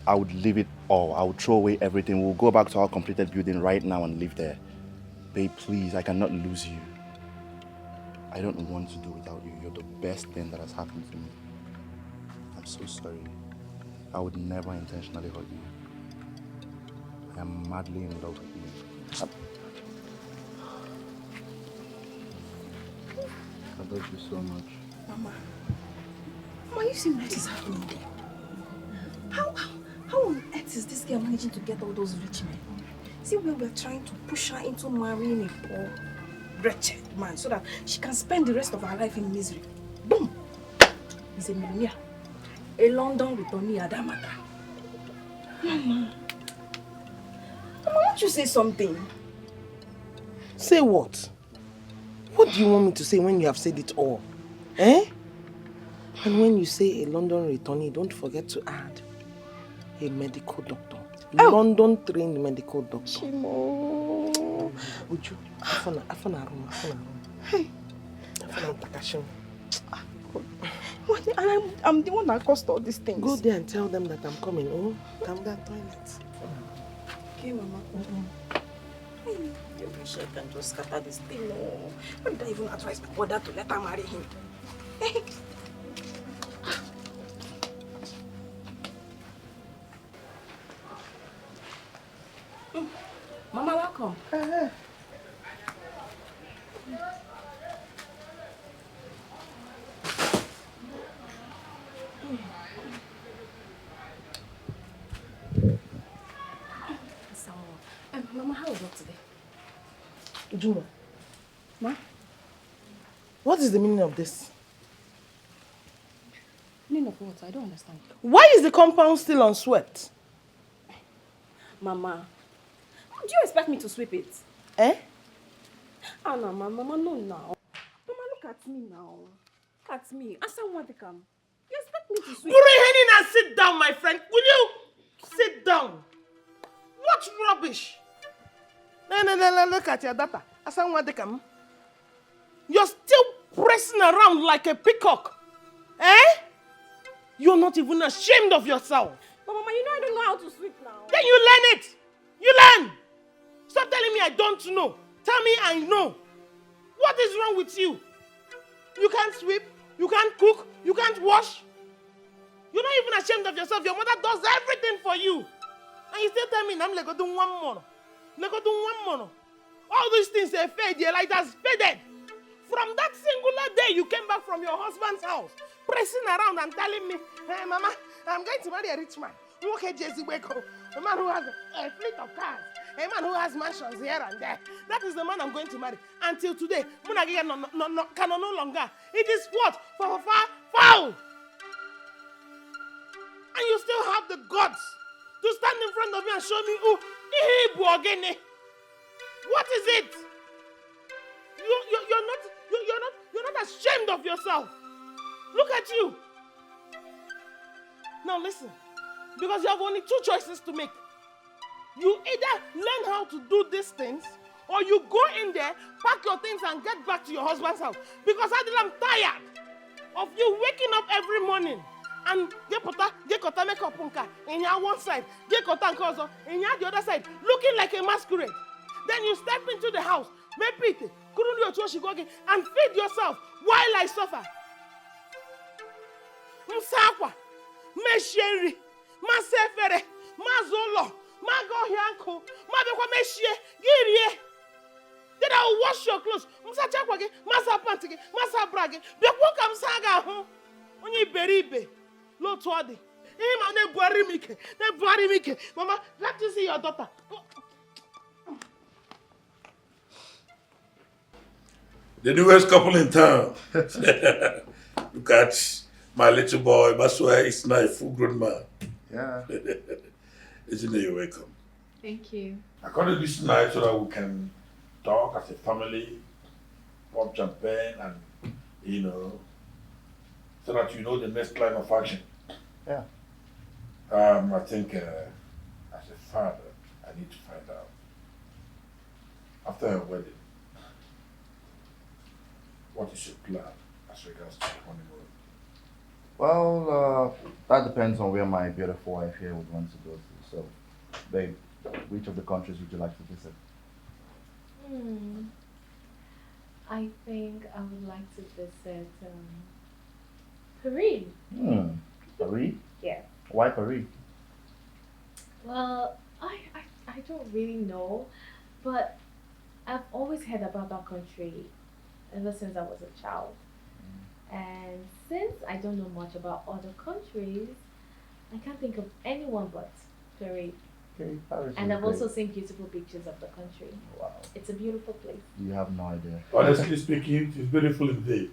I would leave it all. I would throw away everything. We'll go back to our completed building right now and live there. Babe, please, I cannot lose you. I don't want to do without you. You're the best thing that has happened to me. I'm so sorry. I would never intentionally hurt you. I am madly in love with you. I love you so much. Mama, you see what is happening? How on earth is this girl managing to get all those rich men? See, when we're trying to push her into marrying a poor, wretched man so that she can spend the rest of her life in misery. Boom! He's a millionaire. A London returnee at that matter. Mama, won't you say something? Say what? What do you want me to say when you have said it all? Eh? And when you say a London returnee, don't forget to add a medical doctor. Oh. London-trained medical doctor. Chimo. Uju, afana room. Hey. Afana takashim. I'm the one that caused all these things. Go there and tell them that I'm coming. Oh, come that toilet. Okay, Mama. You wish I can just scatter this thing. No. Why did I even advise my brother to let her marry him? Mama, welcome. Mama, how was work today? Juma. Ma? What is the meaning of this? Meaning of what? I don't understand. Why is the compound still unswept? Mama, do you expect me to sweep it? Eh? Oh, no, Mama, no, now. Mama, look at me now. Look at me. Answer what they come. You expect me to sweep? Henina, sit down, my friend. Will you sit down? What rubbish? No, look at your data. Answer what they come. You're still pressing around like a peacock. Eh? You're not even ashamed of yourself. But Mama, you know I don't know how to sweep now. Then you learn it. You learn. Stop telling me I don't know. Tell me I know. What is wrong with you? You can't sweep. You can't cook. You can't wash. You're not even ashamed of yourself. Your mother does everything for you. And you still tell me, I'm like, do one more. All these things they fade, your light has faded. From that singular day you came back from your husband's house, pressing around and telling me, hey, Mama, I'm going to marry a rich man. Okay, Jesse Weko, a man who has a fleet of cars, a man who has mansions here and there. That is the man I'm going to marry. Until today, Munagiga can no longer. It is what? Foul. And you still have the guts to stand in front of me and show me who Ibu. What is it? You're not ashamed of yourself. Look at you. Now listen, because you have only two choices to make. You either learn how to do these things, or you go in there, pack your things, and get back to your husband's house. Because I'm tired of you waking up every morning and get kota make up in your one side, get kota and cause in your the other side, looking like a masquerade. Then you step into the house, and feed yourself while I suffer. Msakwa, mesheri, masefere, mazolo, magohianko, mabekwa meshie, girie. Then I will wash your clothes. Msachakwage, masapantike, masabrage. Bekwoka msaga ho. Onye beribe. Lo twadi. Ima ne buari mike. Mama, let me see your daughter. The newest couple in town. Look at my little boy. Basua is now a full-grown man. Yeah. Isn't it? You're welcome. Thank you. I call it this night so that we can talk as a family, pop champagne, and so that you know the next line of action. Yeah. I think as a father, I need to find out after her wedding, what is your plan as regards to honeymoon? Well, that depends on where my beautiful wife here would want to go to. So, babe, which of the countries would you like to visit? I think I would like to visit Paris. Paris? Yeah. Why Paris? Well, I don't really know, but I've always heard about that country ever since I was a child. And since I don't know much about other countries, I can't think of anyone but Paris. Okay, Paris. And I've also seen beautiful pictures of the country. Wow. It's a beautiful place. You have no idea. Honestly speaking, it's beautiful indeed.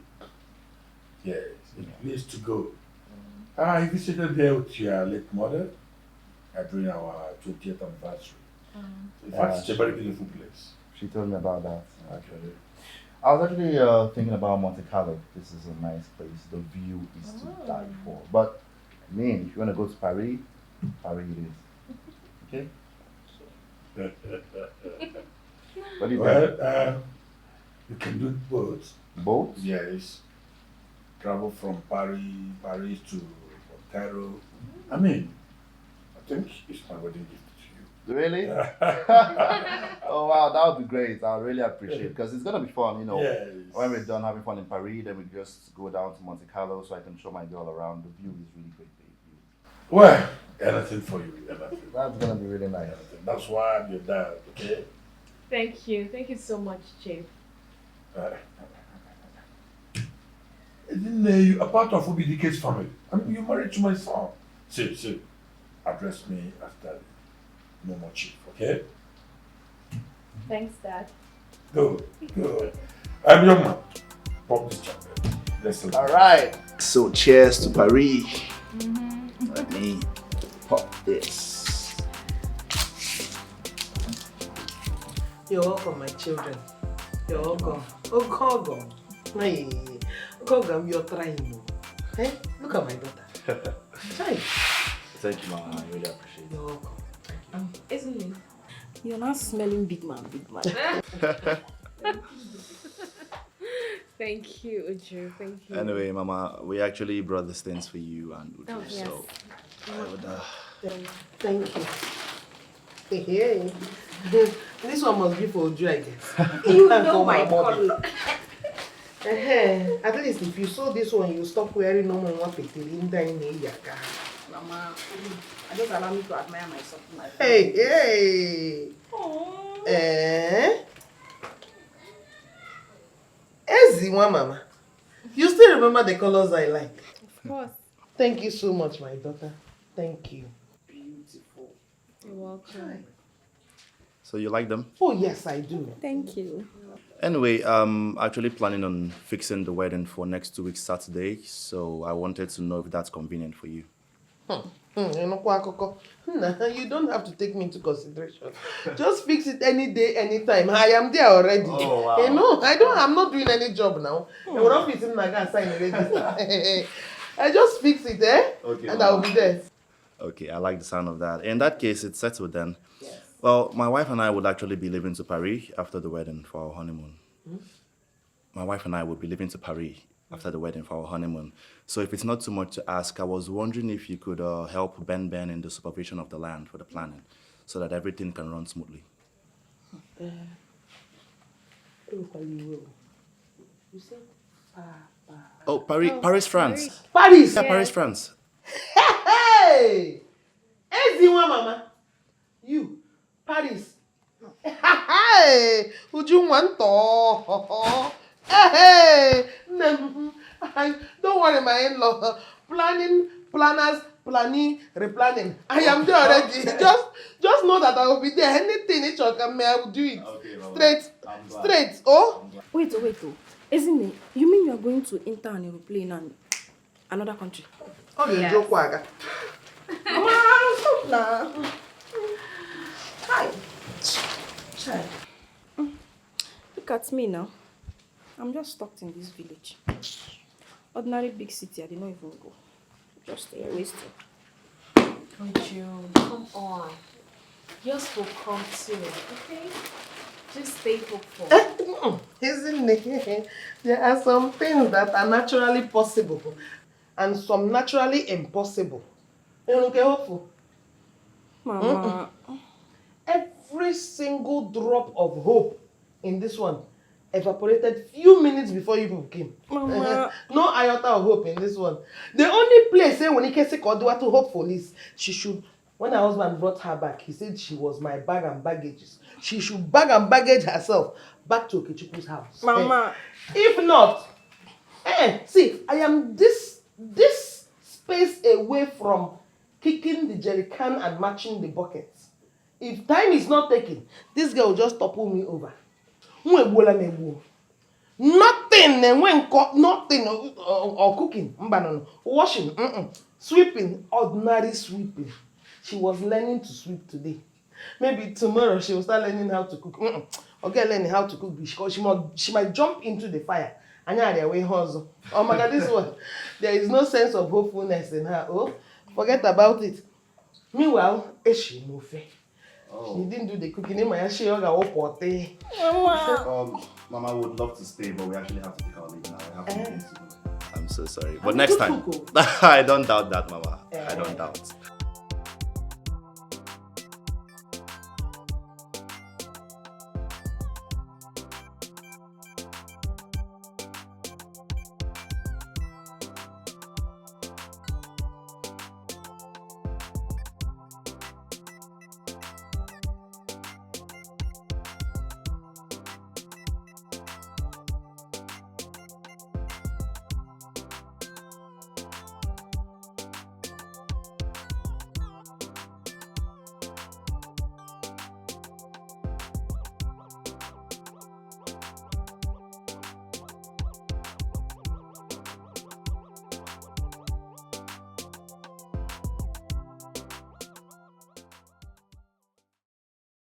Yes, it's a place to go. I visited there with your late mother during our 20th anniversary. In fact, it's a very beautiful place. She told me about that. Okay. I was actually thinking about Monte Carlo. This is a nice place. The view is to die for. But, I mean, if you want to go to Paris, Paris it is. Okay? What do you think? You can do both. Both? Yes. Travel from Paris to Cairo. I mean, I think it's my wedding gift to you. Really? Oh wow, that would be great. I really appreciate it because it's gonna be fun, Yes. When we're done having fun in Paris, then we just go down to Monte Carlo so I can show my girl around. The view is really great, babe. Well, anything for you, anything. That's gonna be really nice. Anything. That's why I'm your dad, okay? Thank you. Thank you so much, Chief. Isn't you a part of OBDK's family? I mean, you're married to my son. See, address me as daddy. No more chief, okay? Thanks, Dad. Good. I'm your man. Pop this champagne. Let's celebrate. Alright. So cheers to Paris. Let me pop this. You're welcome, my children. You're welcome. Oh, Hey, Gogam, you're trying. Hey, look at my daughter. Try. Thank you, Mama. I really appreciate it. You're welcome. Isn't it? You're not smelling big man. Thank you, Uju. Thank you. Anyway, Mama, we actually brought these things for you and Uju, Oh, yes. so I would. Thank you. Hey. This one must be for Uju, I guess. You know my color. At least if you saw this one, you stop wearing no more in the Mama, I just allow me to admire myself. Hey. Eziwa, Mama. You still remember the colors I like? Of course. Thank you so much, my daughter. Thank you. Beautiful. You're welcome. So you like them? Oh, yes, I do. Thank you. Anyway, I'm actually planning on fixing the wedding for next 2 weeks Saturday, so I wanted to know if that's convenient for you. You don't have to take me into consideration. Just fix it any day, anytime. I am there already. Oh, wow. I'm not doing any job now. I just fix it, Okay, and I'll be there. Okay, I like the sound of that. In that case, it's settled then. Yes. Well, my wife and I would actually be leaving to Paris after the wedding for our honeymoon. My wife and I would be leaving to Paris after the wedding for our honeymoon. So if it's not too much to ask, I was wondering if you could help Ben in the supervision of the land for the planning so that everything can run smoothly. You said Oh, Paris, France. Paris! Yeah, Paris, France. Hey! Eziwa, Mama. You, Paris. Hey! Would you want to? Hey! Don't worry, my in-law. Planners, planning, replanning. I am there already. Just know that I will be there. Anything each of them, I will do it. Okay, straight. Oh? Wait. Isn't it? You mean you are going to enter an aeroplane and another country? Oh, yes. Joke, Mama, stop now. Hi. Child. Look at me now. I'm just stuck in this village. Ordinary big city, I did not even go. Just stay wasted. Uju, come on. Yours will come too, okay? Just stay hopeful. Isn't it? There are some things that are naturally possible and some naturally impossible. You okay, hopeful? Mama. Every single drop of hope in this one evaporated few minutes before you people came. Mama. No iota of hope in this one. The only place when he can say to hope for is she should. When her husband brought her back, he said she was my bag and baggages. She should bag and baggage herself back to Okechukwu's house. Mama. If not, see, I am this space away from kicking the jerry can and matching the buckets. If time is not taken, this girl will just topple me over. Nothing, nothing or cooking, washing, sweeping, ordinary sweeping. She was learning to sweep today. Maybe tomorrow she will start learning how to cook. Okay, learning how to cook because she might jump into the fire. Oh my God, this one. There is no sense of hopefulness in her. Oh, forget about it. Meanwhile, she no fair. She didn't do the cooking. Mama would love to stay, but we actually have to pick our leave now. I have to do. I'm so sorry. But next time, I don't doubt that, Mama. I don't doubt.